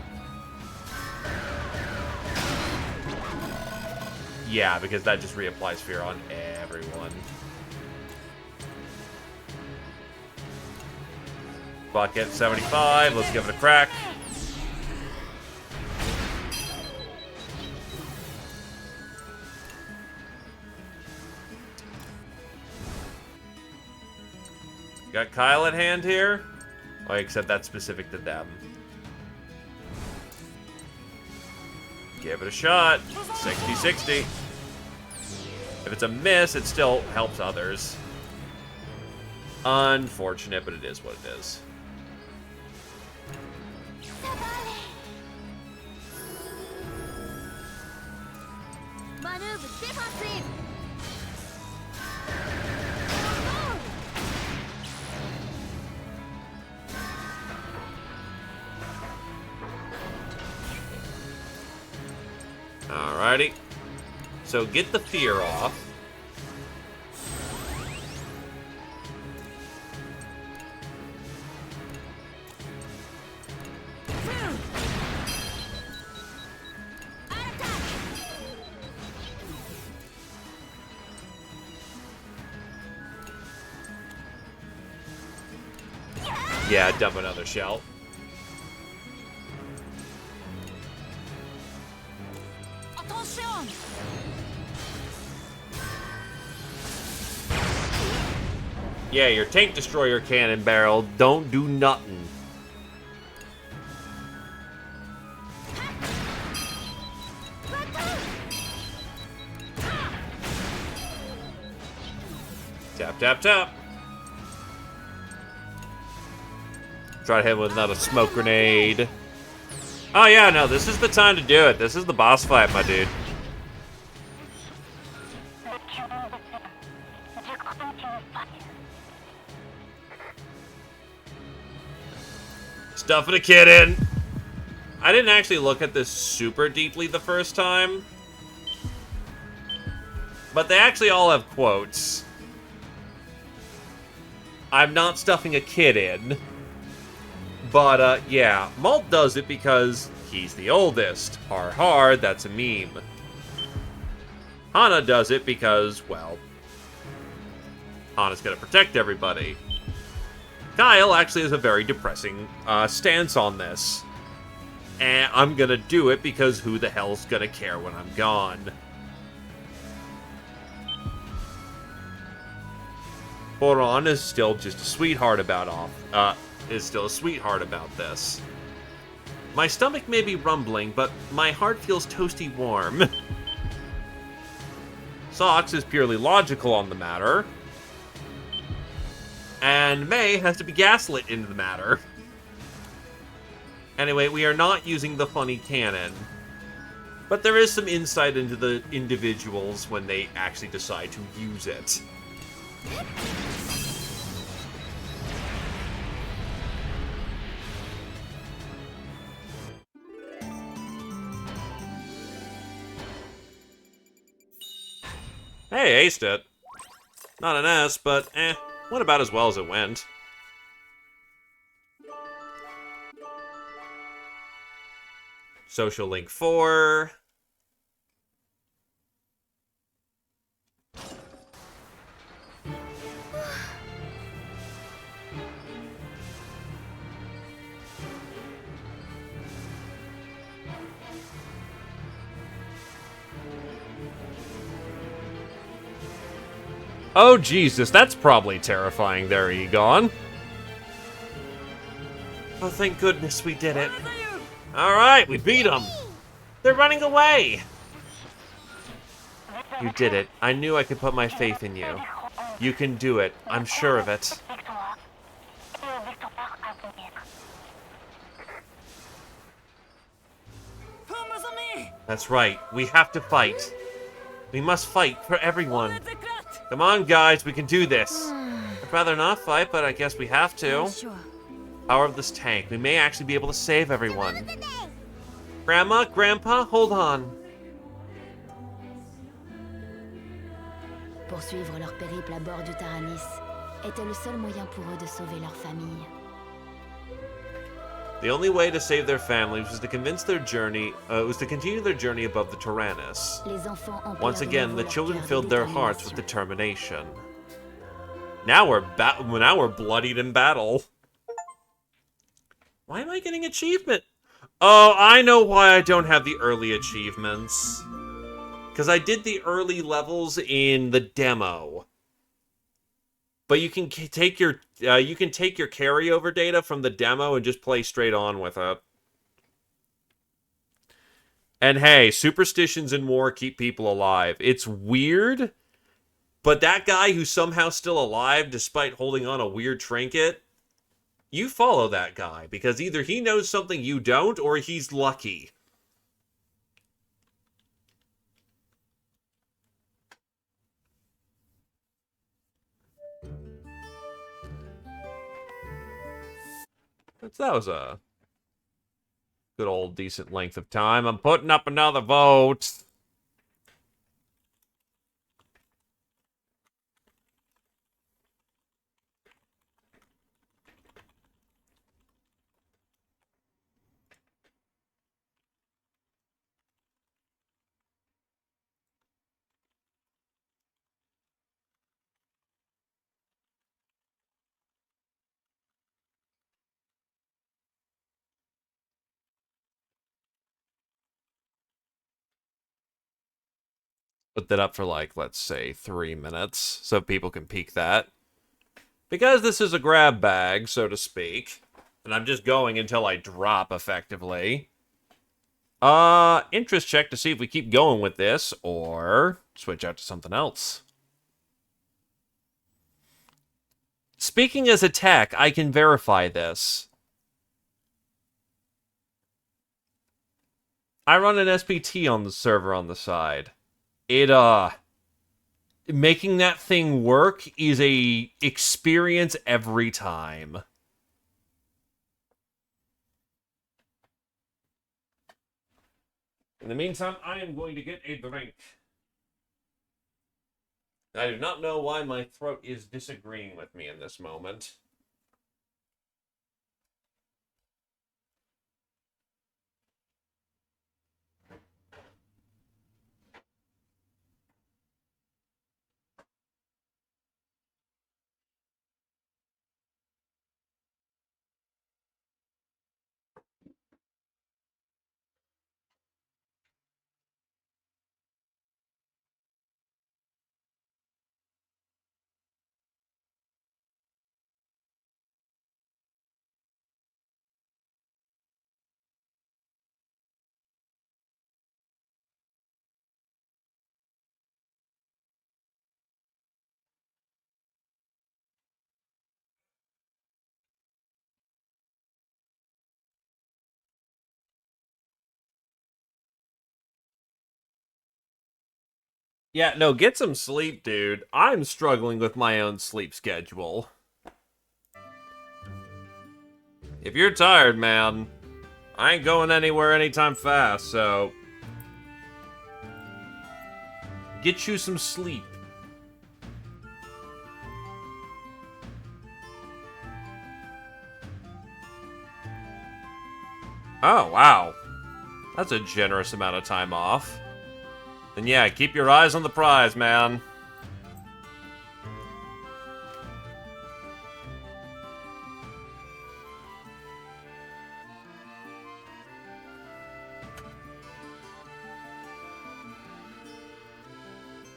A: Yeah, because that just reapplies fear on everyone. Bucket 75, let's give it a crack. Got Kyle at hand here? Oh, except that's specific to them. Give it a shot. 60-60. If it's a miss, it still helps others. Unfortunate, but it is what it is.
C: Maneuver défensive.
A: Alrighty. So get the fear off. Yeah, dump another shell.
D: Attention!
A: Yeah, your tank destroyer cannon barrel don't do nothing. Tap, tap, tap. Try to hit him with another smoke grenade. Oh yeah, no, this is the time to do it. This is the boss fight, my dude. Stuffing a kid in. I didn't actually look at this super deeply the first time. But they actually all have quotes. I'm not stuffing a kid in. But, yeah. Malt does it because he's the oldest. Har har, that's a meme. Hana does it because, well, Hana's gonna protect everybody. Kyle actually has a very depressing stance on this. And I'm gonna do it because who the hell's gonna care when I'm gone? Boron is still just a sweetheart about this. My stomach may be rumbling, but my heart feels toasty warm. Socks is purely logical on the matter. And May has to be gaslit into the matter. Anyway, we are not using the funny cannon. But there is some insight into the individuals when they actually decide to use it. Hey, aced it. Not an S, but went about as well as it went. Social Link 4. Oh, Jesus, that's probably terrifying there, Egon. Oh, thank goodness we did it. Alright, we beat them. They're running away. You did it. I knew I could put my faith in you. You can do it. I'm sure of it. That's right. We have to fight. We must fight for everyone. Come on, guys. We can do this. I'd rather not fight, but I guess we have to. Power of this tank. We may actually be able to save everyone. Grandma, Grandpa, hold on.
B: Poursuivre leur périple à bord du Taranis était le seul moyen pour eux de sauver leur famille.
A: The only way to save their families was to convince their journey, was to continue their journey above the Tyrannus. Once again, the children filled their hearts with determination. Now we're bloodied in battle. Why am I getting achievement? Oh, I know why I don't have the early achievements. Because I did the early levels in the demo. But you can take your carryover data from the demo and just play straight on with it. And hey, superstitions in war keep people alive. It's weird, but that guy who's somehow still alive despite holding on a weird trinket, you follow that guy, because either he knows something you don't, or he's lucky. That was a good old decent length of time. I'm putting up another vote. Put that up for, like, let's say 3 minutes, so people can peek that. Because this is a grab bag, so to speak, and I'm just going until I drop, effectively. Interest check to see if we keep going with this, or switch out to something else. Speaking as a tech, I can verify this. I run an SPT on the server on the side. Making that thing work is a experience every time. In the meantime, I am going to get a drink. I do not know why my throat is disagreeing with me in this moment. Yeah, no, get some sleep, dude. I'm struggling with my own sleep schedule. If you're tired, man, I ain't going anywhere anytime fast, so get you some sleep. Oh, wow. That's a generous amount of time off. Then yeah, keep your eyes on the prize, man.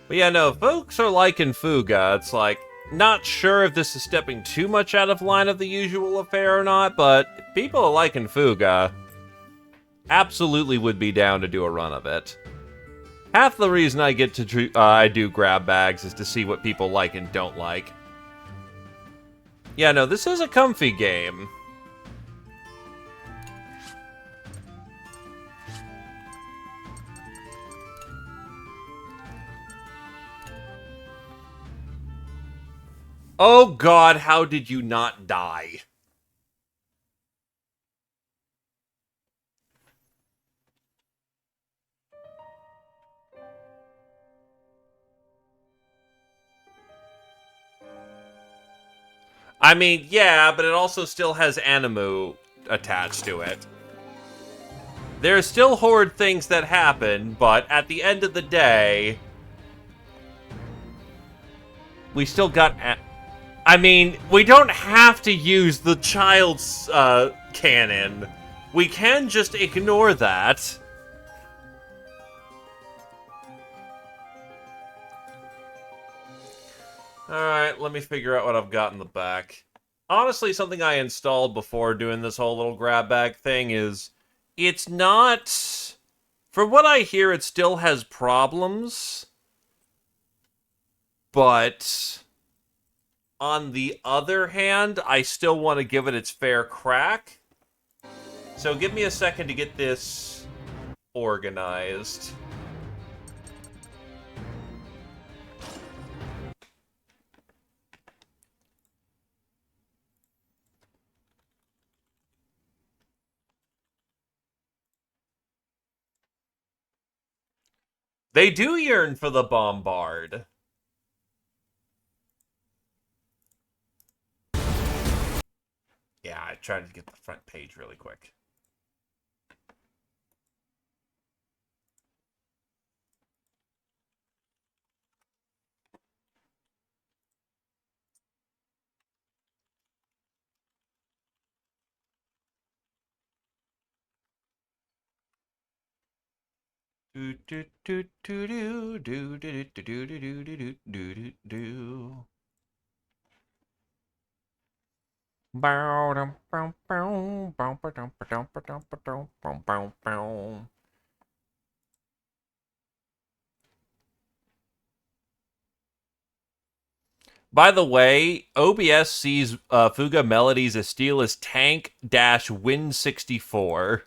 A: But yeah, no, folks are liking Fuga. It's like, not sure if this is stepping too much out of line of the usual affair or not, but if people are liking Fuga, absolutely would be down to do a run of it. Half the reason I get to I do grab bags is to see what people like and don't like. Yeah, no, this is a comfy game. Oh god, how did you not die? I mean, yeah, but it also still has Animu attached to it. There are still horde things that happen, but at the end of the day, we still got... I mean, we don't have to use the child's cannon. We can just ignore that. Alright, let me figure out what I've got in the back. Honestly, something I installed before doing this whole little grab bag thing is... It's not... From what I hear, it still has problems. But... On the other hand, I still want to give it its fair crack. So give me a second to get this organized. They do yearn for the bombard. Yeah, I tried to get the front page really quick. Do do do do do do do do do do do do do do. By the way, OBS sees Fuga Melodies as steel as tank-win64.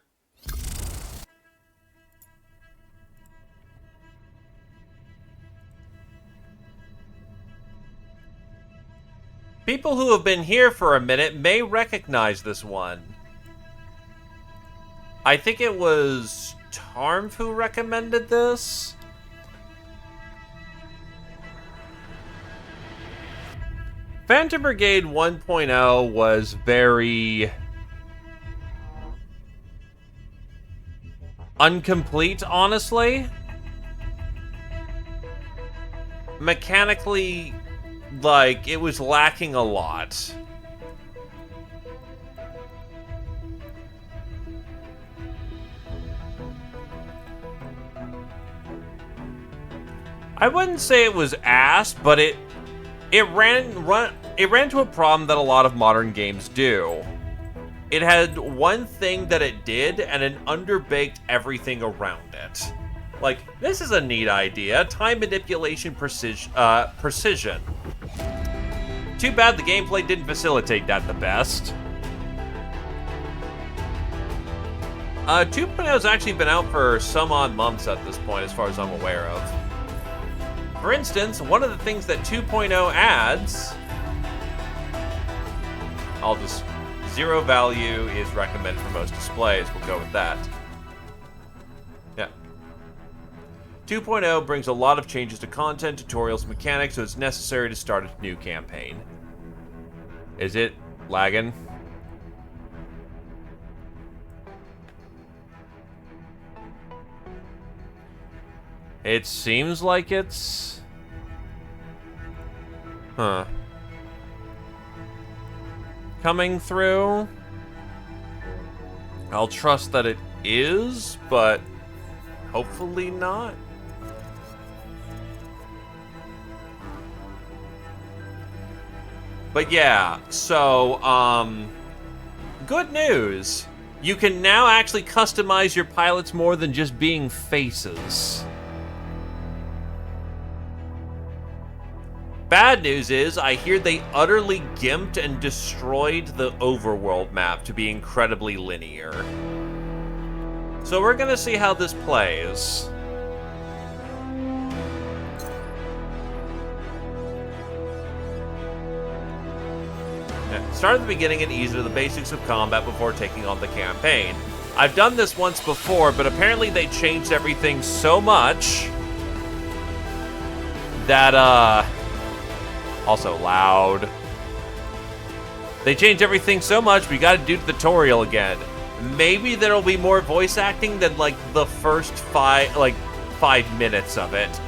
A: People who have been here for a minute may recognize this one. I think it was Tarmf who recommended this. Phantom Brigade 1.0 was very incomplete, honestly. Mechanically, like, it was lacking a lot. I wouldn't say it was ass, but it ran to a problem that a lot of modern games do. It had one thing that it did, and it underbaked everything around it. Like, this is a neat idea. Time manipulation precision. Too bad the gameplay didn't facilitate that the best. 2.0 has actually been out for some odd months at this point, as far as I'm aware of. For instance, one of the things that 2.0 adds... I'll just... 0 value is recommended for most displays. We'll go with that. Yeah. 2.0 brings a lot of changes to content, tutorials, mechanics, so it's necessary to start a new campaign. Is it lagging? It seems like it's... Huh. Coming through. I'll trust that it is, but hopefully not. But yeah, so, good news. You can now actually customize your pilots more than just being faces. Bad news is, I hear they utterly gimped and destroyed the overworld map to be incredibly linear. So we're gonna see how this plays. Start at the beginning and ease into the basics of combat before taking on the campaign. I've done this once before, but apparently they changed everything so much that, also loud. They changed everything so much, we gotta do the tutorial again. Maybe there'll be more voice acting than, like, the first 5 minutes of it.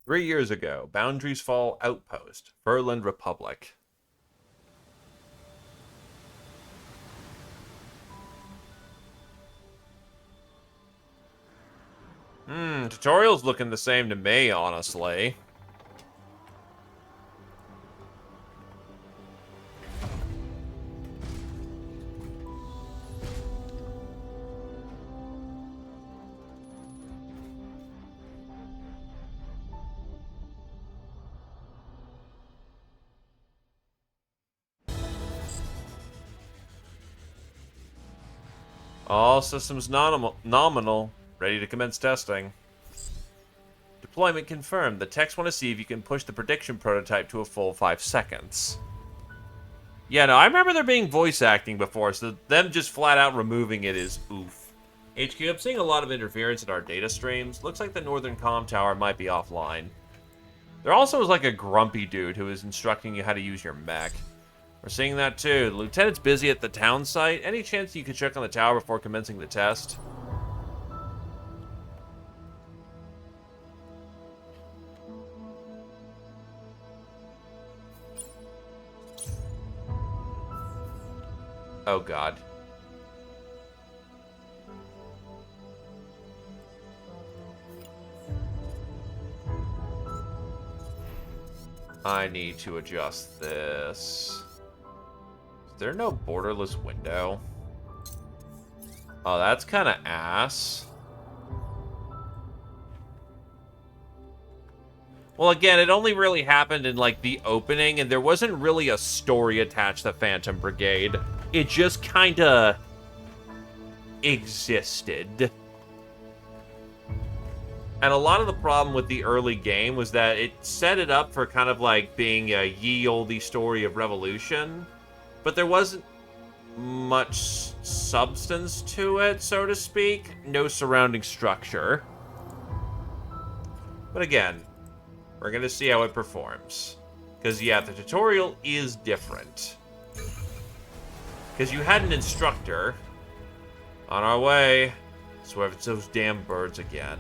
A: Three years ago, Boundaries Fall Outpost, Furland Republic. Tutorial's looking the same to me, honestly. All systems nominal. Ready to commence testing. Deployment confirmed. The techs want to see if you can push the prediction prototype to a full 5 seconds. Yeah, no, I remember there being voice acting before, so them just flat out removing it is oof. HQ, I'm seeing a lot of interference in our data streams. Looks like the northern comm tower might be offline. There also is like a grumpy dude who is instructing you how to use your mech. We're seeing that too. The lieutenant's busy at the town site. Any chance you could check on the tower before commencing the test? Oh, God. I need to adjust this. Is there no borderless window? Oh, that's kind of ass. Well, again, it only really happened in, like, the opening, and there wasn't really a story attached to Phantom Brigade. It just kind of existed. And a lot of the problem with the early game was that it set it up for kind of like being a ye olde story of revolution, but there wasn't much substance to it, so to speak. No surrounding structure. But again, we're going to see how it performs. Because, yeah, the tutorial is different. Because you had an instructor. On our way. So it's those damn birds again.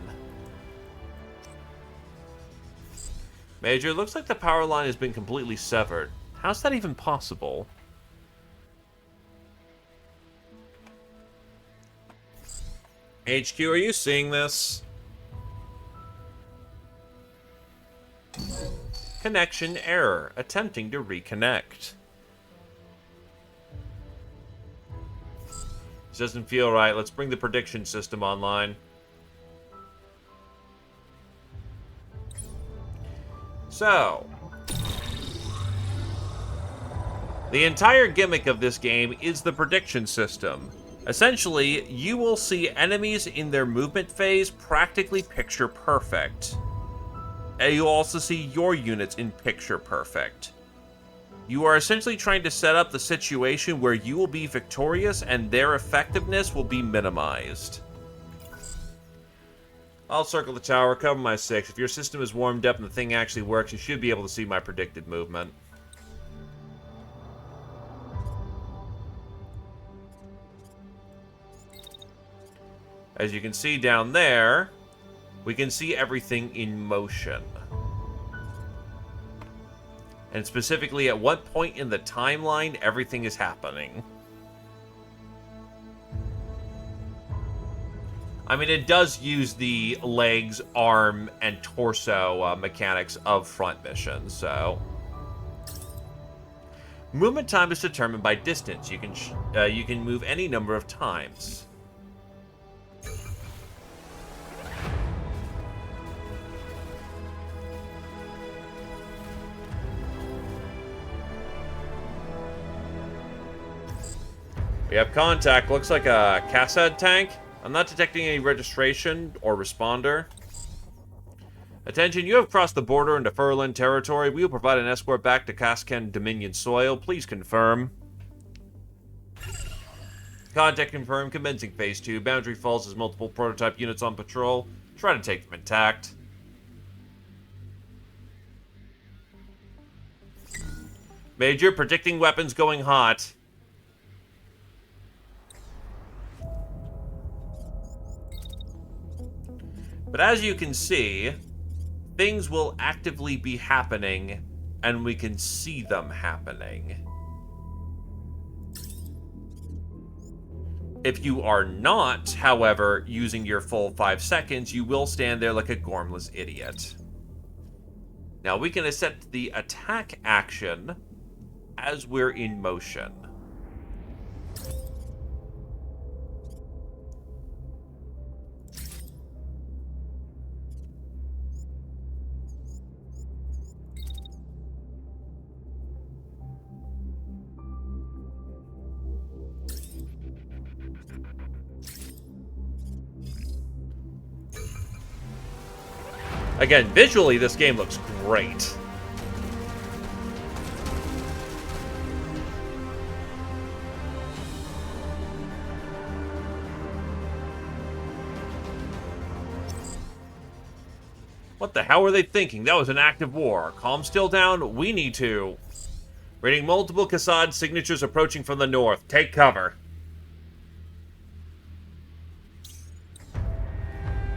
A: Major, looks like the power line has been completely severed. How's that even possible? HQ, are you seeing this? Connection error. Attempting to reconnect. This doesn't feel right. Let's bring the prediction system online. So, the entire gimmick of this game is the prediction system. Essentially, you will see enemies in their movement phase practically picture perfect. And you'll also see your units in picture perfect. You are essentially trying to set up the situation where you will be victorious and their effectiveness will be minimized. I'll circle the tower, cover my 6. If your system is warmed up and the thing actually works, you should be able to see my predicted movement. As you can see down there, we can see everything in motion. And specifically at what point in the timeline everything is happening. I mean, it does use the legs, arm, and torso mechanics of front missions, so... Movement time is determined by distance. You can move any number of times. We have contact. Looks like a Cassad tank. I'm not detecting any registration or responder. Attention, you have crossed the border into Furlan territory. We will provide an escort back to Kasken Dominion soil. Please confirm. Contact confirmed. Commencing Phase 2. Boundary Falls has multiple prototype units on patrol. Try to take them intact. Major, predicting weapons going hot. But as you can see, things will actively be happening, and we can see them happening. If you are not, however, using your full 5 seconds, you will stand there like a gormless idiot. Now, we can set the attack action as we're in motion. Again, visually, this game looks great. What the hell were they thinking? That was an active war. Calm still down? We need to. Reading multiple Cassad signatures approaching from the north. Take cover.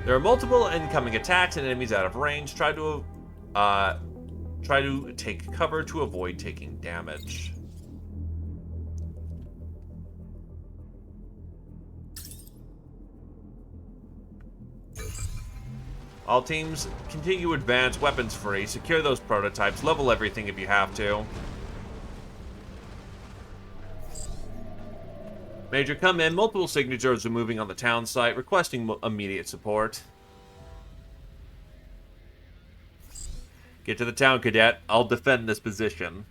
A: There are multiple incoming attacks and enemies out of range. Try to take cover to avoid taking damage. All teams continue to advance weapons free. Secure those prototypes. Level everything if you have to. Major, come in. Multiple signatures are moving on the town site, requesting immediate support. Get to the town, cadet. I'll defend this position.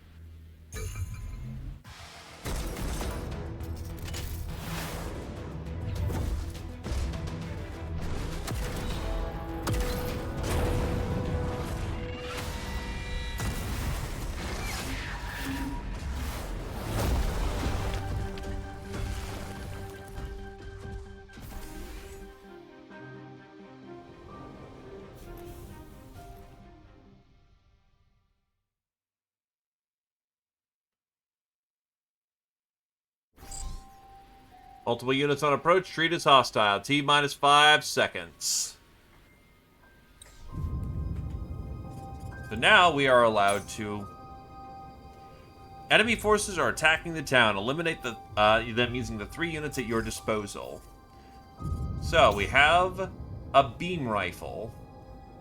A: Multiple units on approach. Treat as hostile. T minus 5 seconds. So now we are allowed to... Enemy forces are attacking the town. Eliminate them using the 3 units at your disposal. So we have a beam rifle.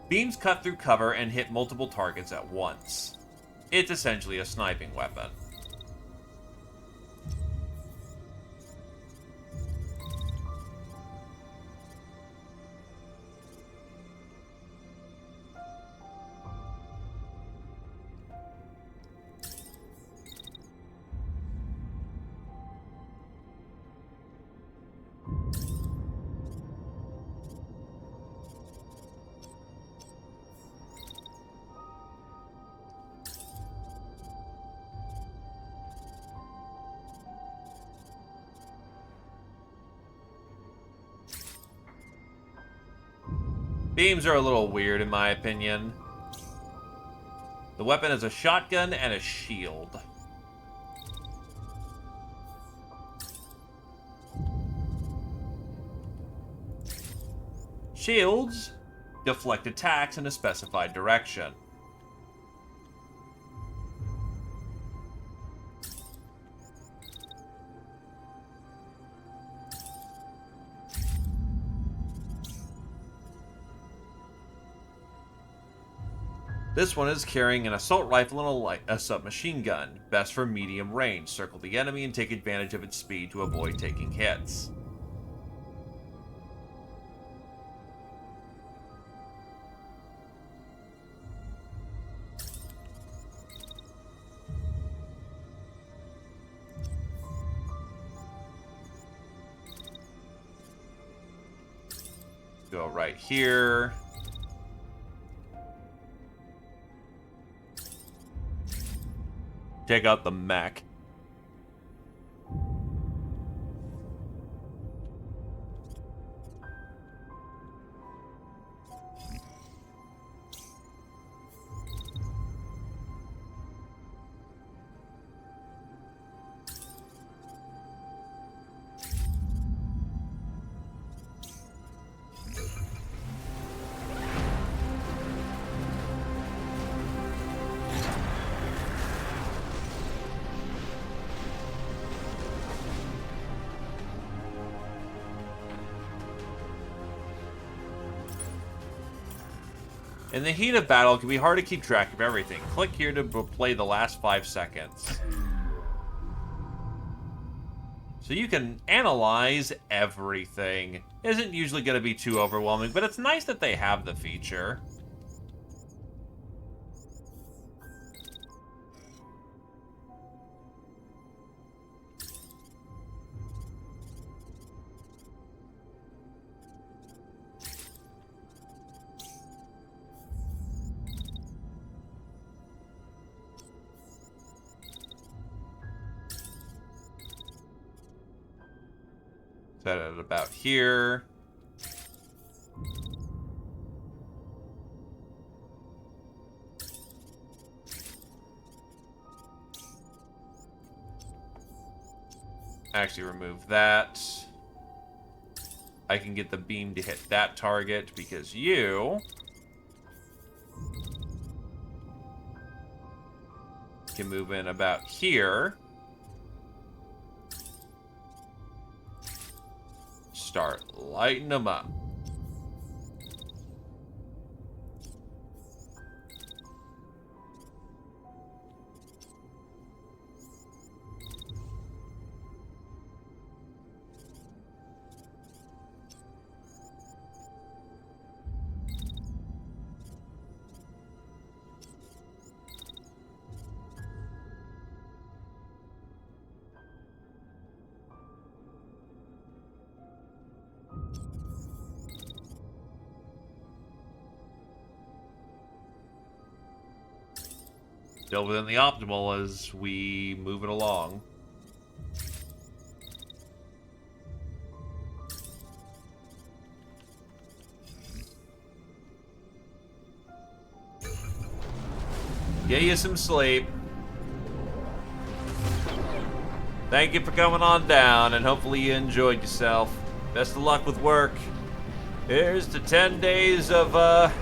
A: Beams cut through cover and hit multiple targets at once. It's essentially a sniping weapon. Beams are a little weird, in my opinion. The weapon is a shotgun and a shield. Shields deflect attacks in a specified direction. This one is carrying an assault rifle and a submachine gun. Best for medium range. Circle the enemy and take advantage of its speed to avoid taking hits. Go right here. Check out the mech. In the heat of battle, it can be hard to keep track of everything. Click here to play the last 5 seconds. So you can analyze everything. Isn't usually going to be too overwhelming, but it's nice that they have the feature. Set it about here. Actually remove that. I can get the beam to hit that target because you can move in about here. Start lighting them up. Still within the optimal as we move it along. Get you some sleep. Thank you for coming on down, and hopefully you enjoyed yourself. Best of luck with work. Here's to 10 days of, a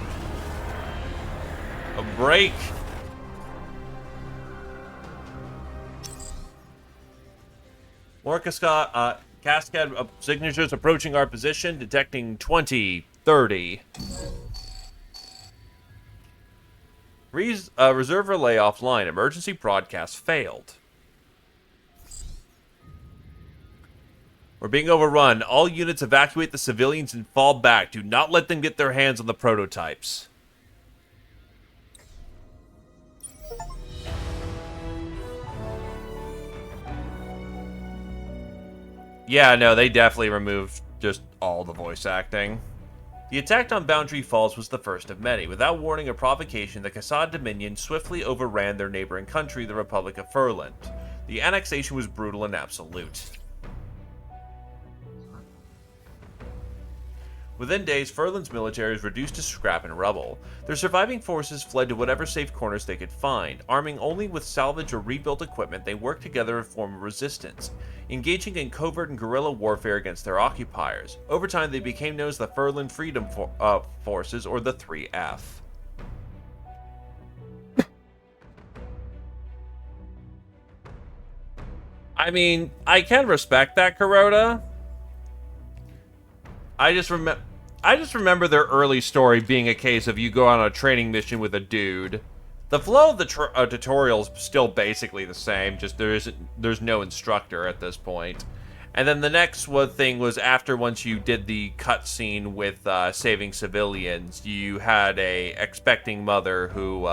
A: break. More Cascade signatures approaching our position, detecting 20, 30. Reserve relay offline. Emergency broadcast failed. We're being overrun. All units evacuate the civilians and fall back. Do not let them get their hands on the prototypes. Yeah, no, they definitely removed just all the voice acting. The attack on Boundary Falls was the first of many. Without warning or provocation, the Kassad Dominion swiftly overran their neighboring country, the Republic of Furland. The annexation was brutal and absolute. Within days, Furland's military was reduced to scrap and rubble. Their surviving forces fled to whatever safe corners they could find. Arming only with salvage or rebuilt equipment, they worked together to form a resistance, engaging in covert and guerrilla warfare against their occupiers. Over time, they became known as the Furland Freedom Forces, or the 3F. I mean, I can respect that, Kuroda. I just remember their early story being a case of you go on a training mission with a dude. The flow of the tutorial is still basically the same, just there's no instructor at this point. And then the next thing was after once you did the cutscene with saving civilians, you had a expecting mother who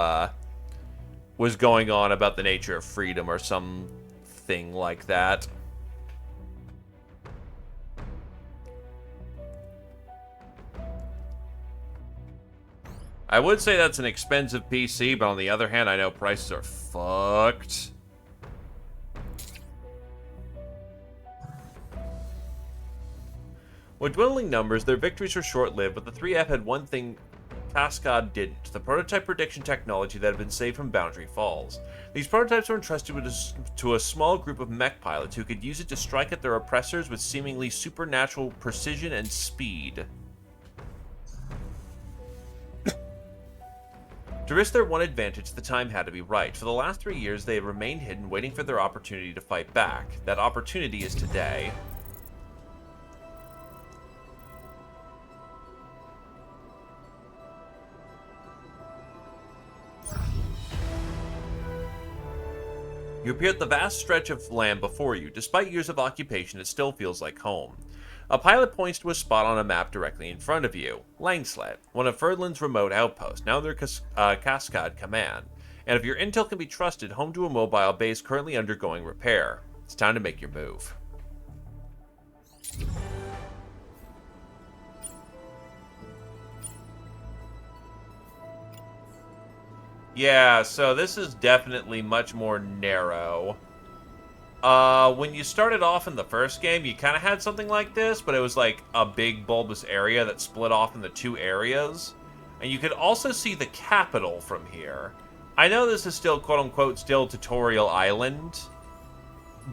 A: was going on about the nature of freedom or something like that. I would say that's an expensive PC, but on the other hand, I know prices are fucked. With dwindling numbers, their victories were short-lived, but the 3F had one thing Cascade didn't: the prototype prediction technology that had been saved from Boundary Falls. These prototypes were entrusted to a small group of mech pilots who could use it to strike at their oppressors with seemingly supernatural precision and speed. To risk their one advantage, the time had to be right. For the last 3 years, they have remained hidden, waiting for their opportunity to fight back. That opportunity is today. You appear at the vast stretch of land before you. Despite years of occupation, it still feels like home. A pilot points to a spot on a map directly in front of you. Langslet, one of Furland's remote outposts, now their Cascade command. And if your intel can be trusted, home to a mobile base currently undergoing repair. It's time to make your move. Yeah, so this is definitely much more narrow. When you started off in the first game, you kind of had something like this, but it was like a big bulbous area that split off into 2 areas. And you could also see the capital from here. I know this is still, quote-unquote, still Tutorial Island,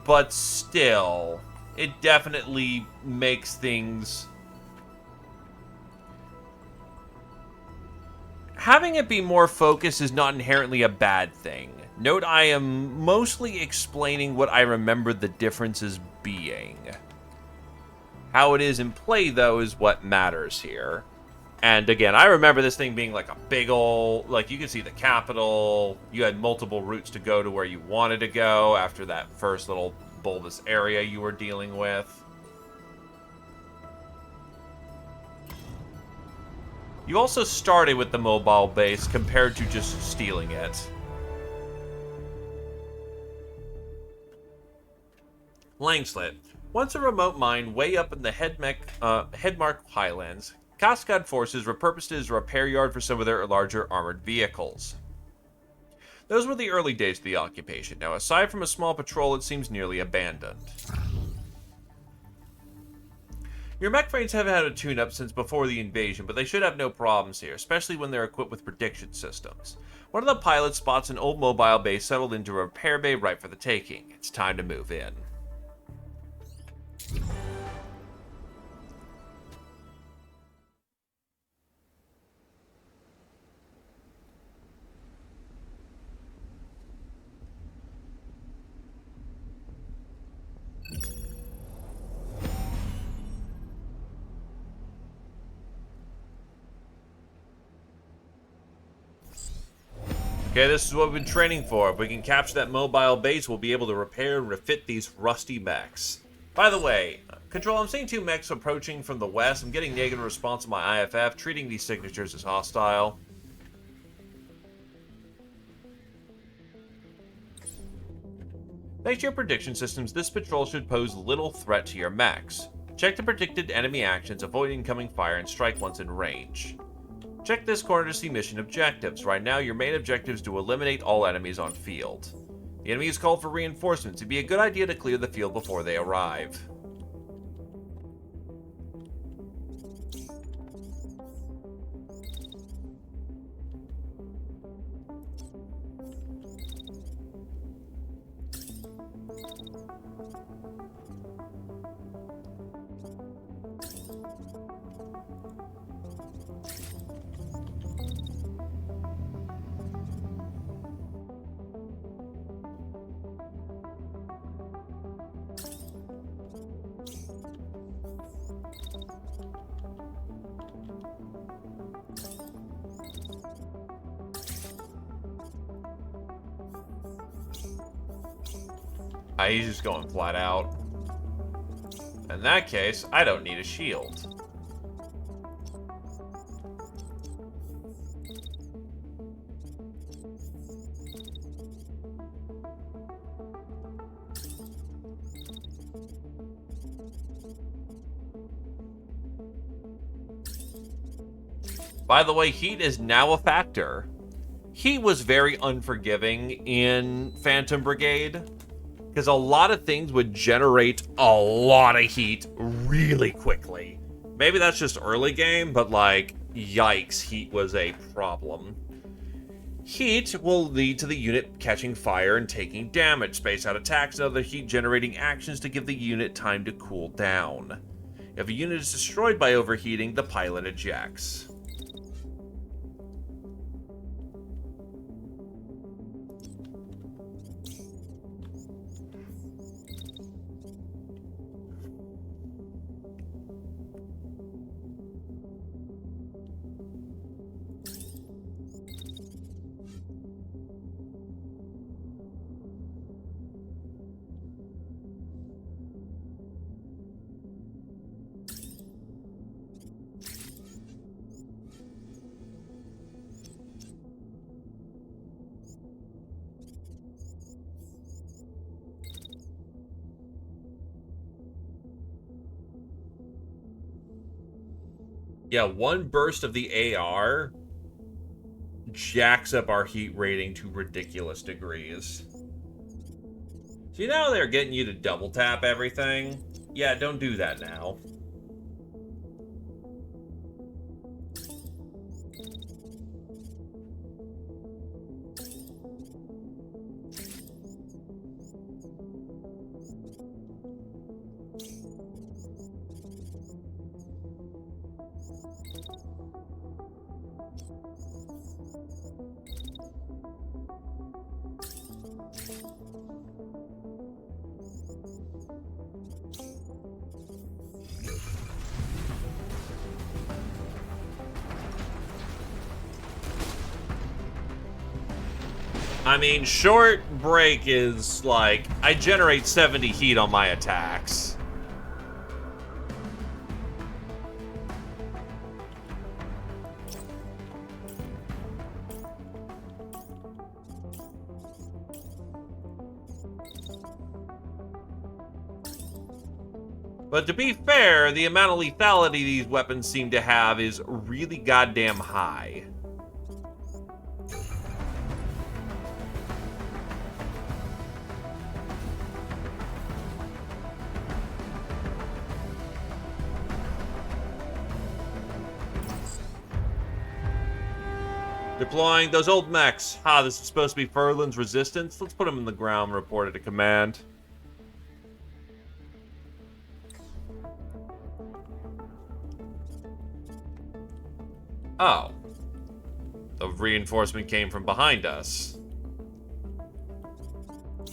A: but still, it definitely makes things... Having it be more focused is not inherently a bad thing. Note I am mostly explaining what I remember the differences being. How it is in play, though, is what matters here. And again, I remember this thing being like a big ol'... Like, you could see the capital. You had multiple routes to go to where you wanted to go after that first little bulbous area you were dealing with. You also started with the mobile base compared to just stealing it. Langslet. Once a remote mine way up in the Headmark Highlands, Cascade forces repurposed it as a repair yard for some of their larger armored vehicles. Those were the early days of the occupation. Now, aside from a small patrol, it seems nearly abandoned. Your mech frames haven't had a tune-up since before the invasion, but they should have no problems here, especially when they're equipped with prediction systems. One of the pilots spots an old mobile base settled into a repair bay ripe for the taking. It's time to move in. Okay, this is what we've been training for. If we can capture that mobile base, we'll be able to repair and refit these rusty mechs. By the way, Control, I'm seeing 2 mechs approaching from the west. I'm getting negative response on my IFF, treating these signatures as hostile. Thanks to your prediction systems, this patrol should pose little threat to your mechs. Check the predicted enemy actions, avoid incoming fire, and strike once in range. Check this corner to see mission objectives. Right now, your main objective is to eliminate all enemies on field. The enemy is called for reinforcements. It'd be a good idea to clear the field before they arrive. He's just going flat out. In that case, I don't need a shield. By the way, heat is now a factor. Heat was very unforgiving in Phantom Brigade, because a lot of things would generate a lot of heat really quickly. Maybe that's just early game, but like, yikes, heat was a problem. Heat will lead to the unit catching fire and taking damage, space out attacks, and other heat-generating actions to give the unit time to cool down. If a unit is destroyed by overheating, the pilot ejects. Yeah, one burst of the AR jacks up our heat rating to ridiculous degrees. See, now they're getting you to double tap everything. Yeah, don't do that now. I mean, short break is like, I generate 70 heat on my attacks. But to be fair, the amount of lethality these weapons seem to have is really goddamn high. Deploying those old mechs. Ha, this is supposed to be Furlan's resistance. Let's put them in the ground, reported to command. Oh. The reinforcement came from behind us.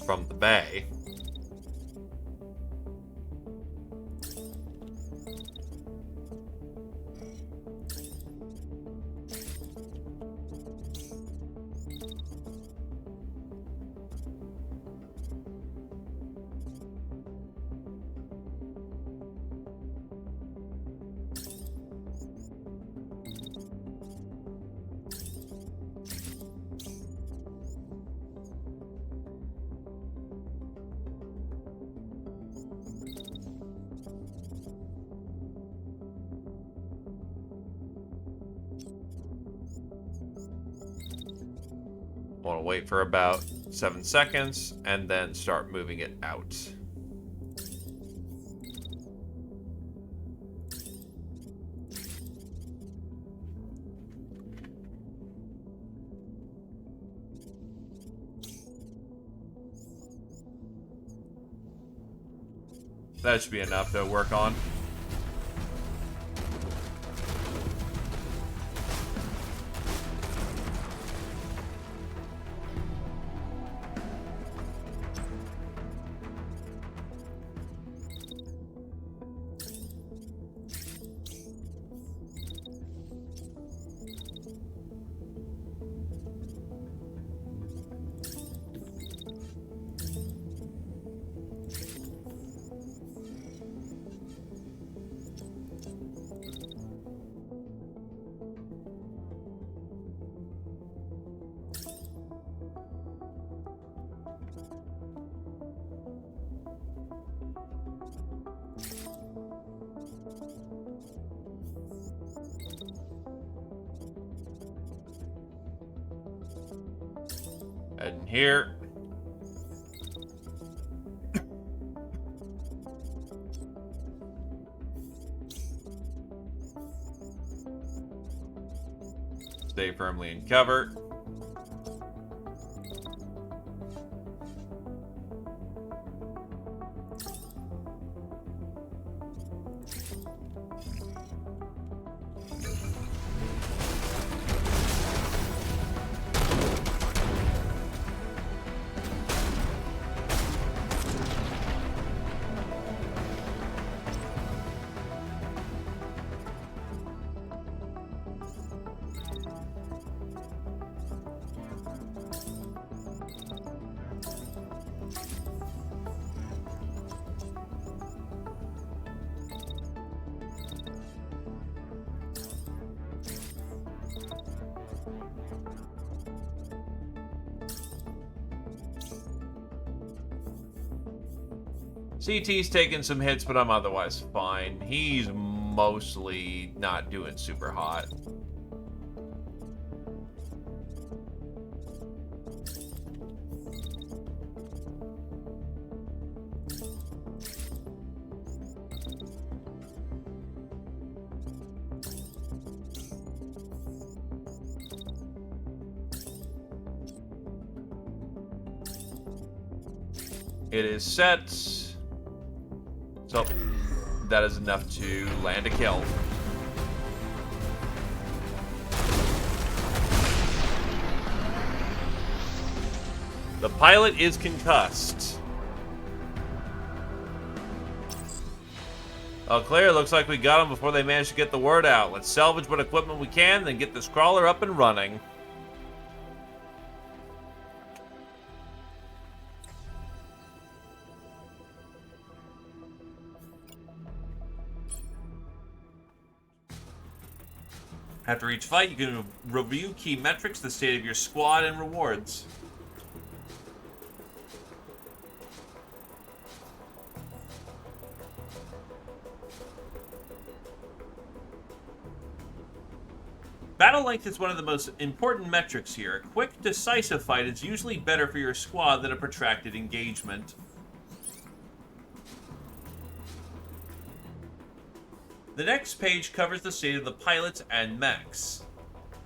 A: From the bay. Want to wait for about 7 seconds and then start moving it out. That should be enough to work on. And here. Stay firmly in cover. CT's taking some hits, but I'm otherwise fine. He's mostly not doing super hot. It is set. So, that is enough to land a kill. The pilot is concussed. Oh, Claire, looks like we got him before they managed to get the word out. Let's salvage what equipment we can, then get this crawler up and running. After each fight, you can review key metrics, the state of your squad, and rewards. Battle length is one of the most important metrics here. A quick, decisive fight is usually better for your squad than a protracted engagement. The next page covers the state of the pilots and mechs.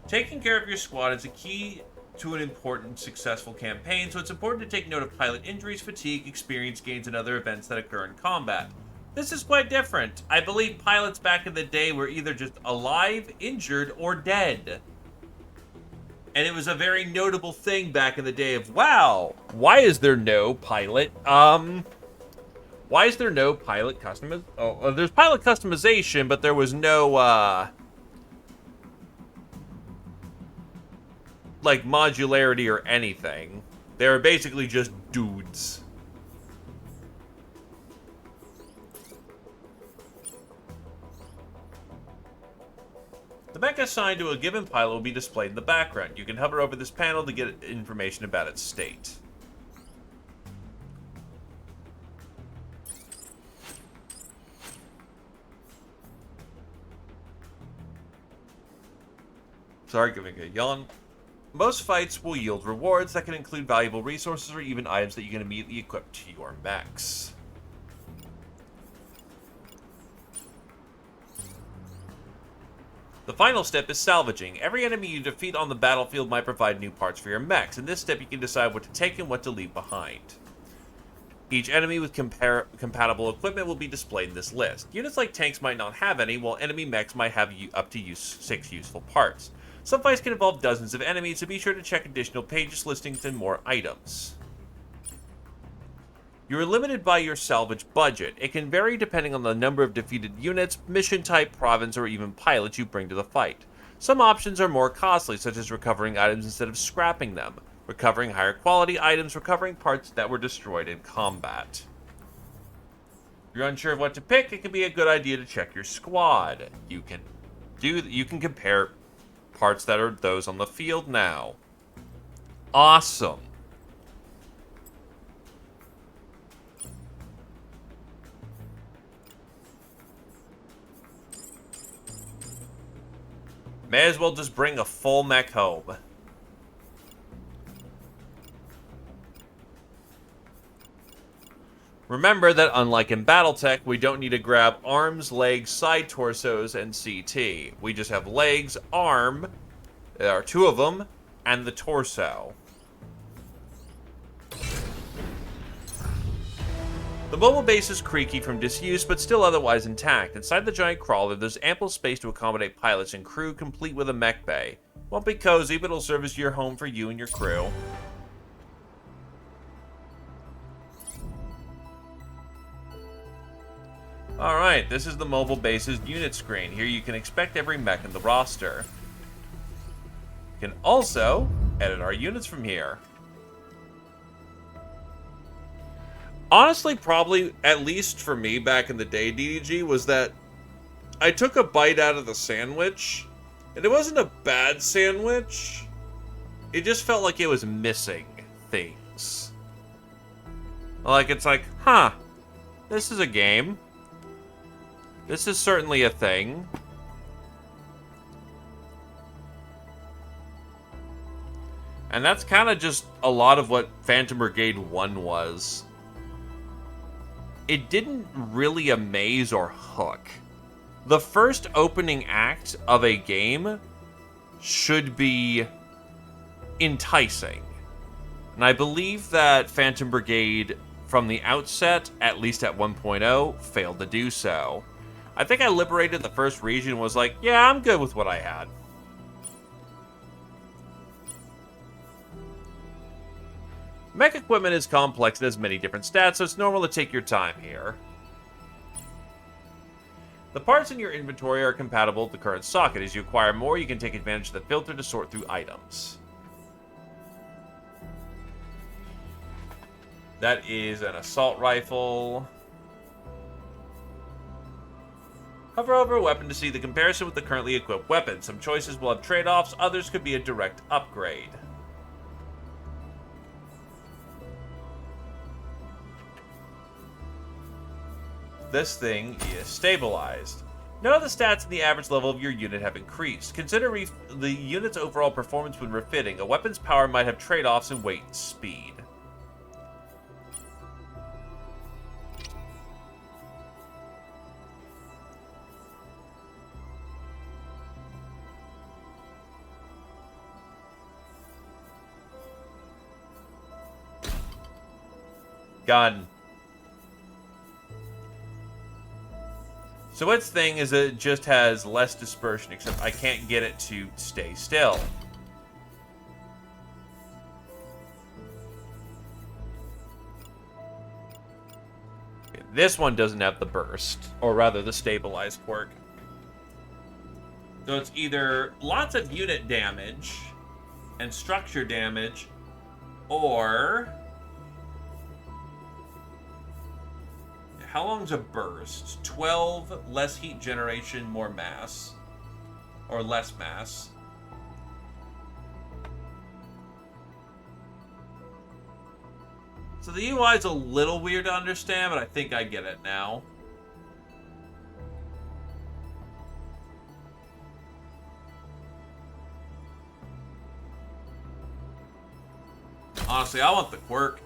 A: Taking care of your squad is a key to an important, successful campaign, so it's important to take note of pilot injuries, fatigue, experience gains, and other events that occur in combat. This is quite different. I believe pilots back in the day were either just alive, injured, or dead. And it was a very notable thing back in the day of, wow, why is there no pilot, why is there no pilot customization? Oh, there's pilot customization, but there was no, like, modularity or anything. They were basically just dudes. The mech assigned to a given pilot will be displayed in the background. You can hover over this panel to get information about its state. Sorry, giving a yawn. Most fights will yield rewards that can include valuable resources or even items that you can immediately equip to your mechs. The final step is salvaging. Every enemy you defeat on the battlefield might provide new parts for your mechs. In this step, you can decide what to take and what to leave behind. Each enemy with compatible equipment will be displayed in this list. Units like tanks might not have any, while enemy mechs might have up to 6 useful parts. Some fights can involve dozens of enemies, so be sure to check additional pages, listings, and more items. You are limited by your salvage budget. It can vary depending on the number of defeated units, mission type, province, or even pilots you bring to the fight. Some options are more costly, such as recovering items instead of scrapping them, recovering higher quality items, recovering parts that were destroyed in combat. If you're unsure of what to pick, it can be a good idea to check your squad. You can compare parts that are those on the field now. Awesome. May as well just bring a full mech home. Remember that unlike in Battletech, we don't need to grab arms, legs, side torsos, and CT. We just have legs, arm, there are 2 of them, and the torso. The mobile base is creaky from disuse, but still otherwise intact. Inside the giant crawler, there's ample space to accommodate pilots and crew, complete with a mech bay. Won't be cozy, but it'll serve as your home for you and your crew. Alright, this is the mobile base's unit screen. Here you can expect every mech in the roster. You can also edit our units from here. Honestly, probably, at least for me back in the day, DDG, was that I took a bite out of the sandwich, and it wasn't a bad sandwich. It just felt like it was missing things. Like, it's like, huh, this is a game. This is certainly a thing. And that's kind of just a lot of what Phantom Brigade 1 was. It didn't really amaze or hook. The first opening act of a game should be enticing. And I believe that Phantom Brigade, from the outset, at least at 1.0, failed to do so. I think I liberated the first region and was like, yeah, I'm good with what I had. Mech equipment is complex and has many different stats, so it's normal to take your time here. The parts in your inventory are compatible with the current socket. As you acquire more, you can take advantage of the filter to sort through items. That is an assault rifle. Hover over a weapon to see the comparison with the currently equipped weapon. Some choices will have trade-offs, others could be a direct upgrade. This thing is stabilized. None of the stats in the average level of your unit have increased. Consider the unit's overall performance when refitting. A weapon's power might have trade-offs in weight and speed. Gun. So its thing is it just has less dispersion, except I can't get it to stay still. Okay, this one doesn't have the burst, or rather the stabilize quirk. So it's either lots of unit damage and structure damage, or... How long's a burst? 12, less heat generation, more mass. Or less mass. So the UI is a little weird to understand, but I think I get it now. Honestly, I want the quirk.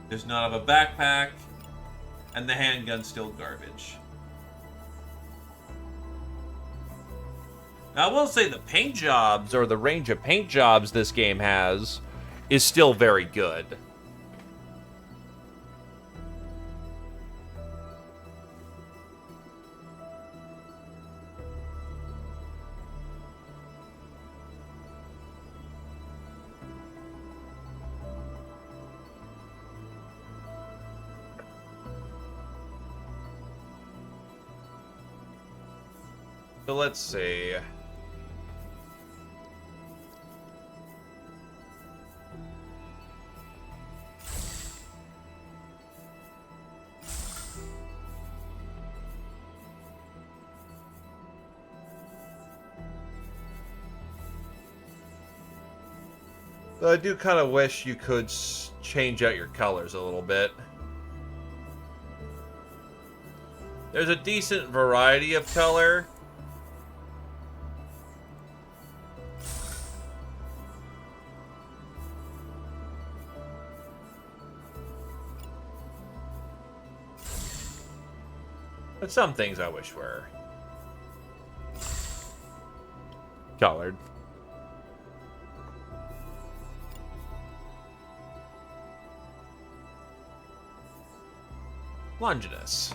A: Does not have a backpack, and the handgun's still garbage. Now, I will say the paint jobs, or the range of paint jobs this game has, is still very good. So let's see. I do kind of wish you could change out your colors a little bit. There's a decent variety of color. But some things I wish were colored. Longinus.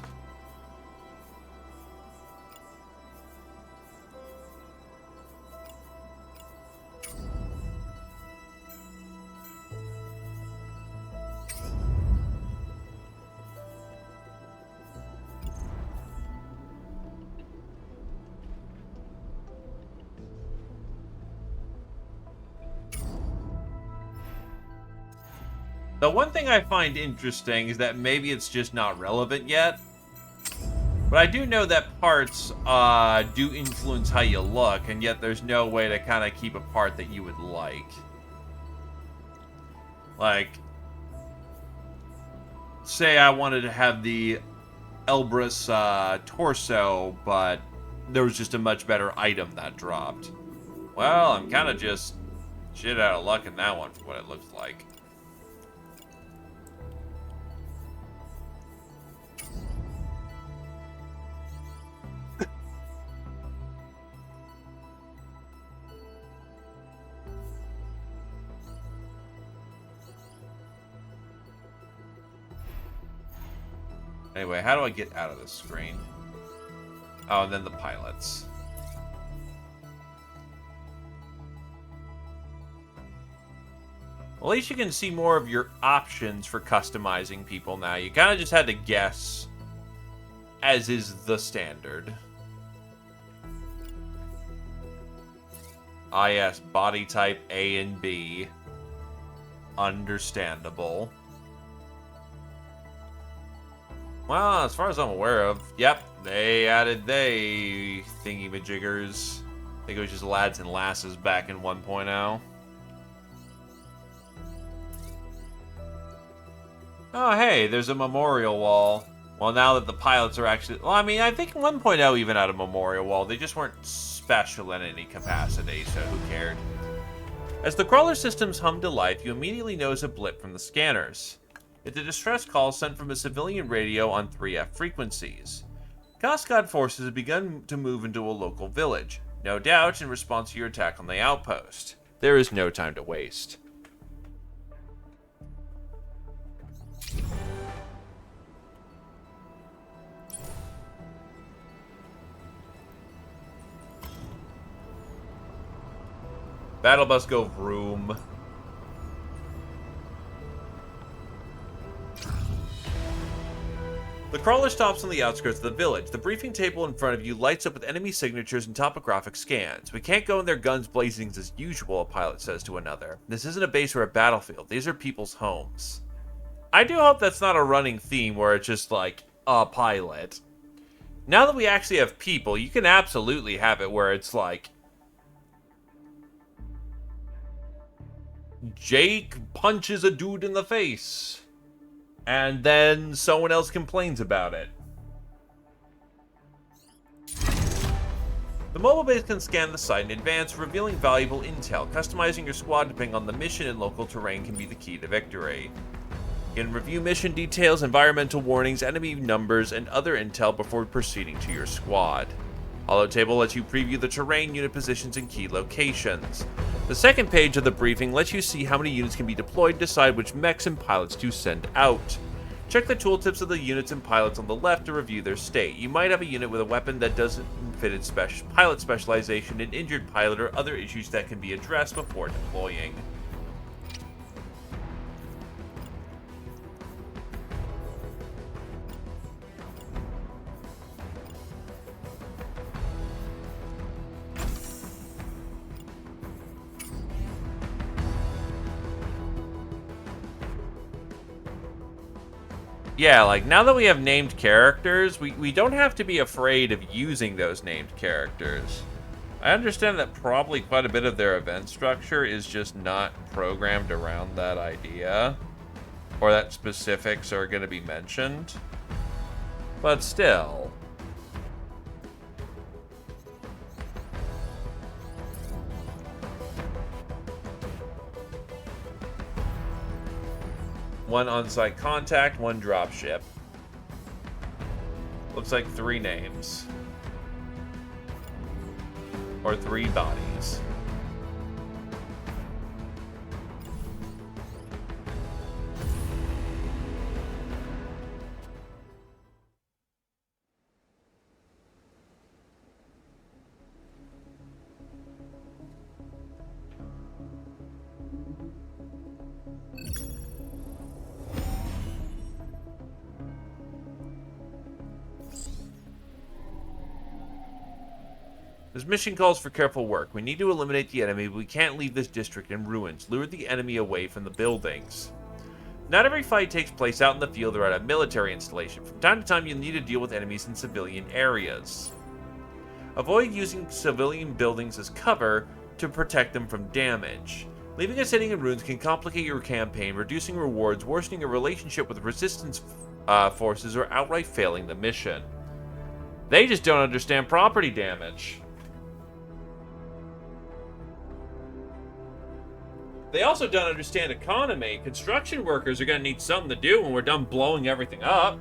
A: The one thing I find interesting is that maybe it's just not relevant yet. But I do know that parts do influence how you look, and yet there's no way to kind of keep a part that you would like. Like, say I wanted to have the Elbrus torso, but there was just a much better item that dropped. Well, I'm kind of just shit out of luck in that one for what it looks like. Anyway, how do I get out of this screen? Oh, and then the pilots. Well, at least you can see more of your options for customizing people now. You kind of just had to guess, as is the standard. Ah, yes, body type A and B. Understandable. Well, as far as I'm aware of, yep, they added they thingy-majiggers. I think it was just lads and lasses back in 1.0. Oh, hey, there's a memorial wall. Well, now that the pilots are actually... Well, I mean, I think 1.0 even had a memorial wall. They just weren't special in any capacity, so who cared? As the crawler systems hum to life, you immediately notice a blip from the scanners. It's a distress call sent from a civilian radio on 3F frequencies. Cascade forces have begun to move into a local village, no doubt in response to your attack on the outpost. There is no time to waste. Battle bus go vroom. The crawler stops on the outskirts of the village. The briefing table in front of you lights up with enemy signatures and topographic scans. We can't go in there guns blazing as usual, a pilot says to another. This isn't a base or a battlefield. These are people's homes. I do hope that's not a running theme where it's just like a pilot. Now that we actually have people, you can absolutely have it where it's like Jake punches a dude in the face, and then someone else complains about it. The mobile base can scan the site in advance, revealing valuable intel. Customizing your squad depending on the mission and local terrain can be the key to victory. You can review mission details, environmental warnings, enemy numbers, and other intel before proceeding to your squad. Holo table lets you preview the terrain, unit positions, and key locations. The second page of the briefing lets you see how many units can be deployed and decide which mechs and pilots to send out. Check the tooltips of the units and pilots on the left to review their state. You might have a unit with a weapon that doesn't fit its pilot specialization, an injured pilot, or other issues that can be addressed before deploying. Yeah, like, now that we have named characters, we don't have to be afraid of using those named characters. I understand that probably quite a bit of their event structure is just not programmed around that idea, or that specifics are going to be mentioned. But still. One on-site contact, one dropship. Looks like 3 names. Or 3 bodies. This mission calls for careful work. We need to eliminate the enemy, but we can't leave this district in ruins. Lure the enemy away from the buildings. Not every fight takes place out in the field or at a military installation. From time to time, you'll need to deal with enemies in civilian areas. Avoid using civilian buildings as cover to protect them from damage. Leaving a sitting in ruins can complicate your campaign, reducing rewards, worsening your relationship with resistance forces, or outright failing the mission. They just don't understand property damage. They also don't understand economy. Construction workers are going to need something to do when we're done blowing everything up.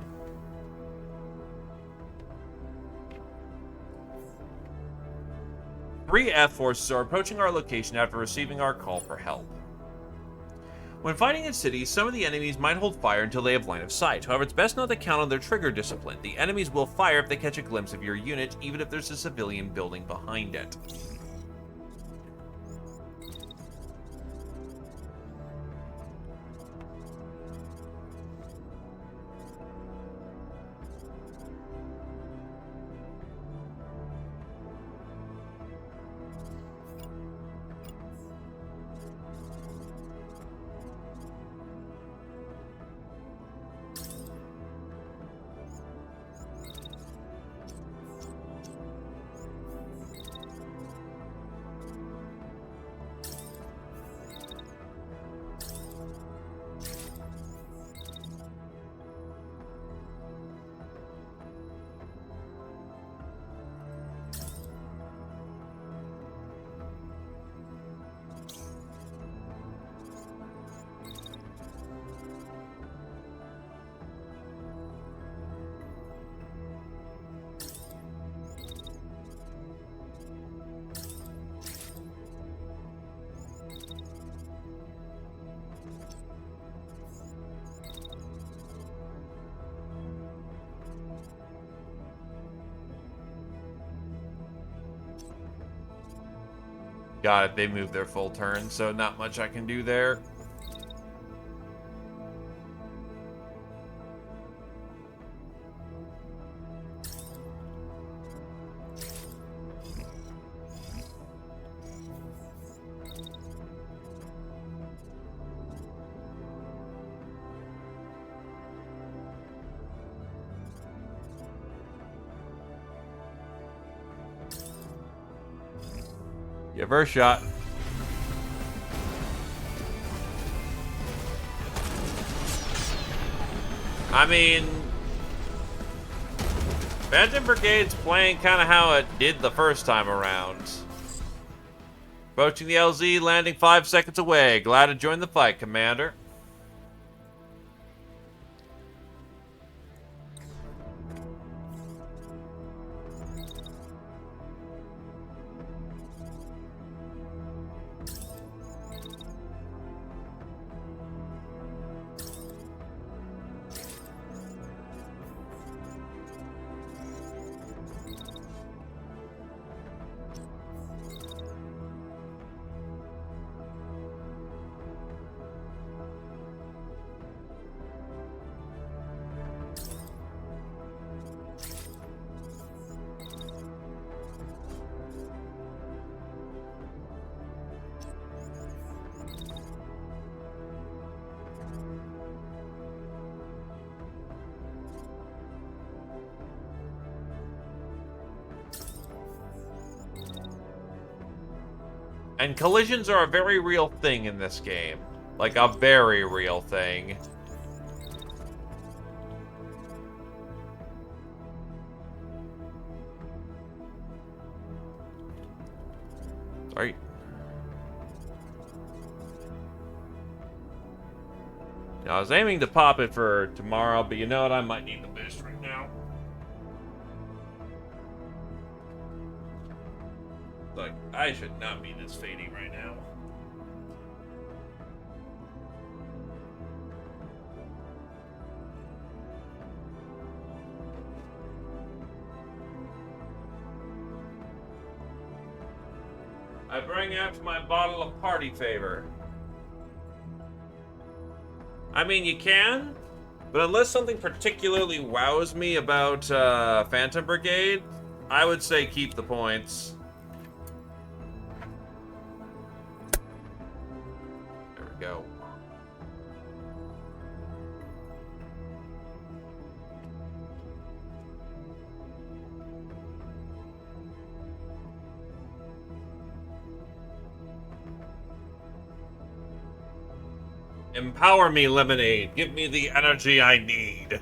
A: Three F forces are approaching our location after receiving our call for help. When fighting in cities, some of the enemies might hold fire until they have line of sight. However, it's best not to count on their trigger discipline. The enemies will fire if they catch a glimpse of your unit, even if there's a civilian building behind it. Got it, they moved their full turn, so not much I can do there. Give her a shot. I mean, Phantom Brigade's playing kind of how it did the first time around. Approaching the LZ, landing 5 seconds away. Glad to join the fight, Commander. And collisions are a very real thing in this game. Like, a very real thing. Sorry. I was aiming to pop it for tomorrow, but you know what? I might need the boost right now. Like, I should not be this fading right now. I bring out my bottle of party favor. I mean, you can, but unless something particularly wows me about Phantom Brigade, I would say keep the points. There we go. Empower me, Lemonade. Give me the energy I need.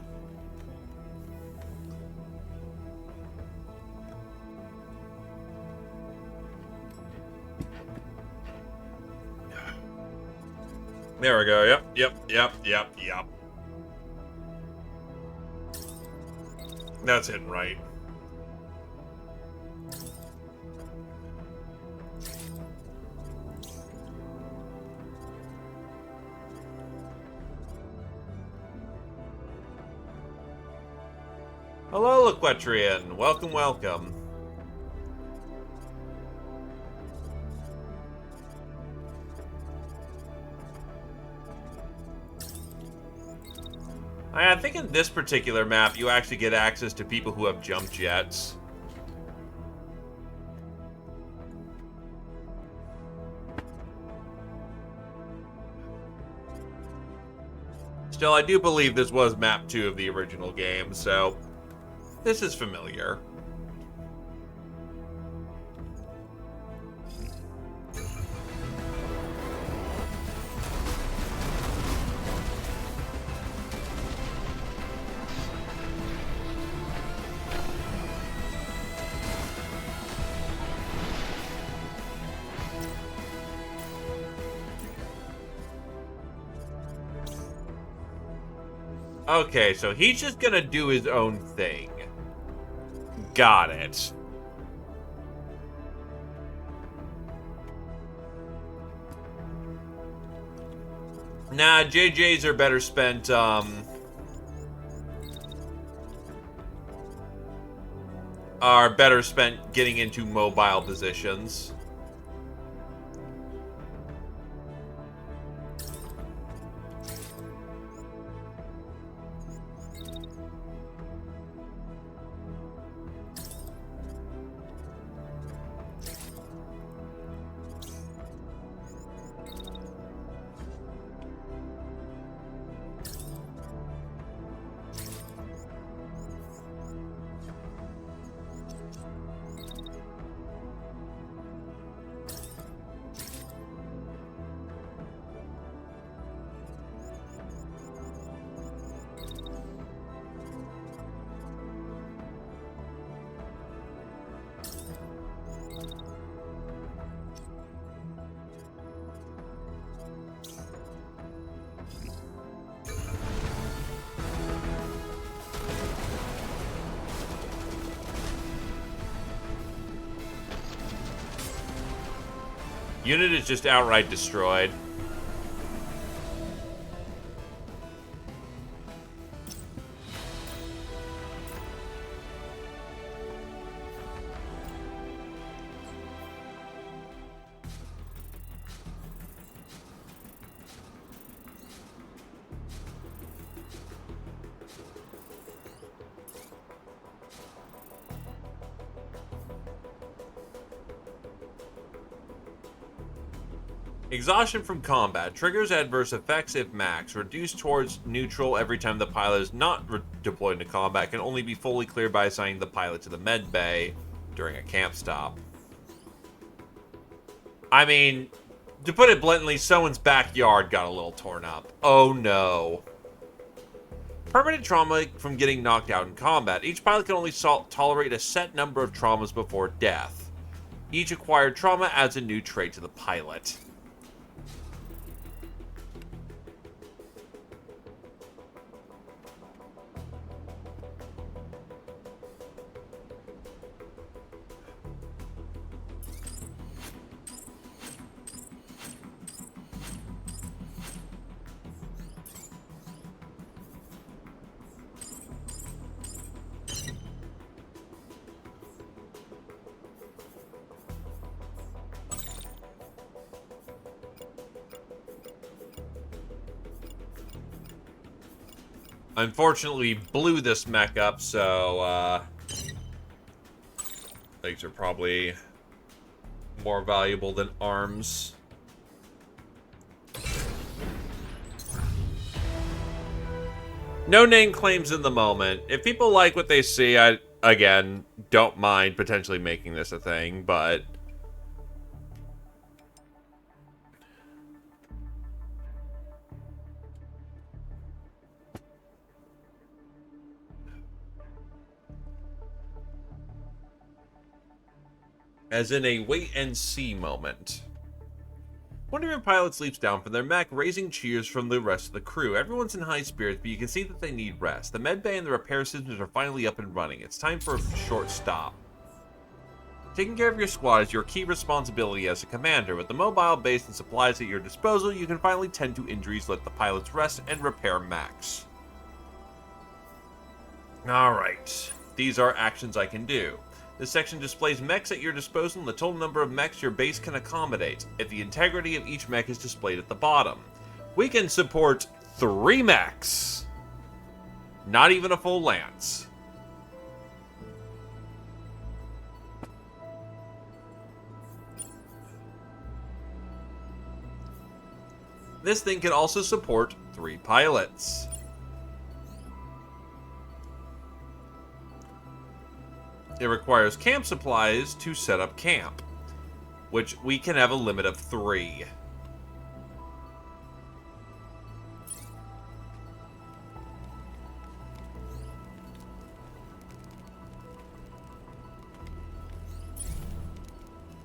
A: There we go. Yep. That's hitting right. Hello, Laquetrian. Welcome, welcome. I think in this particular map, you actually get access to people who have jump jets. Still, I do believe this was map 2 of the original game, so this is familiar. Okay, so he's just gonna do his own thing. Got it. Nah, JJs are better spent, getting into mobile positions. Unit is just outright destroyed. Exhaustion from combat triggers adverse effects if max. Reduced towards neutral every time the pilot is not deployed into combat. Can only be fully cleared by assigning the pilot to the med bay during a camp stop. I mean, to put it bluntly, someone's backyard got a little torn up. Oh no. Permanent trauma from getting knocked out in combat. Each pilot can only tolerate a set number of traumas before death. Each acquired trauma adds a new trait to the pilot. Unfortunately, blew this mech up, so, legs are probably more valuable than arms. No name claims in the moment. If people like what they see, I, again, don't mind potentially making this a thing, but... as in a wait-and-see moment. One of your pilots leaps down from their mech, raising cheers from the rest of the crew. Everyone's in high spirits, but you can see that they need rest. The med bay and the repair systems are finally up and running. It's time for a short stop. Taking care of your squad is your key responsibility as a commander. With the mobile base and supplies at your disposal, you can finally tend to injuries, let the pilots rest, and repair mechs. Alright, these are actions I can do. This section displays mechs at your disposal and the total number of mechs your base can accommodate, if the integrity of each mech is displayed at the bottom. We can support 3 mechs. Not even a full lance. This thing can also support 3 pilots. It requires camp supplies to set up camp, which we can have a limit of 3.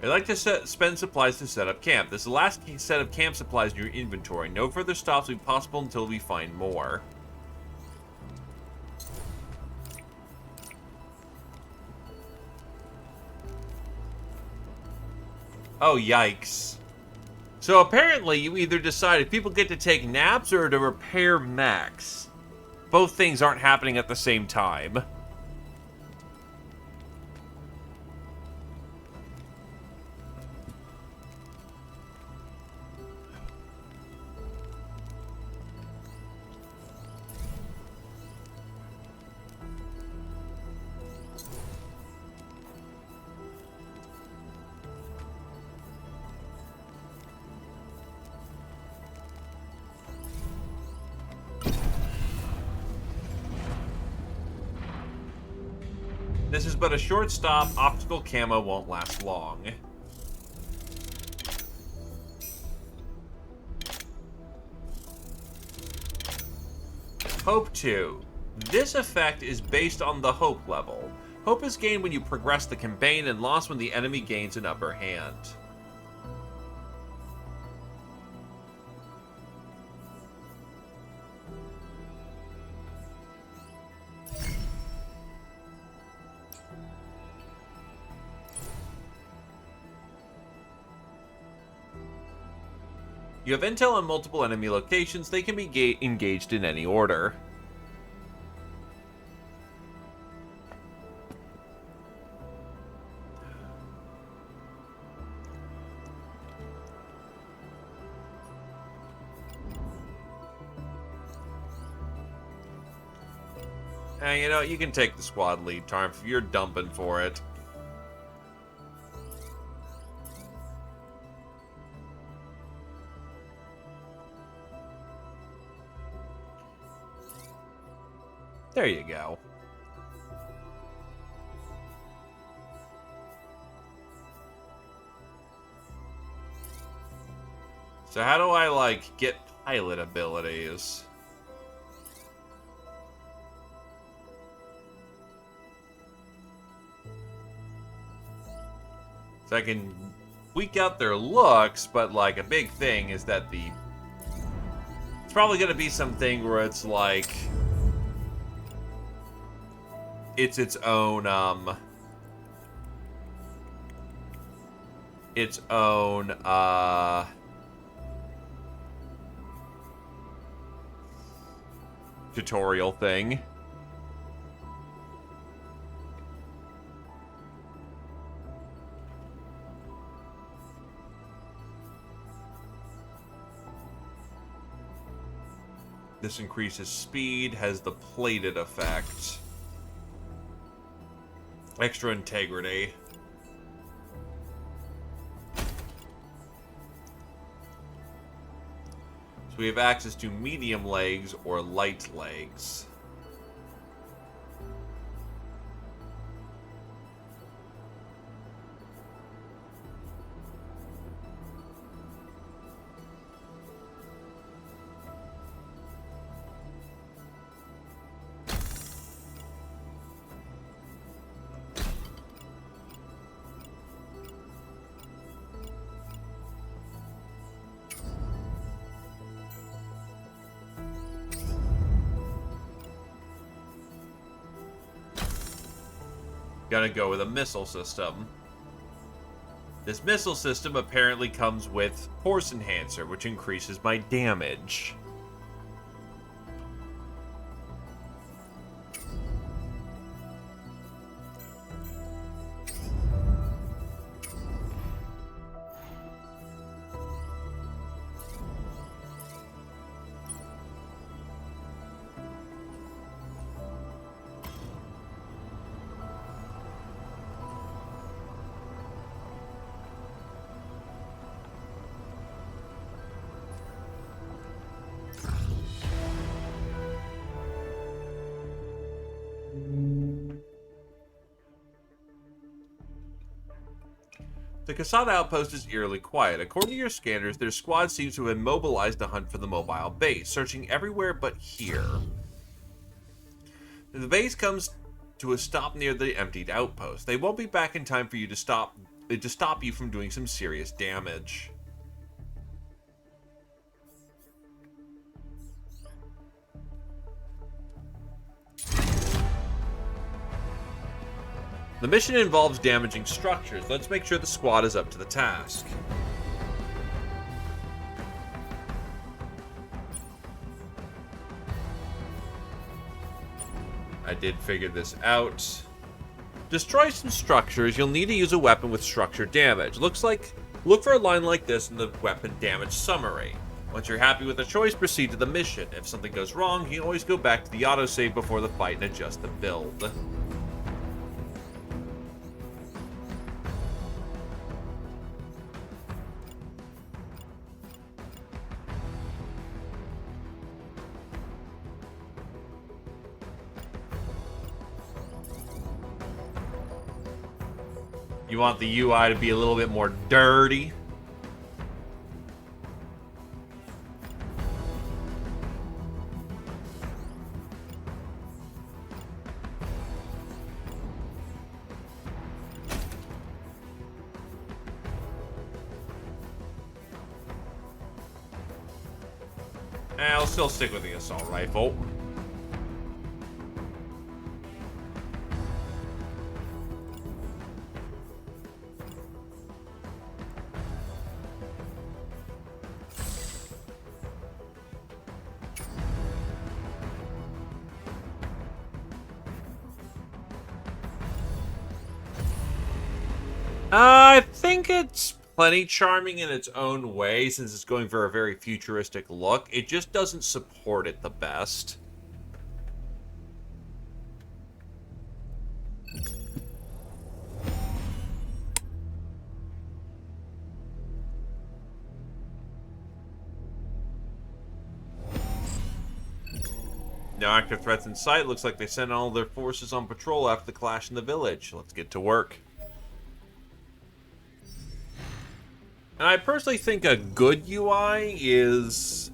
A: I like to spend supplies to set up camp. This is the last set of camp supplies in your inventory. No further stops will be possible until we find more. Oh, yikes. So apparently you either decide if people get to take naps or to repair mechs. Both things aren't happening at the same time. This is but a short stop. Optical camo won't last long. Hope 2. This effect is based on the hope level. Hope is gained when you progress the campaign and lost when the enemy gains an upper hand. You have intel on multiple enemy locations. They can be engaged in any order. You know, you can take the squad lead, Tarm, if you're dumping for it. There you go. So how do I, like, get pilot abilities? So I can tweak out their looks, but, like, a big thing is that it's probably going to be something where it's, like... It's its own, tutorial thing. This increases speed, has the plated effect. Extra integrity. So we have access to medium legs or light legs. Gotta go with a missile system. This missile system apparently comes with Force Enhancer, which increases my damage. The Casada outpost is eerily quiet. According to your scanners, their squad seems to have immobilized to hunt for the mobile base, searching everywhere but here. The base comes to a stop near the emptied outpost. They won't be back in time for you to stop you from doing some serious damage. The mission involves damaging structures. Let's make sure the squad is up to the task. I did figure this out. Destroy some structures. You'll need to use a weapon with structure damage. Look for a line like this in the weapon damage summary. Once you're happy with the choice, proceed to the mission. If something goes wrong, you can always go back to the autosave before the fight and adjust the build. You want the UI to be a little bit more dirty. I'll still stick with the assault rifle. I think it's plenty charming in its own way, since it's going for a very futuristic look. It just doesn't support it the best. No active threats in sight. Looks like they sent all their forces on patrol after the clash in the village. Let's get to work. And I personally think a good UI is...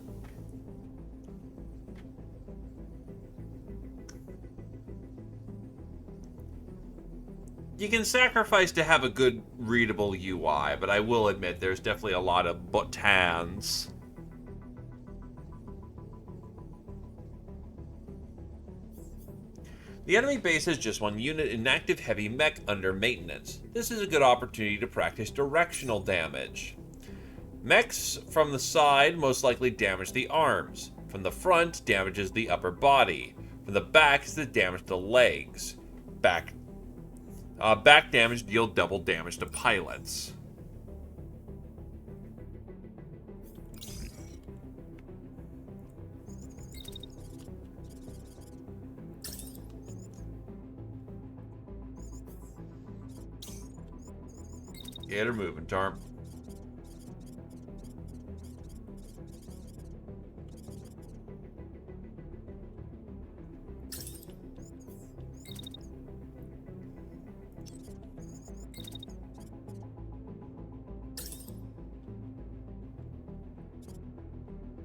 A: You can sacrifice to have a good readable UI, but I will admit there's definitely a lot of buttons. The enemy base has just one unit in active heavy mech under maintenance. This is a good opportunity to practice directional damage. Mechs from the side most likely damage the arms. From the front damages the upper body. From the back is the damage to legs. Back damage deal double damage to pilots. Get her moving, Tarm.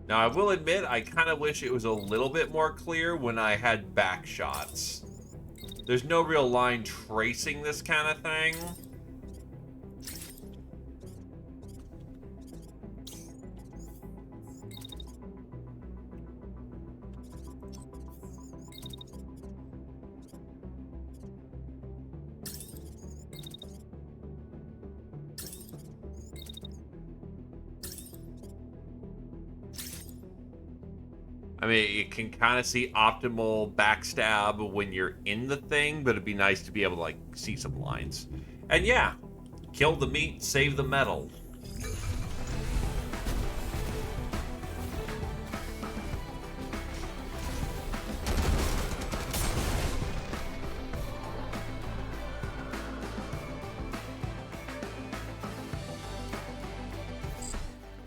A: Now, I will admit, I kind of wish it was a little bit more clear when I had back shots. There's no real line tracing this kind of thing. I mean, you can kind of see optimal backstab when you're in the thing, but it'd be nice to be able to, like, see some lines. And yeah, kill the meat, save the metal.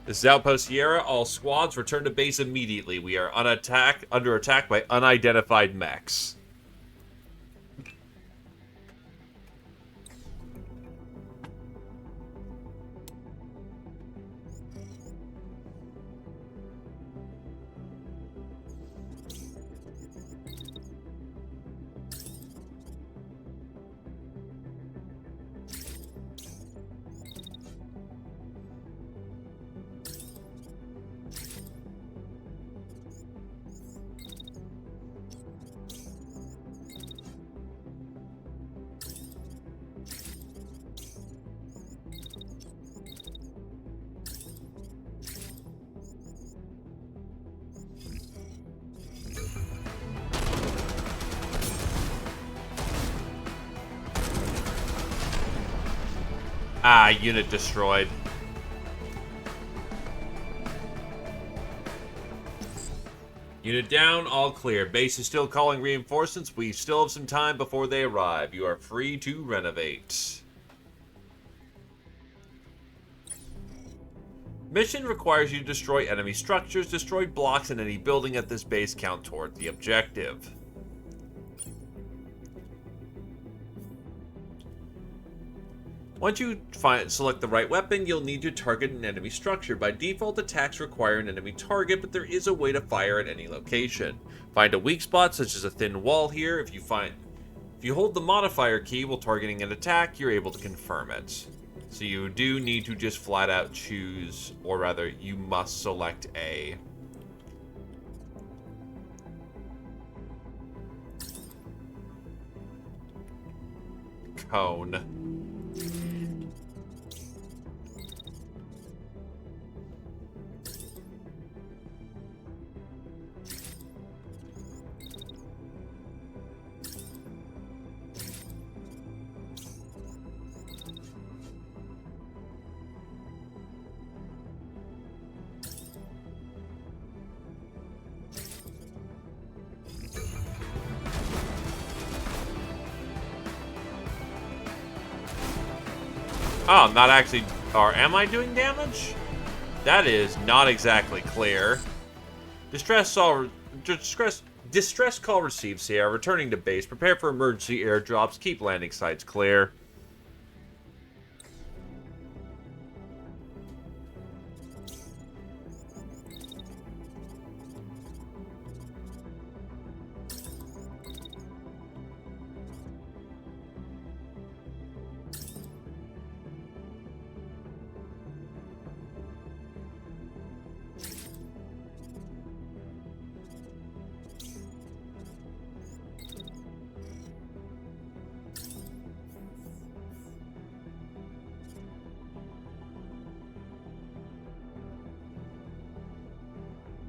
A: This is Outpost Sierra. All squads return to base immediately. We are under attack by unidentified mechs. Ah, unit destroyed. Unit down, all clear. Base is still calling reinforcements. We still have some time before they arrive. You are free to renovate. Mission requires you to destroy enemy structures. Destroyed blocks in any building at this base count toward the objective. Once you select the right weapon, you'll need to target an enemy structure. By default, attacks require an enemy target, but there is a way to fire at any location. Find a weak spot, such as a thin wall here. If you hold the modifier key while targeting an attack, you're able to confirm it. So you do need to just flat out choose, or rather, you must select a. Cone. Oh, I'm not actually... Or am I doing damage? That is not exactly clear. Distress call received, Sierra. Returning to base. Prepare for emergency airdrops. Keep landing sites clear.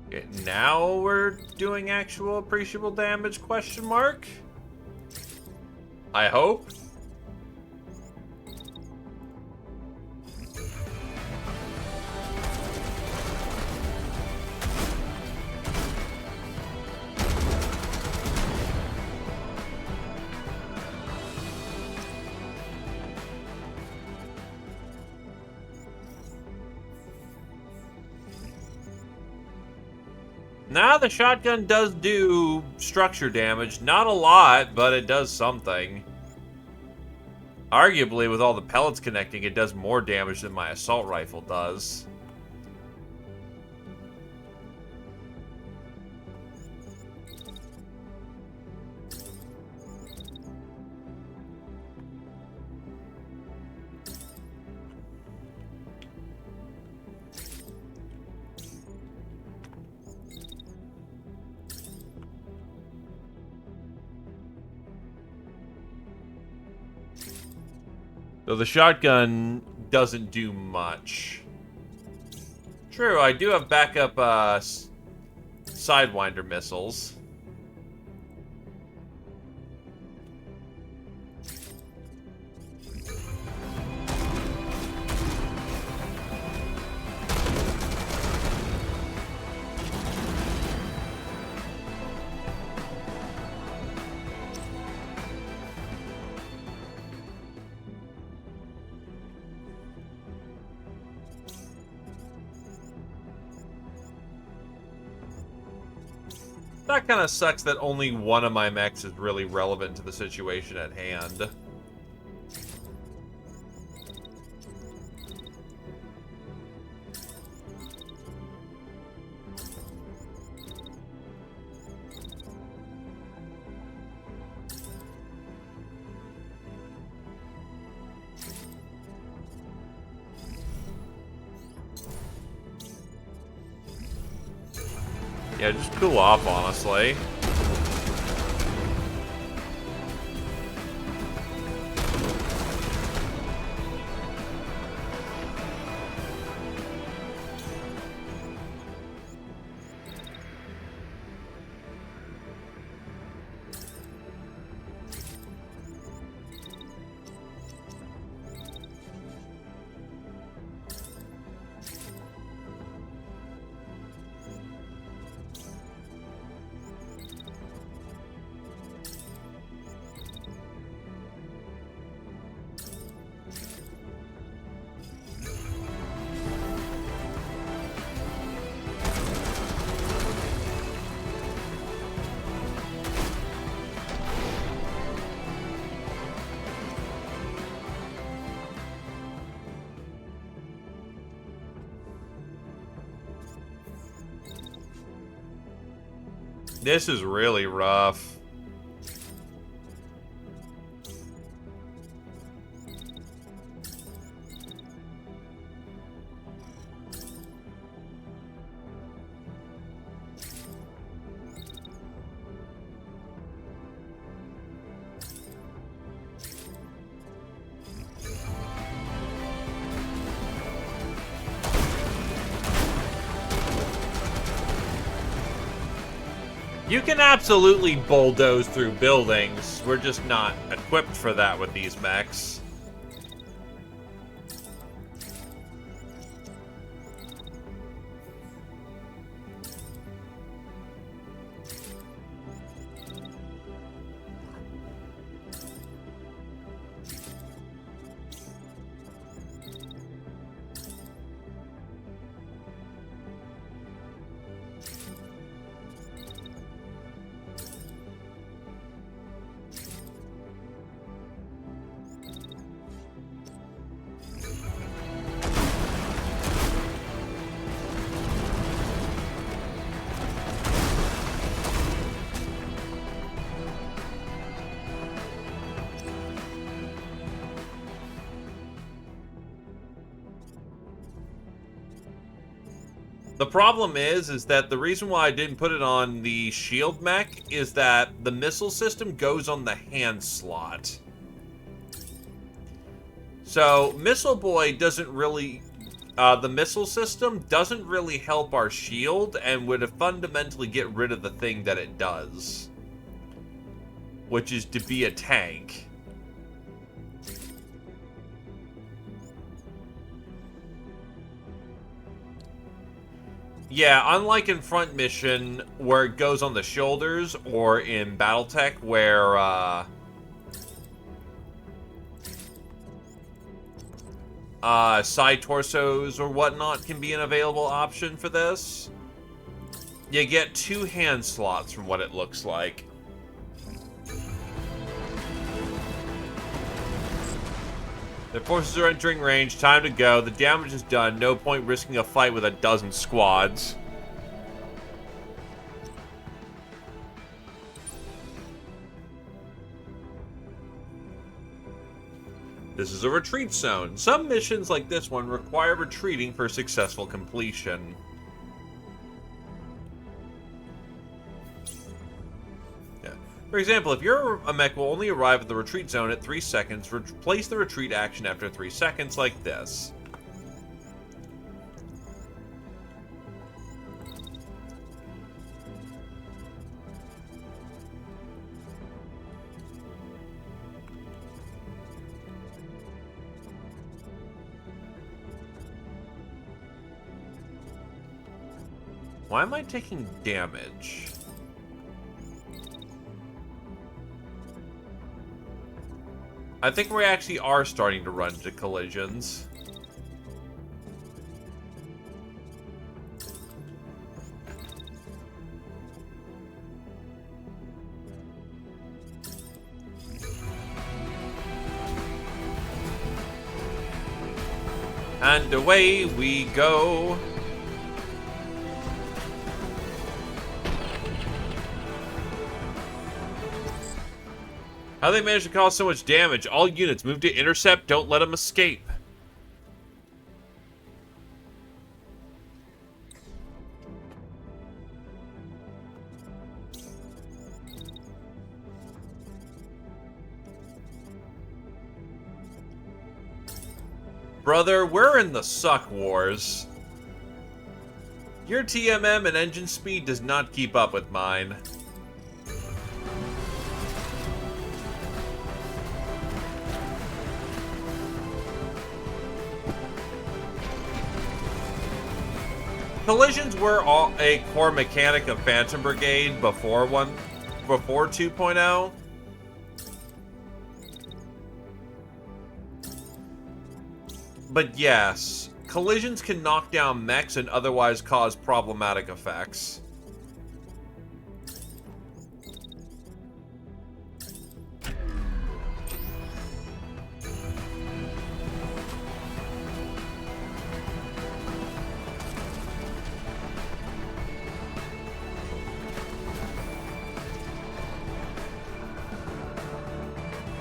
A: Okay, now we're doing actual appreciable damage, question mark? I hope. Now the shotgun does do structure damage. Not a lot, but it does something. Arguably, with all the pellets connecting, it does more damage than my assault rifle does. Though the shotgun doesn't do much. True, I do have backup Sidewinder missiles. That kind of sucks that only one of my mechs is really relevant to the situation at hand. Yeah, just cool off, honestly. This is really rough. You can absolutely bulldoze through buildings. We're just not equipped for that with these mechs. The problem is that the reason why I didn't put it on the shield mech is that the missile system goes on the hand slot. So, Missile Boy doesn't really... the missile system doesn't really help our shield and would fundamentally get rid of the thing that it does. Which is to be a tank. Yeah, unlike in Front Mission, where it goes on the shoulders, or in Battletech, where, side torsos or whatnot can be an available option for this. You get 2 hand slots from what it looks like. The forces are entering range. Time to go. The damage is done. No point risking a fight with a dozen squads. This is a retreat zone. Some missions like this one require retreating for successful completion. For example, if your mech will only arrive at the retreat zone at 3 seconds, replace the retreat action after 3 seconds like this. Why am I taking damage? I think we actually are starting to run into collisions. And away we go. How they managed to cause so much damage? All units move to intercept, don't let them escape. Brother, we're in the suck wars. Your TMM and engine speed does not keep up with mine. Collisions were a core mechanic of Phantom Brigade before 2.0. But yes, collisions can knock down mechs and otherwise cause problematic effects.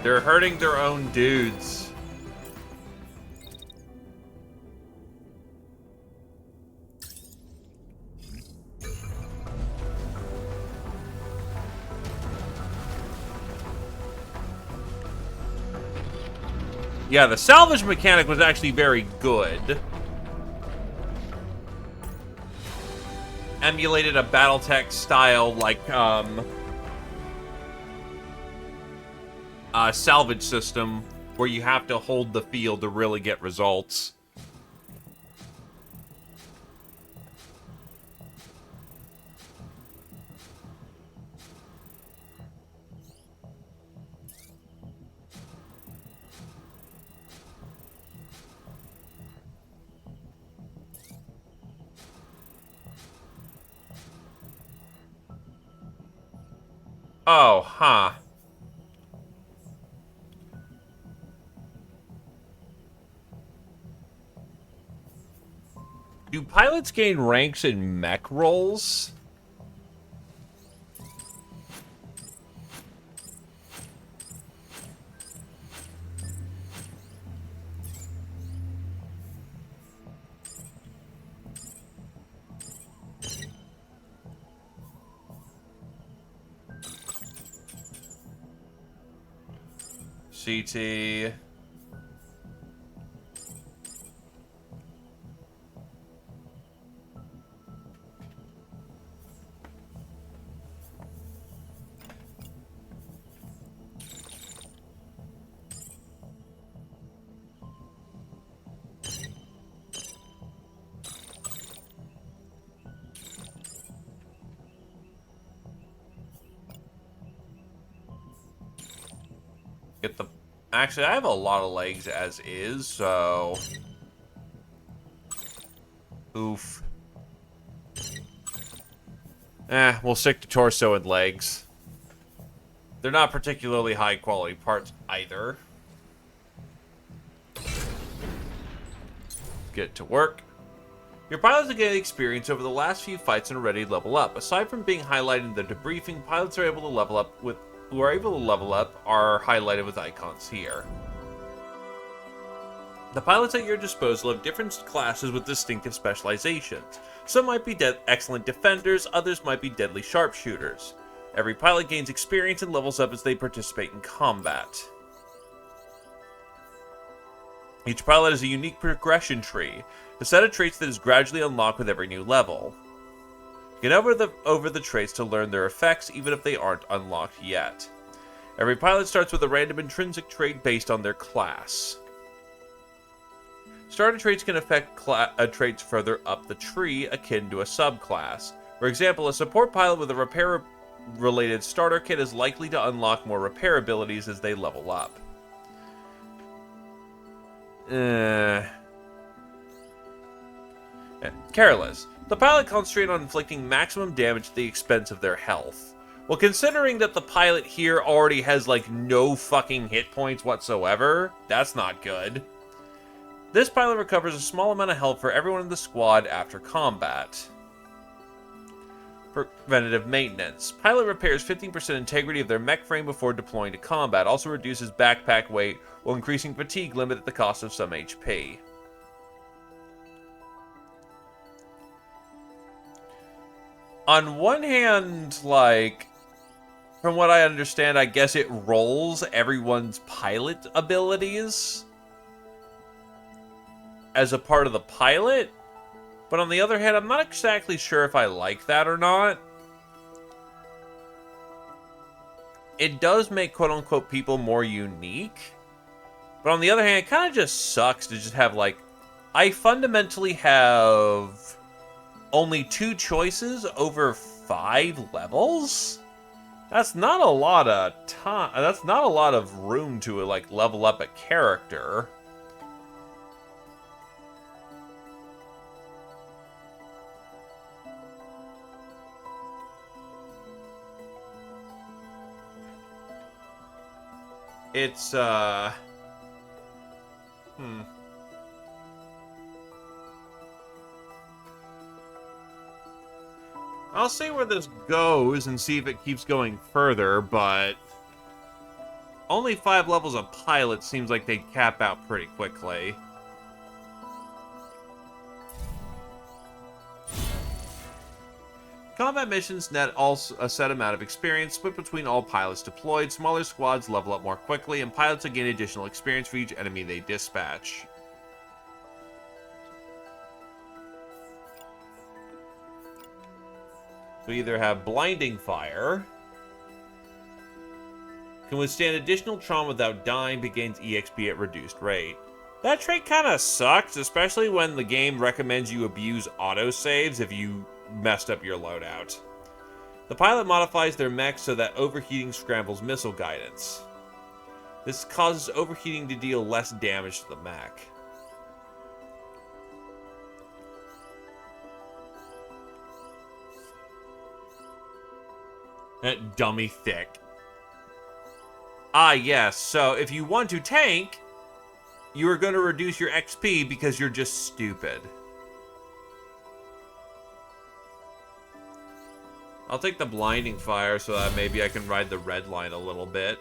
A: They're hurting their own dudes. Yeah, the salvage mechanic was actually very good. Emulated a Battletech style, like, salvage system where you have to hold the field to really get results. Oh, huh. Do pilots gain ranks in mech roles? CT. Get the... Actually, I have a lot of legs as is, so... Oof. We'll stick to torso and legs. They're not particularly high quality parts either. Get to work. Your pilots are getting experience over the last few fights and are ready to level up. Aside from being highlighted in the debriefing, pilots are able to level up with... who are able to level up are highlighted with icons here. The pilots at your disposal have different classes with distinctive specializations. Some might be excellent defenders, others might be deadly sharpshooters. Every pilot gains experience and levels up as they participate in combat. Each pilot has a unique progression tree, a set of traits that is gradually unlocked with every new level. Get over the traits to learn their effects, even if they aren't unlocked yet. Every pilot starts with a random intrinsic trait based on their class. Starter traits can affect traits further up the tree, akin to a subclass. For example, a support pilot with a repair-related starter kit is likely to unlock more repair abilities as they level up. Careless. The pilot concentrates on inflicting maximum damage at the expense of their health. Well, considering that the pilot here already has, like, no fucking hit points whatsoever, that's not good. This pilot recovers a small amount of health for everyone in the squad after combat. Preventative maintenance. Pilot repairs 15% integrity of their mech frame before deploying to combat. Also reduces backpack weight while increasing fatigue limit at the cost of some HP. On one hand, like, from what I understand, I guess it rolls everyone's pilot abilities as a part of the pilot. But on the other hand, I'm not exactly sure if I like that or not. It does make quote-unquote people more unique. But on the other hand, it kind of just sucks to just have, like... I fundamentally have only 2 choices over 5 levels? That's not a lot of time. That's not a lot of room to, like, level up a character. It's, I'll see where this goes and see if it keeps going further, but only 5 levels of pilot seems like they'd cap out pretty quickly. Combat missions net a set amount of experience split between all pilots deployed. Smaller squads level up more quickly, and pilots gain additional experience for each enemy they dispatch. We either have blinding fire, can withstand additional trauma without dying, but gains EXP at reduced rate. That trait kind of sucks, especially when the game recommends you abuse autosaves if you messed up your loadout. The pilot modifies their mech so that overheating scrambles missile guidance. This causes overheating to deal less damage to the mech. Dummy thick. Ah, yes, so if you want to tank, you are going to reduce your XP because you're just stupid. I'll take the blinding fire so that maybe I can ride the red line a little bit.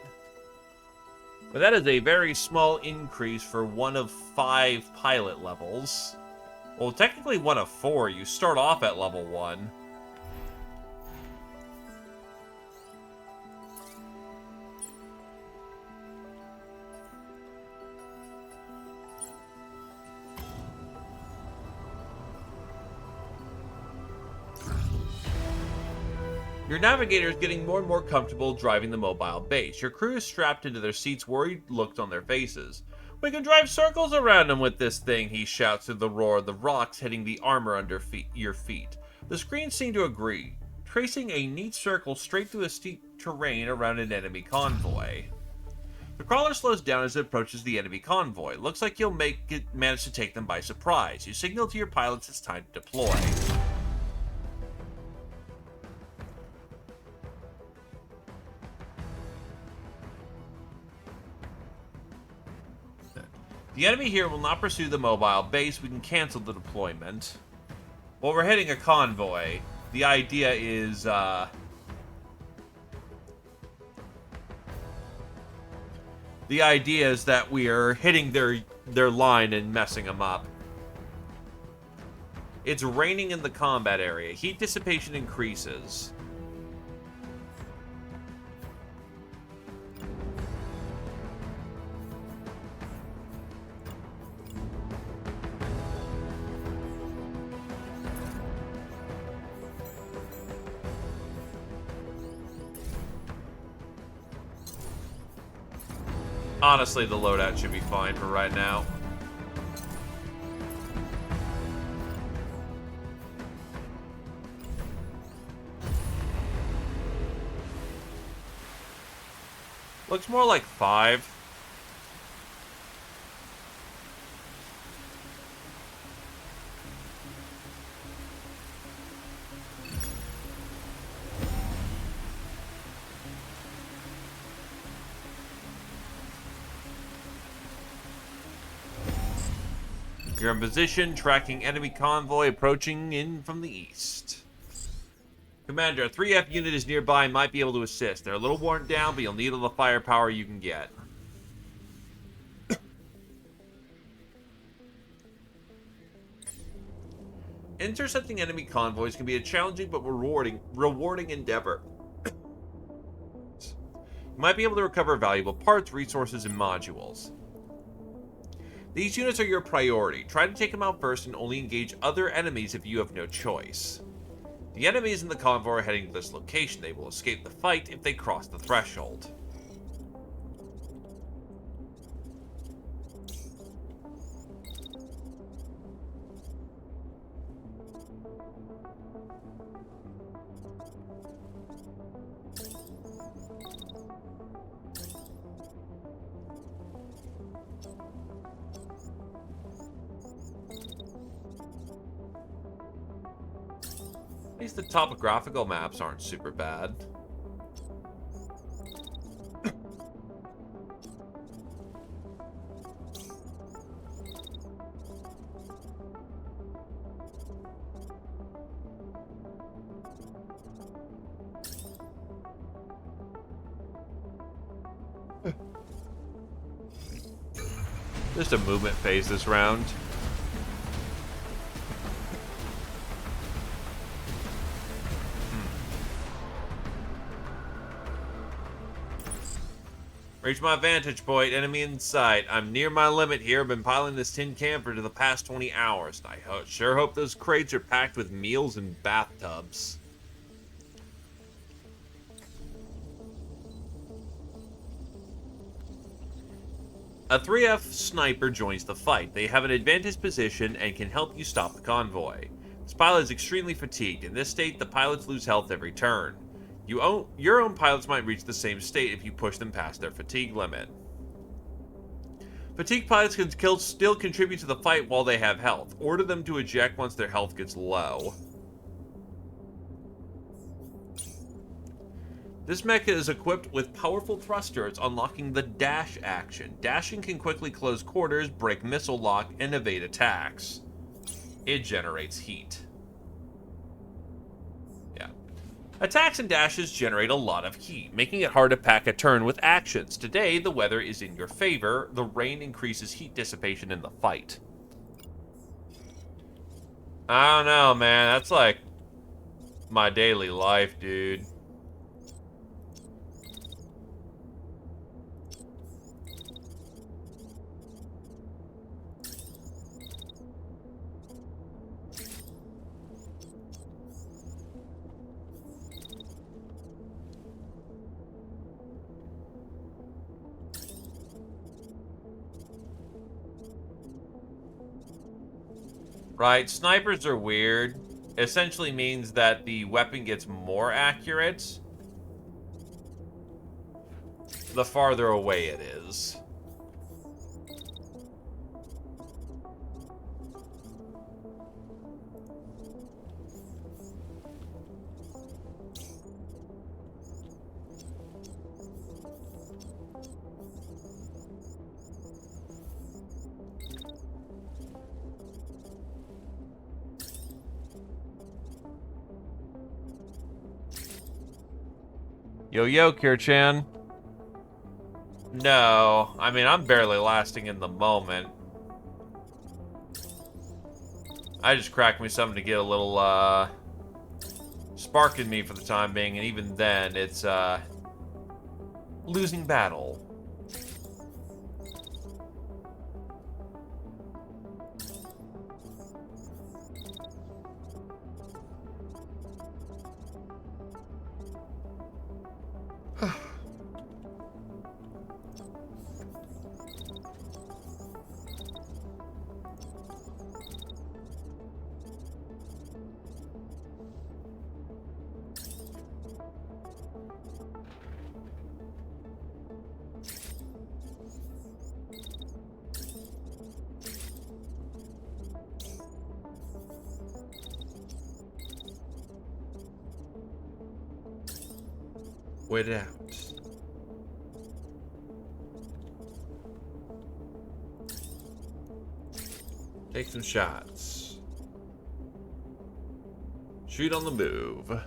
A: But that is a very small increase for 1 of 5 pilot levels. Well, technically 1 of 4. You start off at level 1. Your navigator is getting more and more comfortable driving the mobile base. Your crew is strapped into their seats, worried looks on their faces. "We can drive circles around him with this thing," he shouts through the roar of the rocks hitting the armor under your feet. The screens seem to agree, tracing a neat circle straight through the steep terrain around an enemy convoy. The crawler slows down as it approaches the enemy convoy. Looks like you'll manage to take them by surprise. You signal to your pilots it's time to deploy. The enemy here will not pursue the mobile base. We can cancel the deployment. Well, we're hitting a convoy. The idea is, that we are hitting their line and messing them up. It's raining in the combat area. Heat dissipation increases. Honestly, the loadout should be fine for right now. Looks more like 5. You're in position, tracking enemy convoy approaching in from the east. Commander, a 3F unit is nearby and might be able to assist. They're a little worn down, but you'll need all the firepower you can get. Intercepting enemy convoys can be a challenging but rewarding endeavor. You might be able to recover valuable parts, resources, and modules. These units are your priority. Try to take them out first and only engage other enemies if you have no choice. The enemies in the convoy are heading to this location. They will escape the fight if they cross the threshold. At least the topographical maps aren't super bad. Just a movement phase this round. Reach my vantage point, enemy in sight. I'm near my limit here. Been piling this tin camper for the past 20 hours. I sure hope those crates are packed with meals and bathtubs. A 3F sniper joins the fight. They have an advantage position and can help you stop the convoy. This pilot is extremely fatigued. In this state, the pilots lose health every turn. Your own pilots might reach the same state if you push them past their fatigue limit. Fatigue pilots can still contribute to the fight while they have health. Order them to eject once their health gets low. This mecha is equipped with powerful thrusters, unlocking the dash action. Dashing can quickly close quarters, break missile lock, and evade attacks. It generates heat. Attacks and dashes generate a lot of heat, making it hard to pack a turn with actions. Today, the weather is in your favor. The rain increases heat dissipation in the fight. I don't know, man. That's like my daily life, dude. Right, snipers are weird. Essentially means that the weapon gets more accurate the farther away it is. Yo, Kirchan. No, I mean, I'm barely lasting in the moment. I just cracked me something to get a little, spark in me for the time being, and even then, it's, losing battle. Wait it out. Take some shots. Shoot on the move.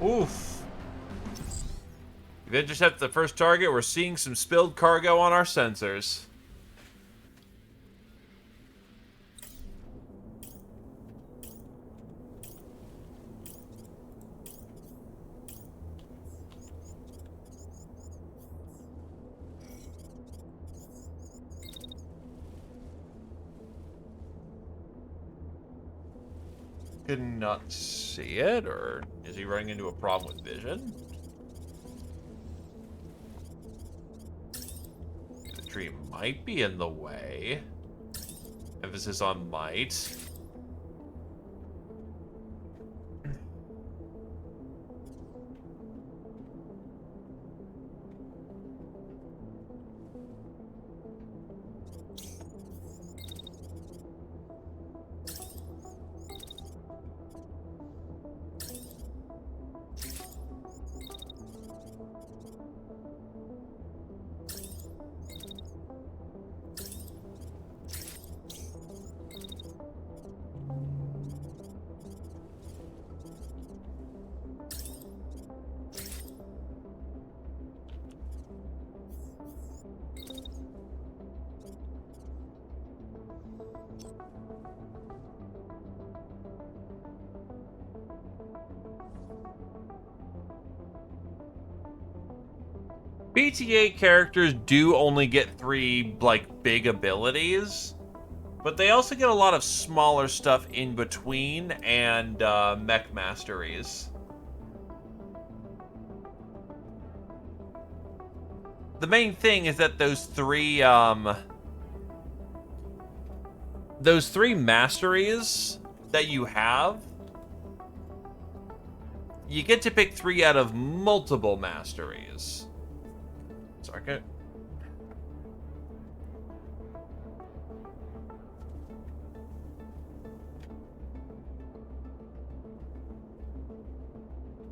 A: Oof. You've intercepted the first target. We're seeing some spilled cargo on our sensors. Could not see it, or is he running into a problem with vision? The tree might be in the way. Emphasis on might. BT8 characters do only get 3, like, big abilities, but they also get a lot of smaller stuff in between and mech masteries. The main thing is that those three masteries that you have, you get to pick 3 out of multiple masteries. Sarkit.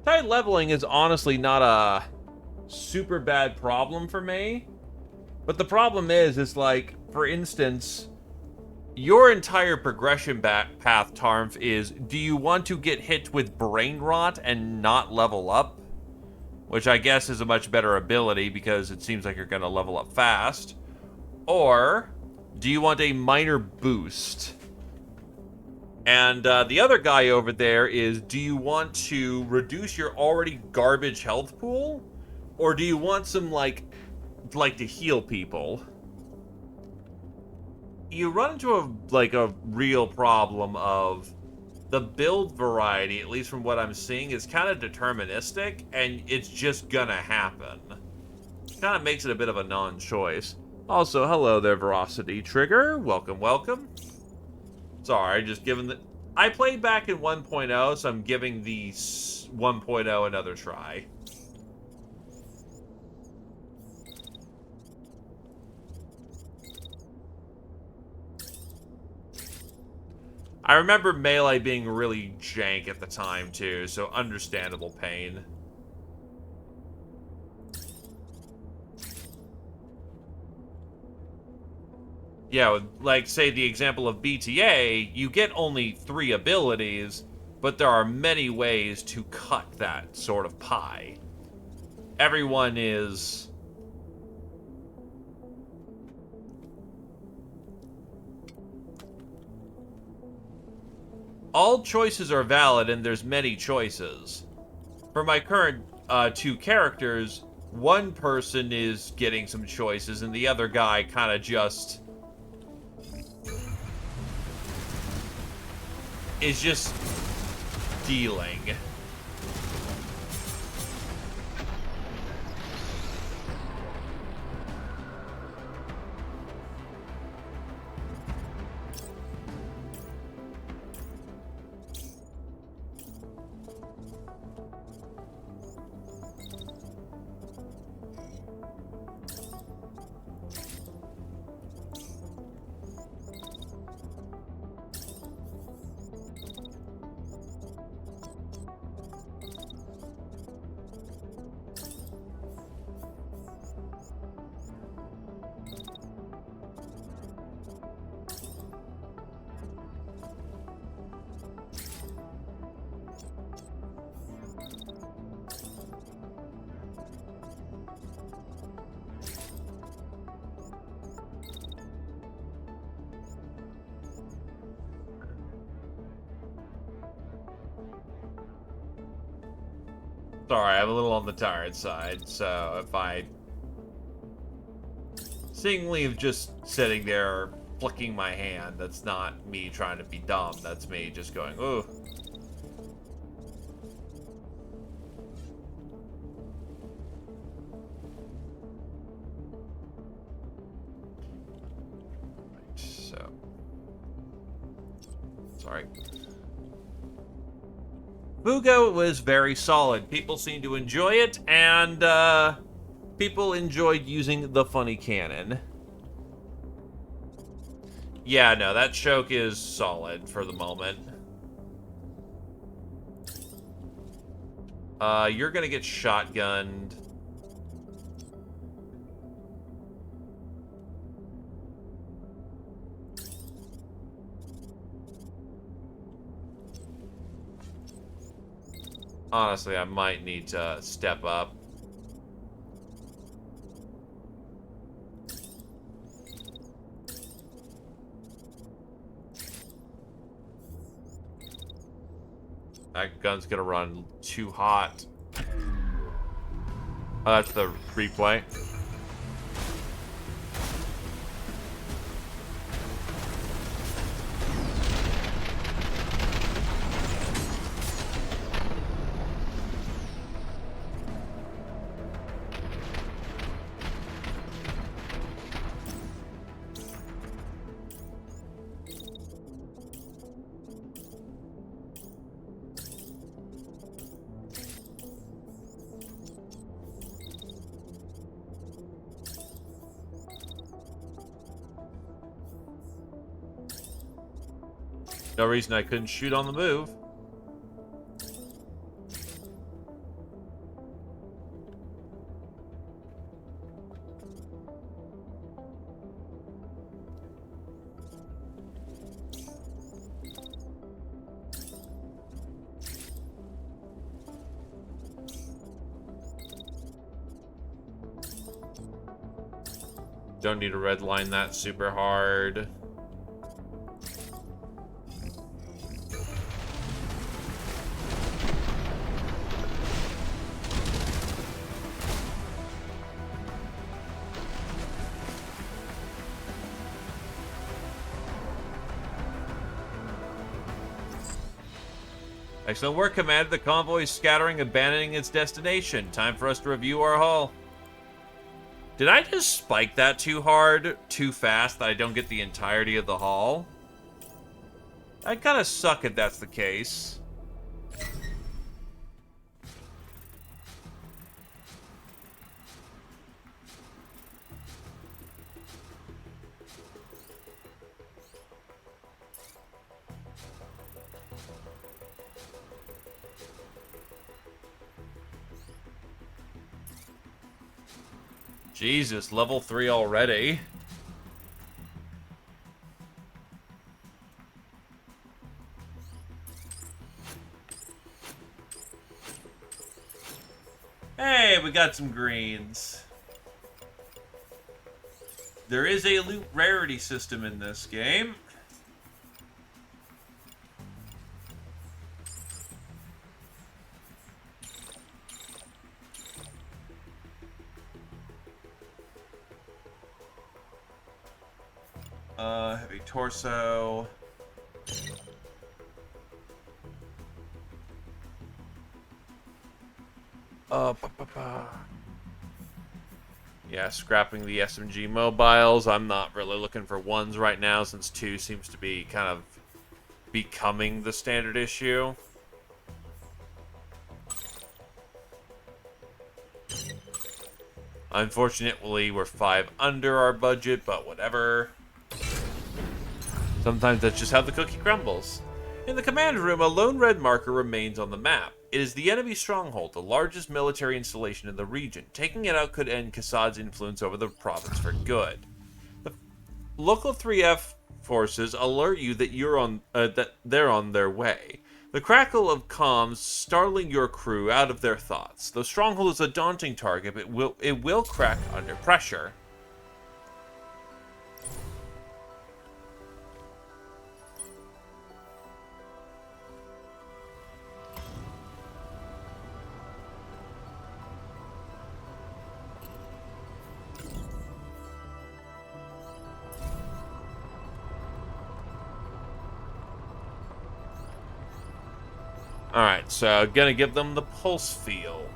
A: Tight leveling is honestly not a super bad problem for me. But the problem is like, for instance, your entire progression path, Tarmf, is do you want to get hit with brain rot and not level up? Which I guess is a much better ability because it seems like you're going to level up fast. Or do you want a minor boost? And the other guy over there is, do you want to reduce your already garbage health pool? Or do you want some, like to heal people? You run into a real problem of the build variety, at least from what I'm seeing, is kind of deterministic, and it's just gonna happen. Kind of makes it a bit of a non-choice. Also, hello there, Veracity Trigger. Welcome, welcome. Sorry, just giving the... I played back in 1.0, so I'm giving the 1.0 another try. I remember Melee being really jank at the time, too, so understandable pain. Yeah, like, say, the example of BTA, you get only 3 abilities, but there are many ways to cut that sort of pie. Everyone is... all choices are valid, and there's many choices. For my current 2 characters, one person is getting some choices, and the other guy kind of just... is just dealing. Sorry, I'm a little on the tired side, so if I... seemingly just sitting there flicking my hand, that's not me trying to be dumb, that's me just going, ooh. Right, so... sorry. Fugo was very solid. People seemed to enjoy it, and people enjoyed using the funny cannon. Yeah, no, that choke is solid for the moment. You're gonna get shotgunned. Honestly, I might need to step up. That gun's gonna run too hot. Oh, that's the replay. No reason I couldn't shoot on the move. Don't need to redline that super hard. Excellent work, Commander. The convoy is scattering, abandoning its destination. Time for us to review our haul. Did I just spike that too hard, too fast, that I don't get the entirety of the haul? I kind of suck if that's the case. Jesus, level 3 already. Hey, we got some greens. There is a loot rarity system in this game. Heavy torso. Yeah, scrapping the SMG mobiles. I'm not really looking for ones right now since 2 seems to be kind of becoming the standard issue. Unfortunately, we're 5 under our budget, but whatever. Sometimes that's just how the cookie crumbles. In the command room, a lone red marker remains on the map. It is the enemy stronghold, the largest military installation in the region. Taking it out could end Kassad's influence over the province for good. The local 3F forces alert you that that they're on their way. The crackle of comms startling your crew out of their thoughts. The stronghold is a daunting target, but it will crack under pressure. Alright, so gonna give them the pulse field.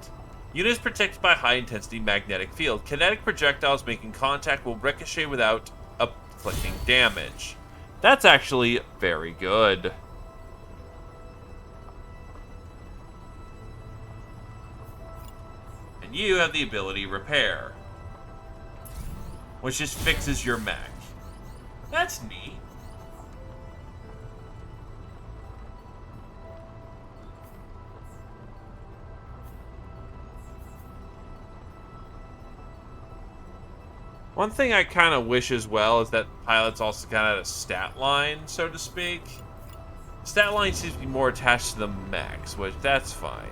A: Unit is protected by high-intensity magnetic field. Kinetic projectiles making contact will ricochet without inflicting damage. That's actually very good. And you have the ability repair, which just fixes your mech. That's neat. One thing I kind of wish as well is that pilots also kind of had a stat line, so to speak. Stat line seems to be more attached to the mechs, which that's fine.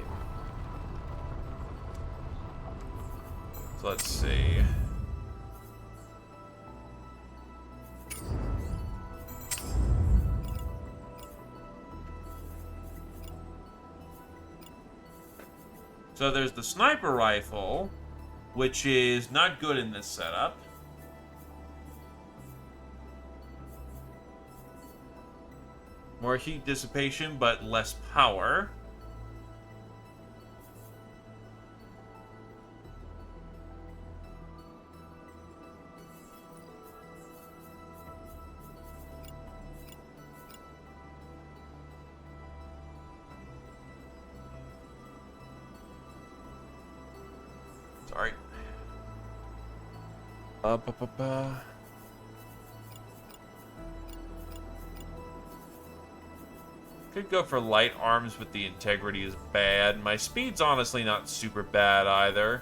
A: So let's see. So there's the sniper rifle, which is not good in this setup. More heat dissipation, but less power. Sorry. Could go for light arms, but the integrity is bad. My speed's honestly not super bad either.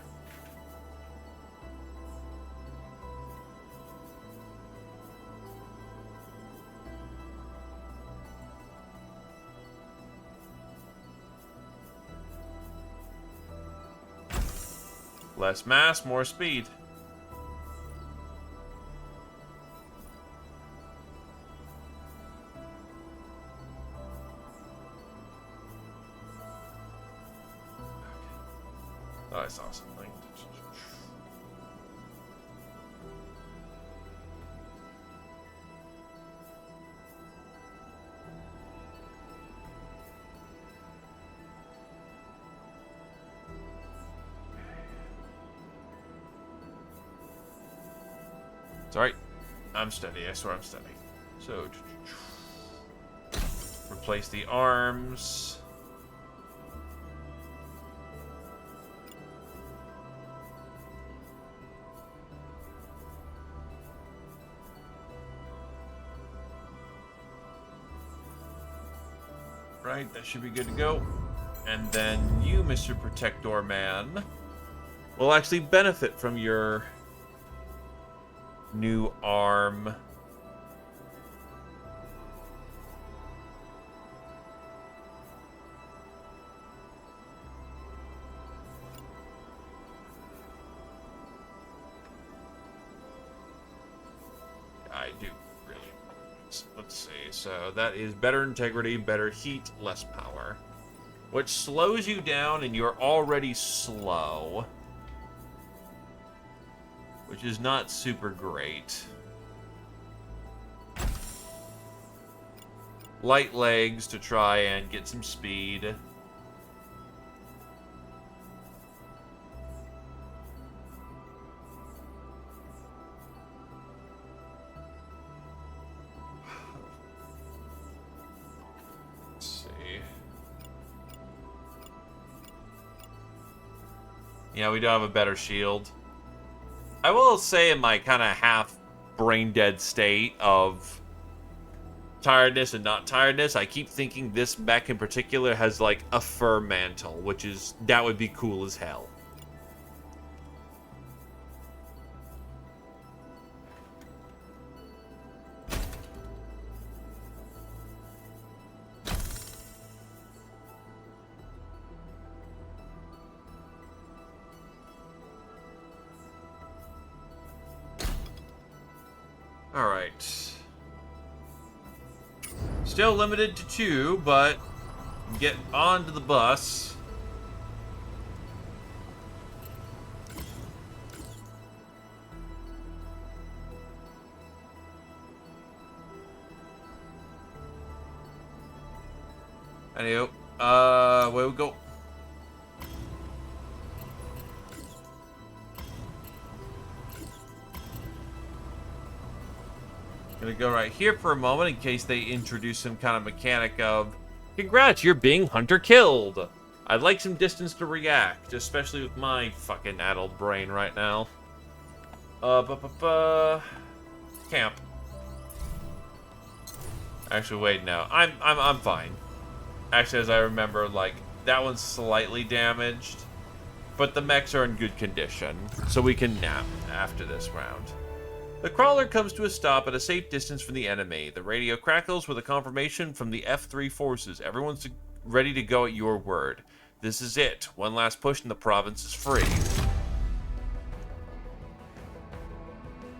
A: Less mass, more speed. Oh, I saw something. alright. I'm steady. I swear I'm steady. So, replace the arms. Right, that should be good to go. And then you, Mr. Protector Man, will actually benefit from your new arm. I do really. Let's see. So that is better integrity, better heat, less power. Which slows you down and you're already slow. Which is not super great. Light legs to try and get some speed. Let's see. Yeah, we do have a better shield. I will say in my kind of half brain dead state of tiredness and not tiredness, I keep thinking this mech in particular has like a fur mantle, which is, that would be cool as hell. Alright. Still limited to 2, but get onto the bus. Anywho, where we go? Gonna go right here for a moment in case they introduce some kind of mechanic of, congrats, you're being hunter killed. I'd like some distance to react, especially with my fucking addled brain right now. Camp. Actually, wait, no, I'm fine. Actually, as I remember, like, that one's slightly damaged, but the mechs are in good condition, so we can nap after this round. The crawler comes to a stop at a safe distance from the enemy. The radio crackles with a confirmation from the F3 forces. Everyone's ready to go at your word. This is it. One last push and the province is free.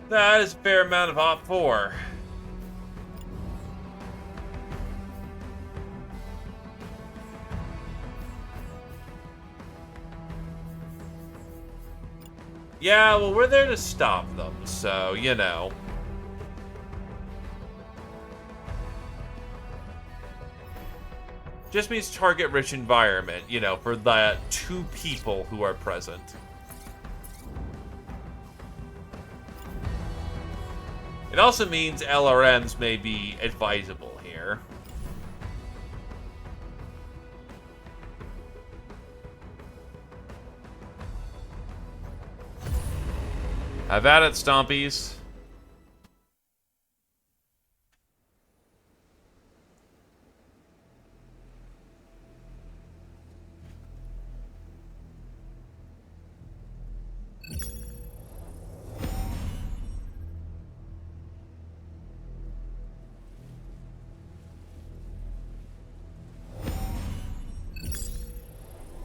A: That is a fair amount of Op 4. Yeah, well, we're there to stop them, so, you know. Just means target-rich environment, you know, for the 2 people who are present. It also means LRMs may be advisable here. Have at it, Stompies.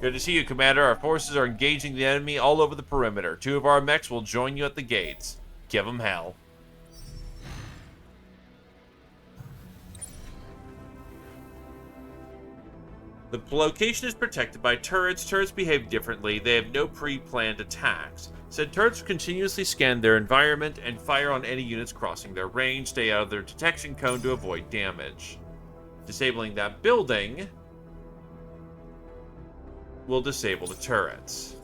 A: Good to see you, Commander. Our forces are engaging the enemy all over the perimeter. 2 of our mechs will join you at the gates. Give them hell. The location is protected by turrets. Turrets behave differently. They have no pre-planned attacks. Said turrets continuously scan their environment and fire on any units crossing their range. Stay out of their detection cone to avoid damage. Disabling that building will disable the turrets.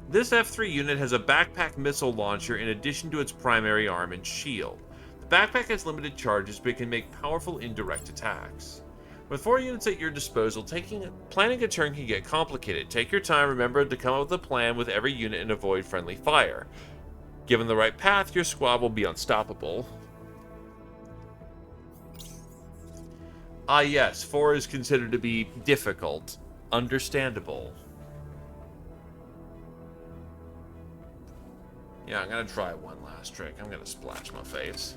A: This F3 unit has a backpack missile launcher in addition to its primary arm and shield. The backpack has limited charges, but it can make powerful indirect attacks. With 4 units at your disposal, planning a turn can get complicated. Take your time, remember to come up with a plan with every unit and avoid friendly fire. Given the right path, your squad will be unstoppable. Ah yes, 4 is considered to be difficult. Understandable. Yeah, I'm gonna try one last trick. I'm gonna splash my face.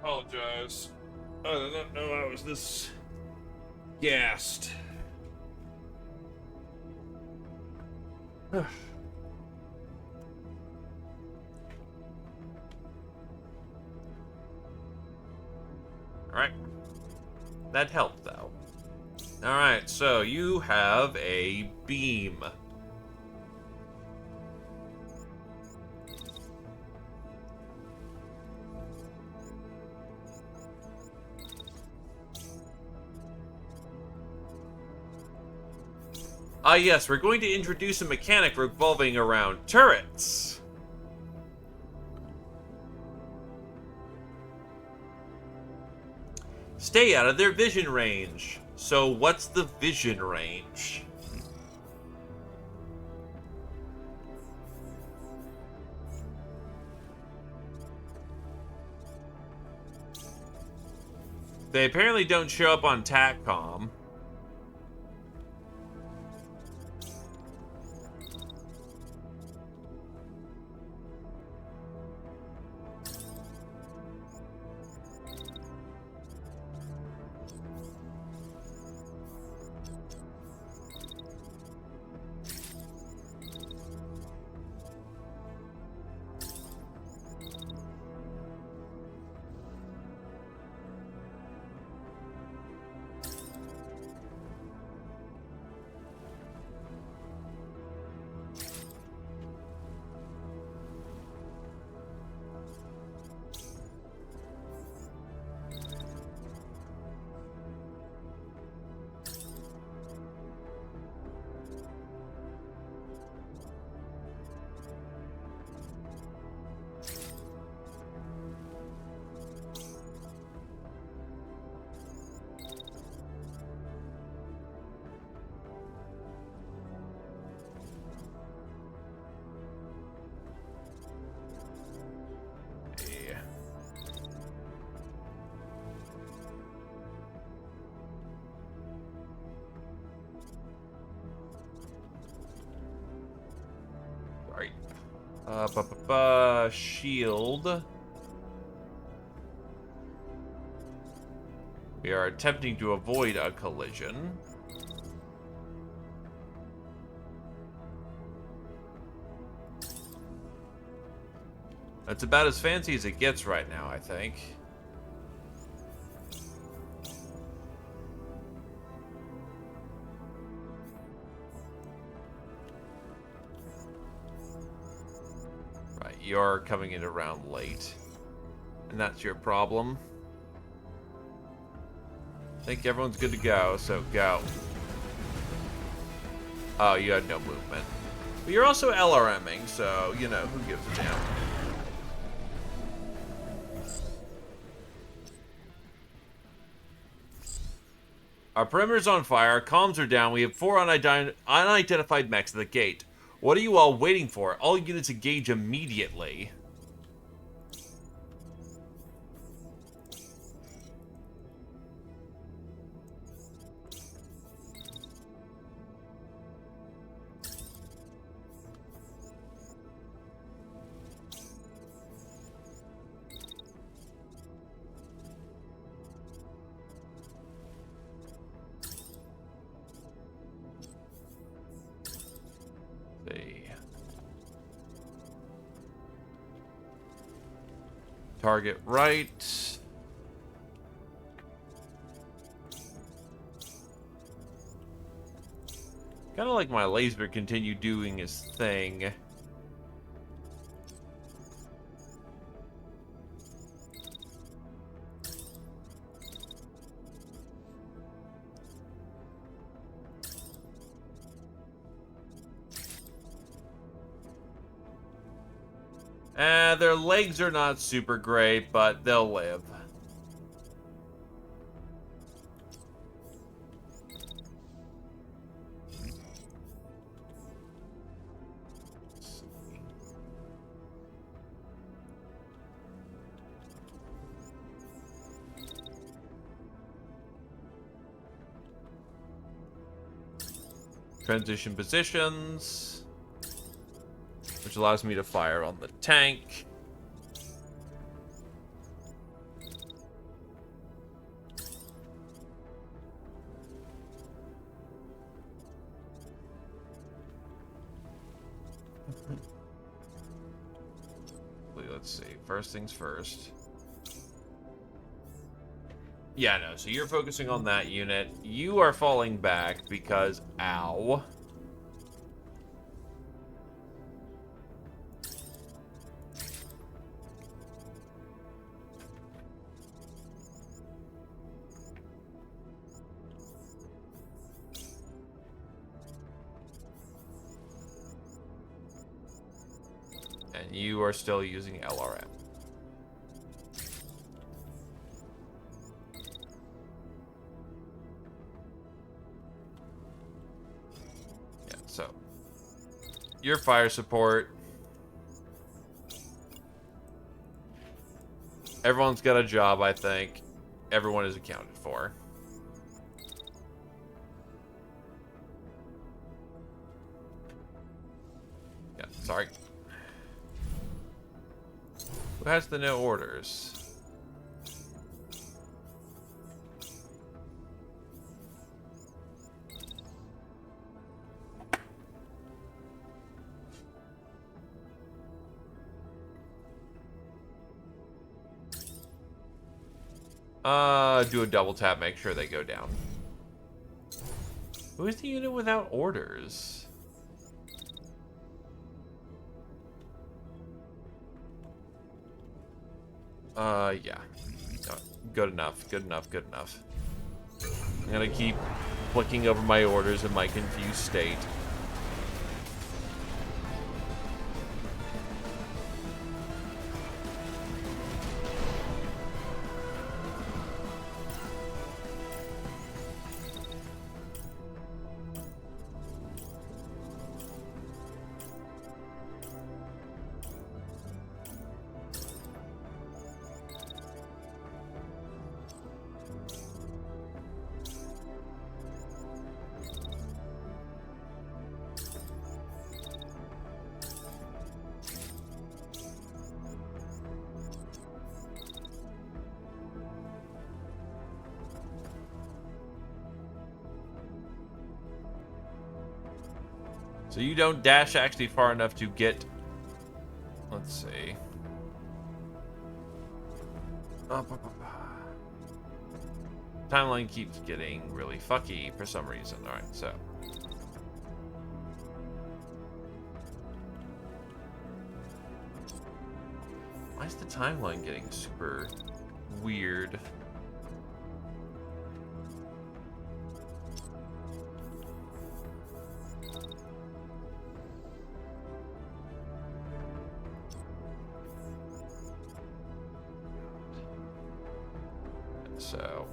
A: Apologize. I did not know I was this gassed. Alright. That helped, though. Alright, so you have a beam. Ah yes, we're going to introduce a mechanic revolving around turrets. Stay out of their vision range. So what's the vision range? They apparently don't show up on TACCOM. Shield. We are attempting to avoid a collision. That's about as fancy as it gets right now, I think. Right, you're coming in around late. And that's your problem. I think everyone's good to go, so go. Oh, you had no movement. But you're also LRMing, so, you know, who gives a damn? Our perimeter's on fire, our comms are down, we have 4 unidentified mechs at the gate. What are you all waiting for? All units engage immediately. Target right. Kind of like my laser continue doing his thing. Their legs are not super great, but they'll live. Transition positions, which allows me to fire on the tank. Let's see. First things first. Yeah, no. So you're focusing on that unit. You are falling back because, ow. And you are still using LRM. Yeah, so your fire support. Everyone's got a job, I think. Everyone is accounted for. Yeah, sorry. Who has the no orders? Do a double tap, make sure they go down. Who is the unit without orders? Yeah. Good enough, good enough, good enough. I'm gonna keep flicking over my orders in my confused state. So you don't dash actually far enough to get... Let's see. Timeline keeps getting really fucky for some reason. Alright, so... Why is the timeline getting super weird? So,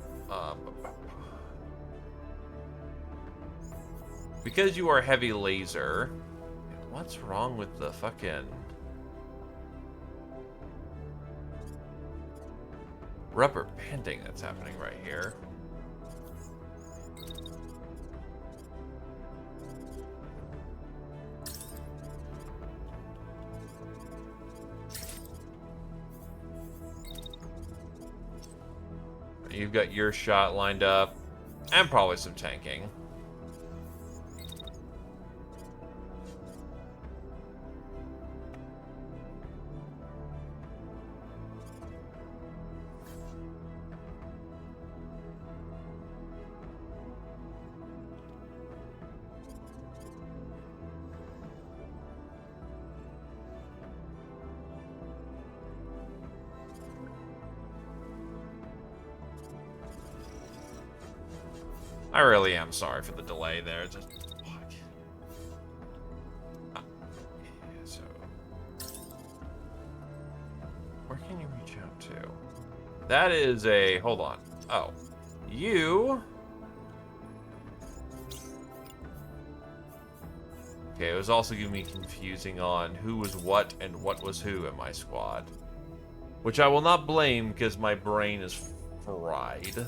A: because you are heavy laser, what's wrong with the fucking rubber banding that's happening right here? You've got your shot lined up, and probably some tanking. I really am sorry for the delay there. Just fuck. So, where can you reach out to? That is a, hold on. Oh, you. Okay, it was also giving me confusing on who was what and what was who in my squad. Which I will not blame because my brain is fried.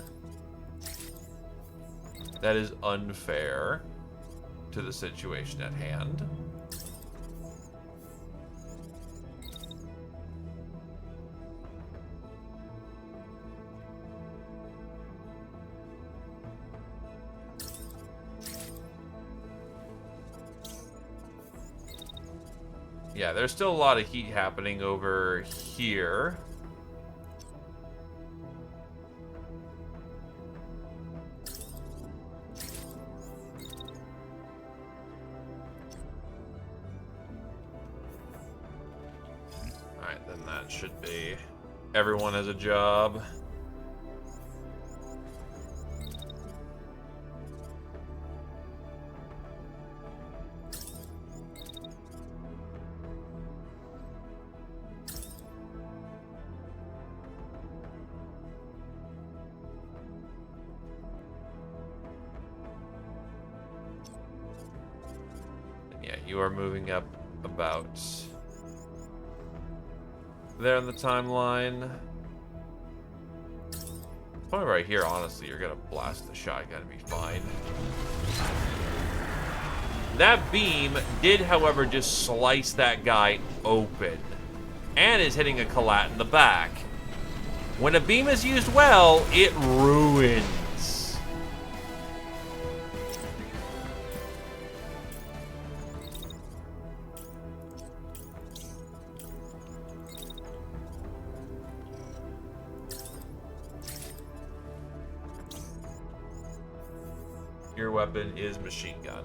A: That is unfair to the situation at hand. Yeah, there's still a lot of heat happening over here. Alright, then that should be... Everyone has a job. Yeah, you are moving up about there in the timeline. Probably right here, honestly, you're gonna blast the shotgun and be fine. That beam did, however, just slice that guy open and is hitting a collat in the back. When a beam is used well, it ruins. Your weapon is machine gun.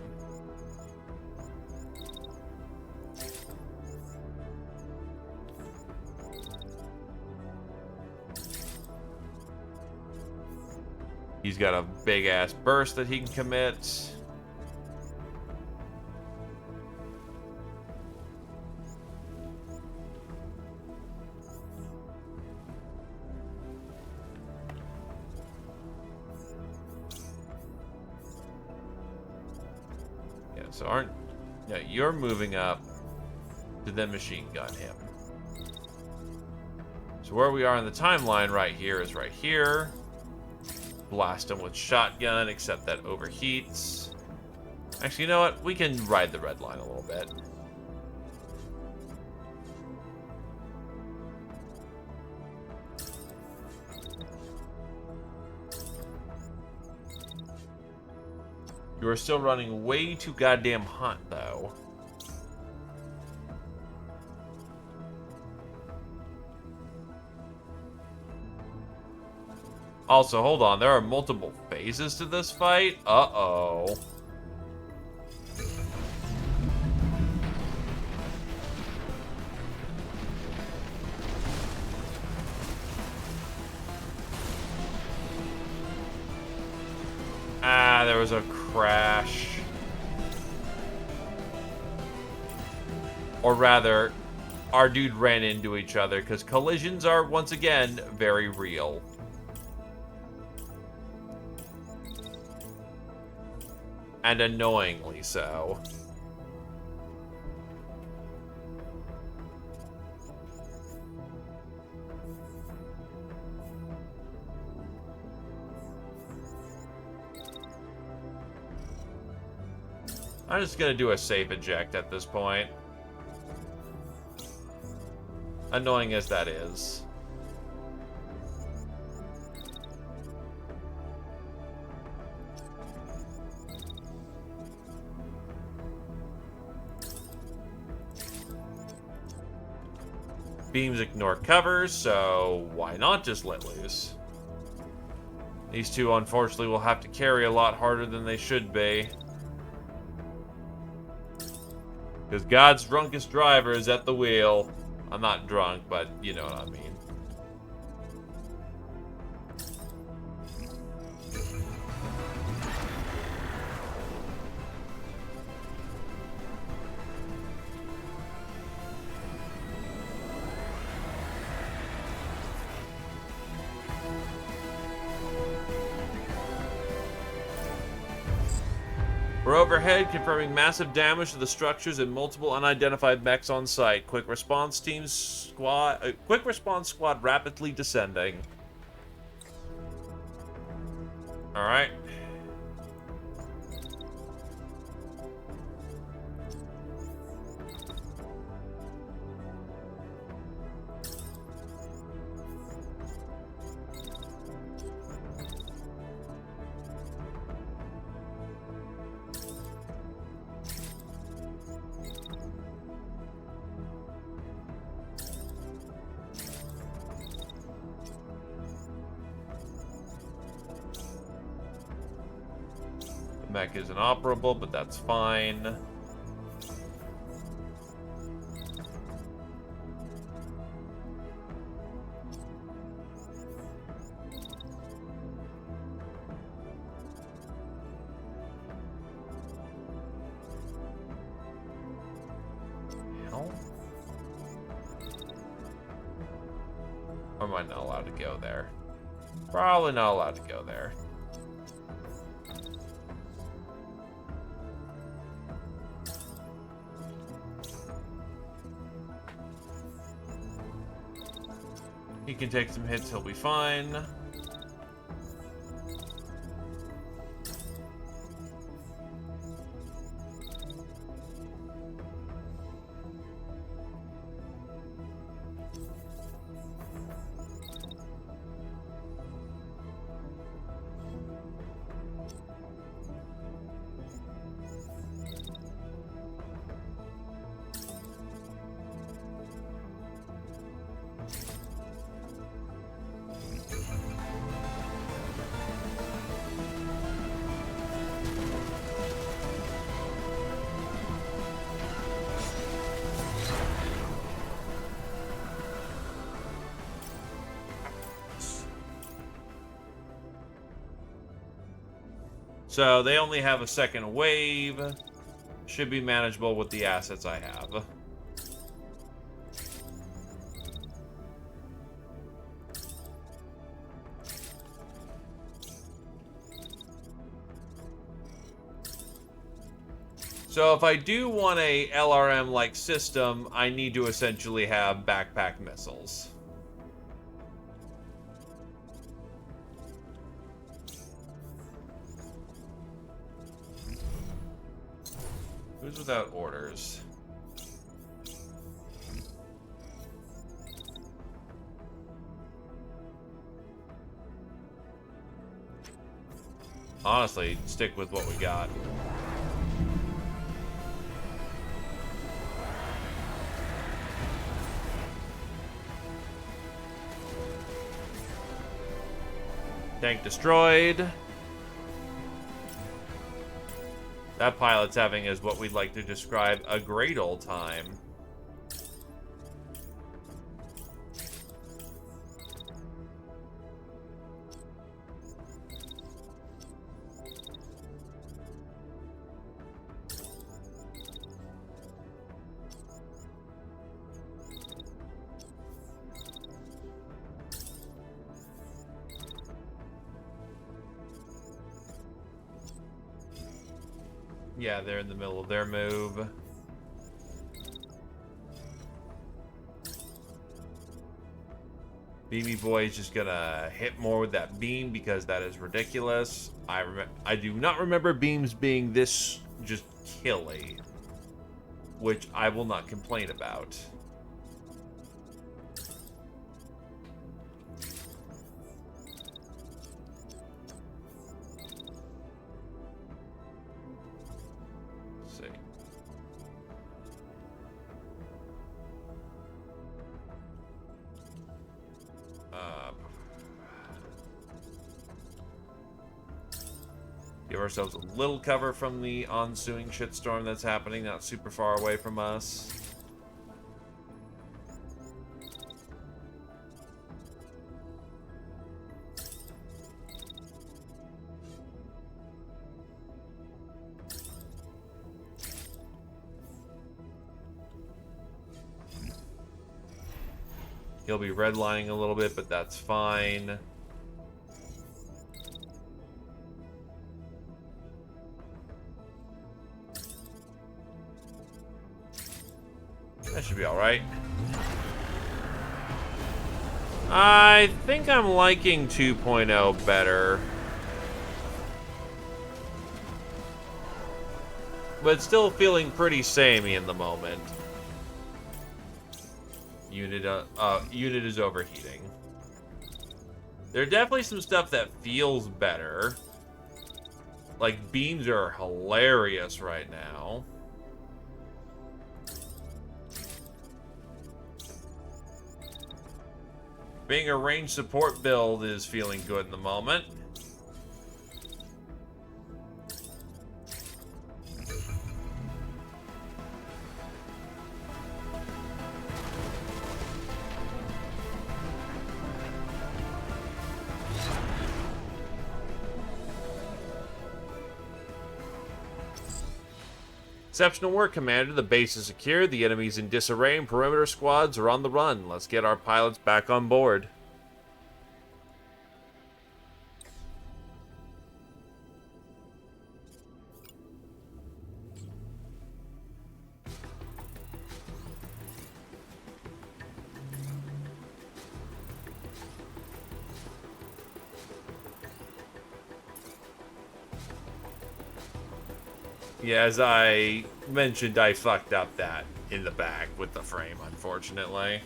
A: He's got a big ass burst that he can commit. So yeah, you're moving up to then machine gun him. So where we are in the timeline right here is right here. Blast him with shotgun, except that overheats. Actually, you know what? We can ride the red line a little bit. You are still running way too goddamn hot, though. Also, hold on. There are multiple phases to this fight. Uh-oh. Ah, there was a crash. Or rather, our dude ran into each other, because collisions are, once again, very real. And annoyingly so. I'm just gonna do a safe eject at this point. Annoying as that is. Beams ignore cover, so why not just let loose? These two, unfortunately, will have to carry a lot harder than they should be. Because God's drunkest driver is at the wheel. I'm not drunk, but you know what I mean. We're overhead, confirming massive damage to the structures and multiple unidentified mechs on site. Quick response squad rapidly descending. All right. Mech is inoperable, but that's fine. Hell? Or am I not allowed to go there? Probably not allowed to go there. He can take some hits, he'll be fine. So they only have a second wave. Should be manageable with the assets I have. So if I do want a LRM-like system, I need to essentially have backpack missiles. Who's without orders? Honestly, stick with what we got. Tank destroyed. That pilot's having is what we'd like to describe a great old time. Yeah, they're in the middle of their move. Beamy Boy is just gonna hit more with that beam because that is ridiculous. I do not remember beams being this just killy, which I will not complain about. Give ourselves a little cover from the ensuing shitstorm that's happening, not super far away from us. He'll be redlining a little bit, but that's fine. That should be alright. I think I'm liking 2.0 better. But still feeling pretty samey in the moment. Unit is overheating. There's definitely some stuff that feels better. Like, beams are hilarious right now. Being a range support build is feeling good in the moment. Exceptional work, Commander. The base is secure, the enemy's in disarray, and perimeter squads are on the run. Let's get our pilots back on board. Yeah, as I mentioned, I fucked up that in the back with the frame, unfortunately.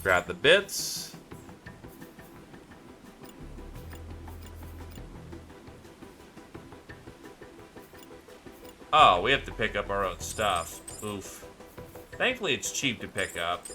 A: Grab the bits. Oh, we have to pick up our own stuff. Oof. Thankfully, it's cheap to pick up.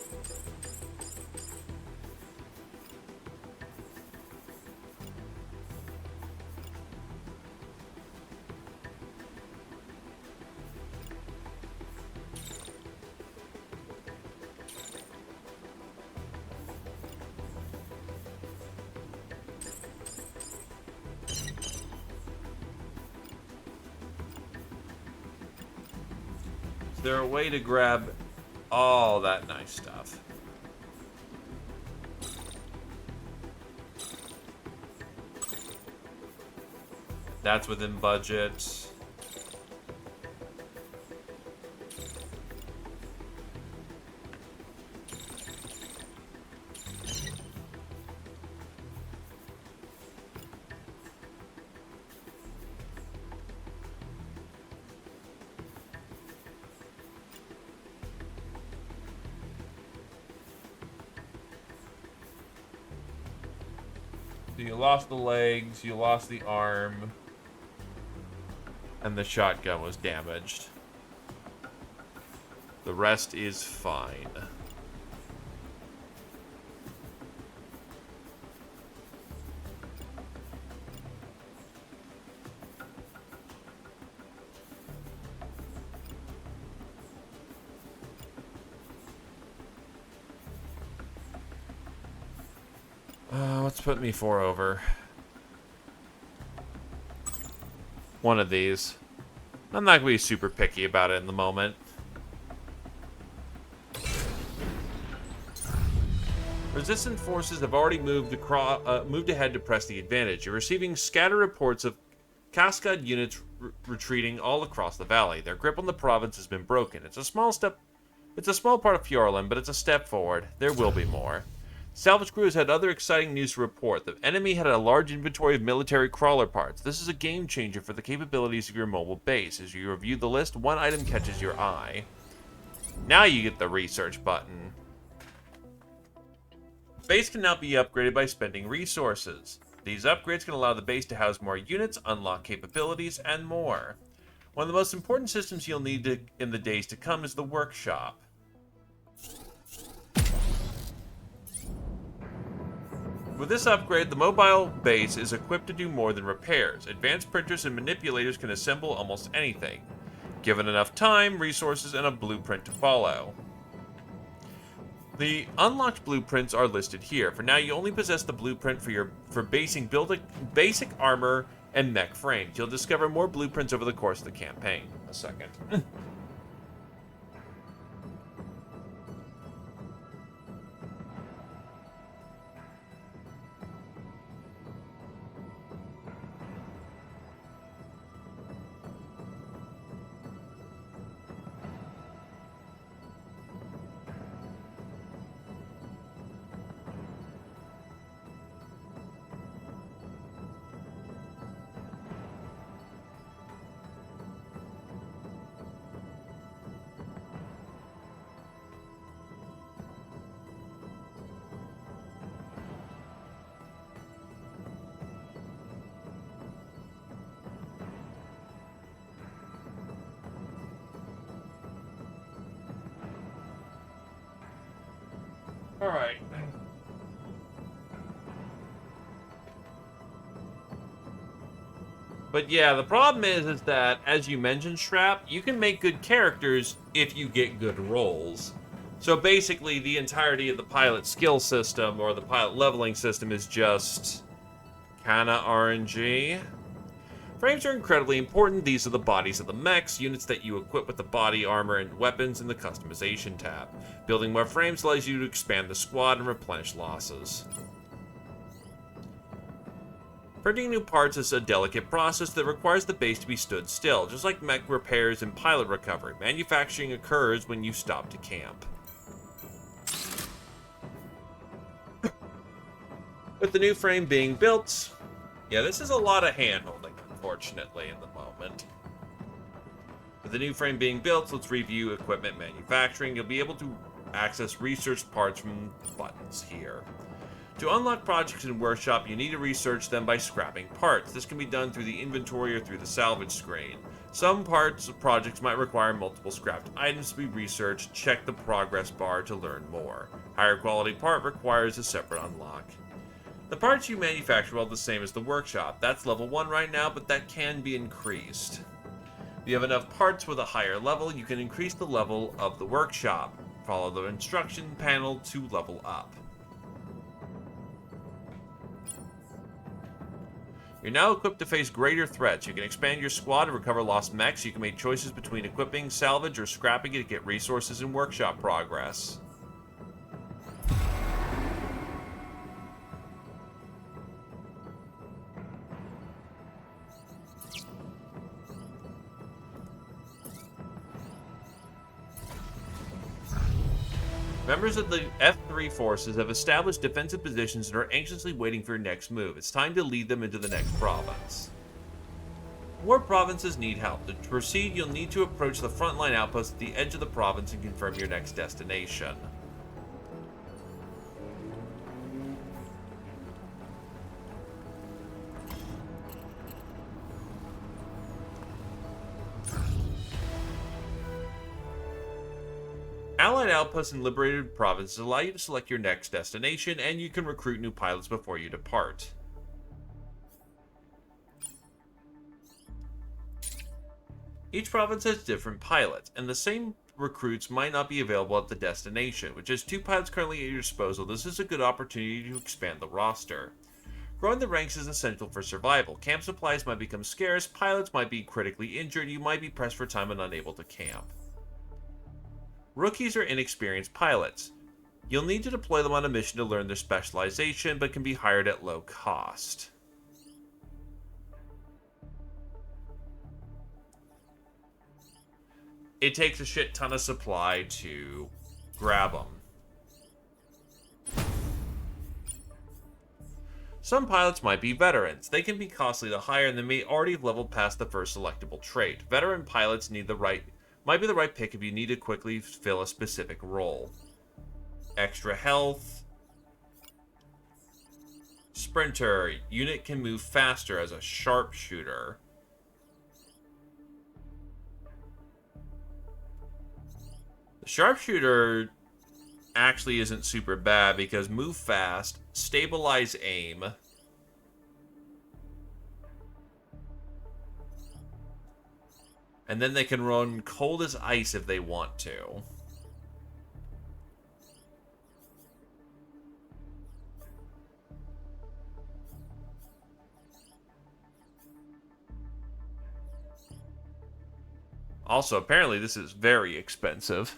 A: Is there a way to grab all that nice stuff? That's within budget. So you lost the legs, you lost the arm, and the shotgun was damaged. The rest is fine. What's put me 4 over? One of these. I'm not going to be super picky about it in the moment. Resistant forces have already moved ahead to press the advantage. You're receiving scattered reports of Cascade units retreating all across the valley. Their grip on the province has been broken. It's a small part of Fjordland, but it's a step forward. There will be more. Salvage crew has had other exciting news to report. The enemy had a large inventory of military crawler parts. This is a game changer for the capabilities of your mobile base. As you review the list, one item catches your eye. Now you get the research button. Base can now be upgraded by spending resources. These upgrades can allow the base to house more units, unlock capabilities, and more. One of the most important systems you'll need in the days to come is the workshop. With this upgrade, the mobile base is equipped to do more than repairs. Advanced printers and manipulators can assemble almost anything, given enough time, resources, and a blueprint to follow. The unlocked blueprints are listed here. For now, you only possess the blueprint for basic armor and mech frames. You'll discover more blueprints over the course of the campaign. A second. Alright. But yeah, the problem is that, as you mentioned, Shrap, you can make good characters if you get good roles. So basically, the entirety of the pilot skill system, or the pilot leveling system, is just kinda RNG. Frames are incredibly important. These are the bodies of the mechs, units that you equip with the body, armor, and weapons in the customization tab. Building more frames allows you to expand the squad and replenish losses. Printing new parts is a delicate process that requires the base to be stood still. Just like mech repairs and pilot recovery, manufacturing occurs when you stop to camp. With the new frame being built, yeah, this is a lot of hand-holding, unfortunately, in the moment. With the new frame being built, let's review equipment manufacturing. You'll be able to access research parts from buttons here. To unlock projects in Workshop, you need to research them by scrapping parts. This can be done through the inventory or through the salvage screen. Some parts of projects might require multiple scrapped items to be researched. Check the progress bar to learn more. Higher quality part requires a separate unlock. The parts you manufacture are the same as the Workshop. That's level 1 right now, but that can be increased. If you have enough parts with a higher level, you can increase the level of the Workshop. Follow the instruction panel to level up. You're now equipped to face greater threats. You can expand your squad and recover lost mechs. You can make choices between equipping, salvage, or scrapping it to get resources and Workshop progress. Members of the F3 forces have established defensive positions and are anxiously waiting for your next move. It's time to lead them into the next province. More provinces need help. To proceed, you'll need to approach the frontline outpost at the edge of the province and confirm your next destination. Allied outposts in liberated provinces allow you to select your next destination, and you can recruit new pilots before you depart. Each province has different pilots, and the same recruits might not be available at the destination. With just 2 pilots currently at your disposal, this is a good opportunity to expand the roster. Growing the ranks is essential for survival. Camp supplies might become scarce, pilots might be critically injured, you might be pressed for time and unable to camp. Rookies are inexperienced pilots. You'll need to deploy them on a mission to learn their specialization, but can be hired at low cost. It takes a shit ton of supply to grab them. Some pilots might be veterans. They can be costly to hire, and they may already have leveled past the first selectable trait. Veteran pilots might be the right pick if you need to quickly fill a specific role. Extra health. Sprinter. Unit can move faster as a sharpshooter. The sharpshooter actually isn't super bad because move fast, stabilize aim, and then they can run cold as ice if they want to. Also, apparently this is very expensive.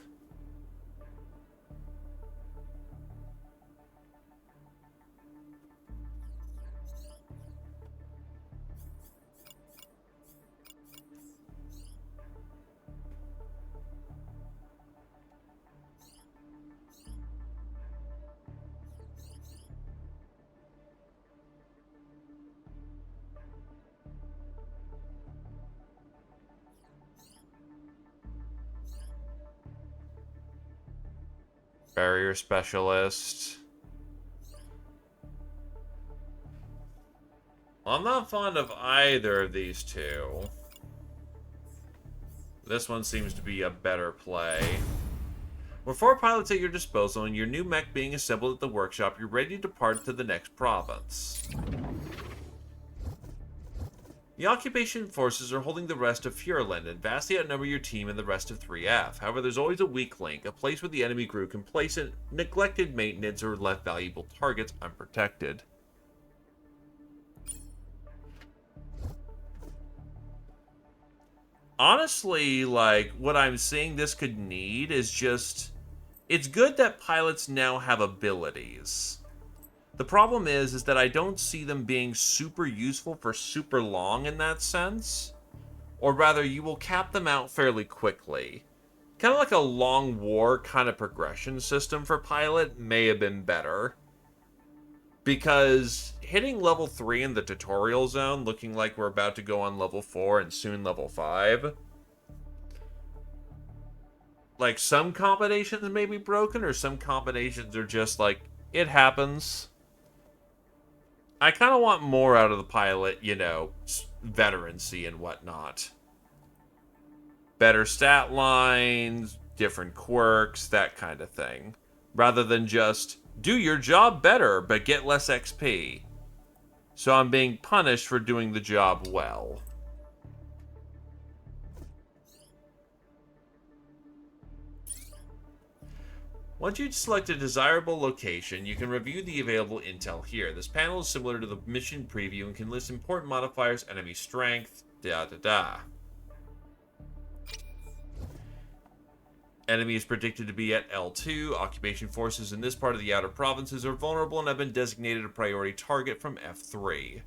A: Barrier specialist. Well, I'm not fond of either of these two. This one seems to be a better play. With 4 pilots at your disposal and your new mech being assembled at the workshop, you're ready to depart to the next province. The occupation forces are holding the rest of Fureland and vastly outnumber your team and the rest of 3F. However, there's always a weak link, a place where the enemy group can place neglected maintenance or left valuable targets unprotected. Honestly, like, what I'm seeing this could need is just... It's good that pilots now have abilities. The problem is that I don't see them being super useful for super long in that sense. Or rather, you will cap them out fairly quickly. Kind of like a long war kind of progression system for pilot may have been better. Because hitting level 3 in the tutorial zone, looking like we're about to go on level 4 and soon level 5... Like, some combinations may be broken, or some combinations are just like, it happens. I kind of want more out of the pilot, you know, veterancy and whatnot. Better stat lines, different quirks, that kind of thing. Rather than just, do your job better, but get less XP. So I'm being punished for doing the job well. Once you select a desirable location, you can review the available intel here. This panel is similar to the mission preview and can list important modifiers, enemy strength, da-da-da. Enemy is predicted to be at L2. Occupation forces in this part of the outer provinces are vulnerable and have been designated a priority target from F3.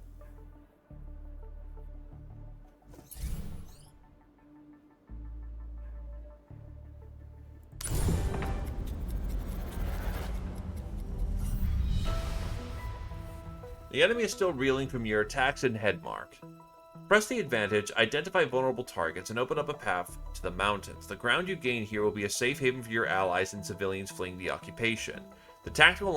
A: The enemy is still reeling from your attacks and headmark. Press the advantage, identify vulnerable targets, and open up a path to the mountains. The ground you gain here will be a safe haven for your allies and civilians fleeing the occupation. The tactical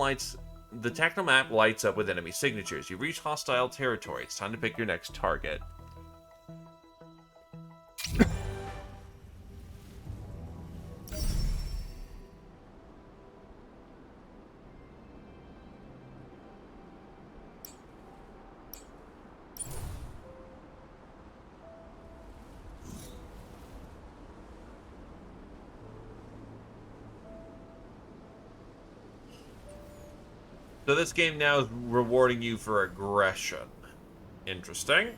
A: map lights up with enemy signatures. You reach hostile territory. It's time to pick your next target. So this game now is rewarding you for aggression. Interesting.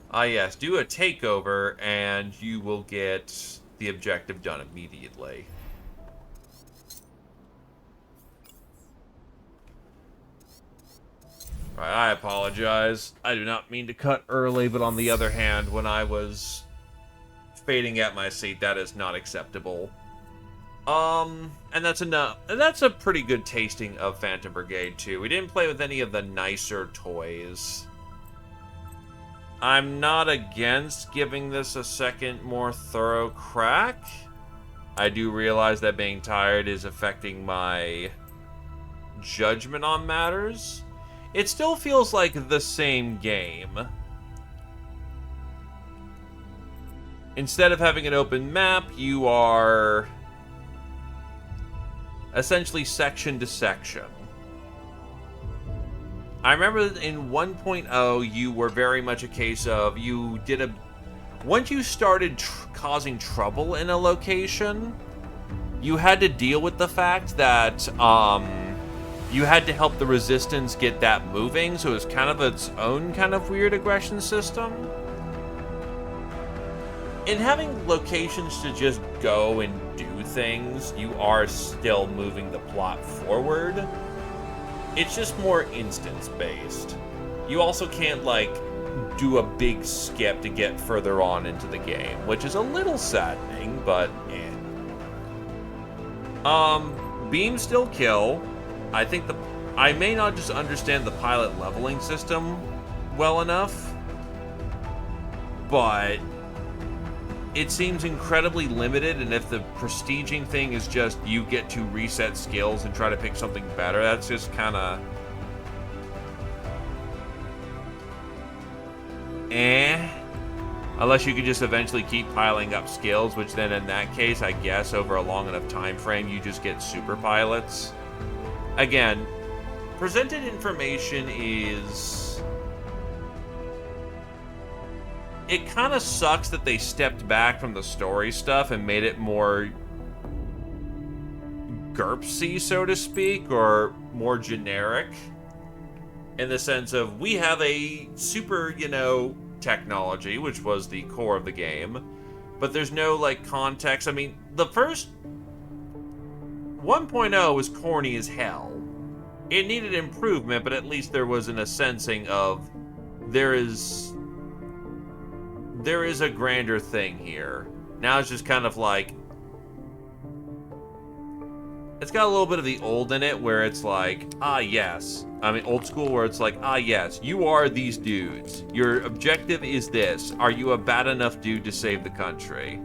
A: Ah yes, do a takeover and you will get the objective done immediately. Right, I apologize. I do not mean to cut early, but on the other hand, when I was fading at my seat, that is not acceptable. And that's enough. And that's a pretty good tasting of Phantom Brigade too. We didn't play with any of the nicer toys. I'm not against giving this a second, more thorough crack. I do realize that being tired is affecting my judgment on matters. It still feels like the same game. Instead of having an open map, you are essentially section to section. I remember in 1.0, you were very much a case of you did a... Once you started causing trouble in a location, you had to deal with the fact that you had to help the resistance get that moving, so it was kind of its own kind of weird aggression system. In having locations to just go and do things, you are still moving the plot forward. It's just more instance-based. You also can't, like, do a big skip to get further on into the game, which is a little saddening, but eh. Beam still kill. I think I may not just understand the pilot leveling system well enough, but it seems incredibly limited, and if the prestiging thing is just you get to reset skills and try to pick something better, that's just kind of eh. Unless you could just eventually keep piling up skills, which then in that case, I guess, over a long enough time frame, you just get super pilots. Again, presented information is... It kind of sucks that they stepped back from the story stuff and made it more GURPSy, so to speak, or more generic. In the sense of, we have a super, you know, technology, which was the core of the game, but there's no, like, context. I mean, the first 1.0 was corny as hell. It needed improvement, but at least there was a sensing of there is a grander thing here. Now it's just kind of like, it's got a little bit of the old in it, where it's like, ah, yes. I mean, old school, where it's like, ah, yes, you are these dudes. Your objective is this. Are you a bad enough dude to save the country?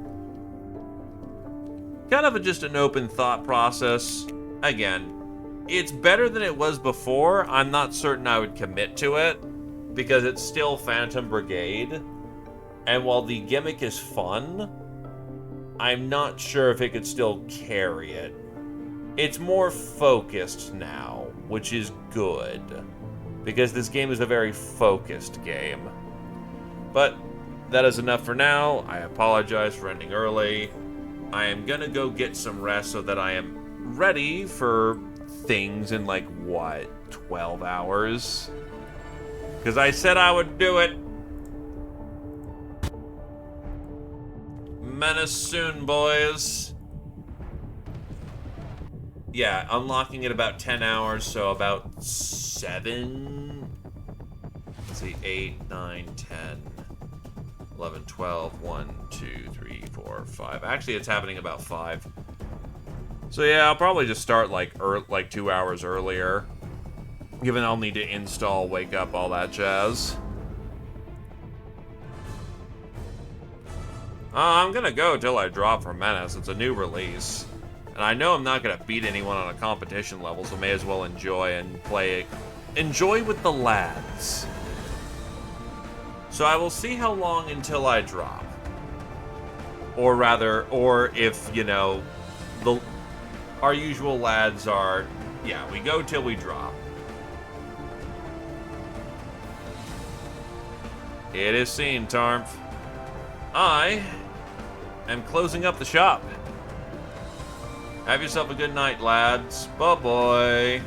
A: Kind of just an open thought process. Again, it's better than it was before. I'm not certain I would commit to it, because it's still Phantom Brigade. And while the gimmick is fun, I'm not sure if it could still carry it. It's more focused now, which is good, because this game is a very focused game. But that is enough for now. I apologize for ending early. I am gonna go get some rest so that I am ready for things in, like, what, 12 hours? Because I said I would do it. Menace soon, boys. Yeah, unlocking at about 10 hours, so about 7... Let's see, 8, 9, 10, 11, 12, 1, 2, 3, 4, 5. Actually, it's happening about 5. So yeah, I'll probably just start, like 2 hours earlier. Given I'll need to install, wake up, all that jazz. I'm gonna go till I drop for Menace. It's a new release. And I know I'm not going to beat anyone on a competition level, so may as well enjoy and play it. Enjoy with the lads. So I will see how long until I drop. Or rather, or if, you know, our usual lads are, yeah, we go till we drop. It is seen, Tarmf. I am closing up the shop. Have yourself a good night, lads. Bye-bye.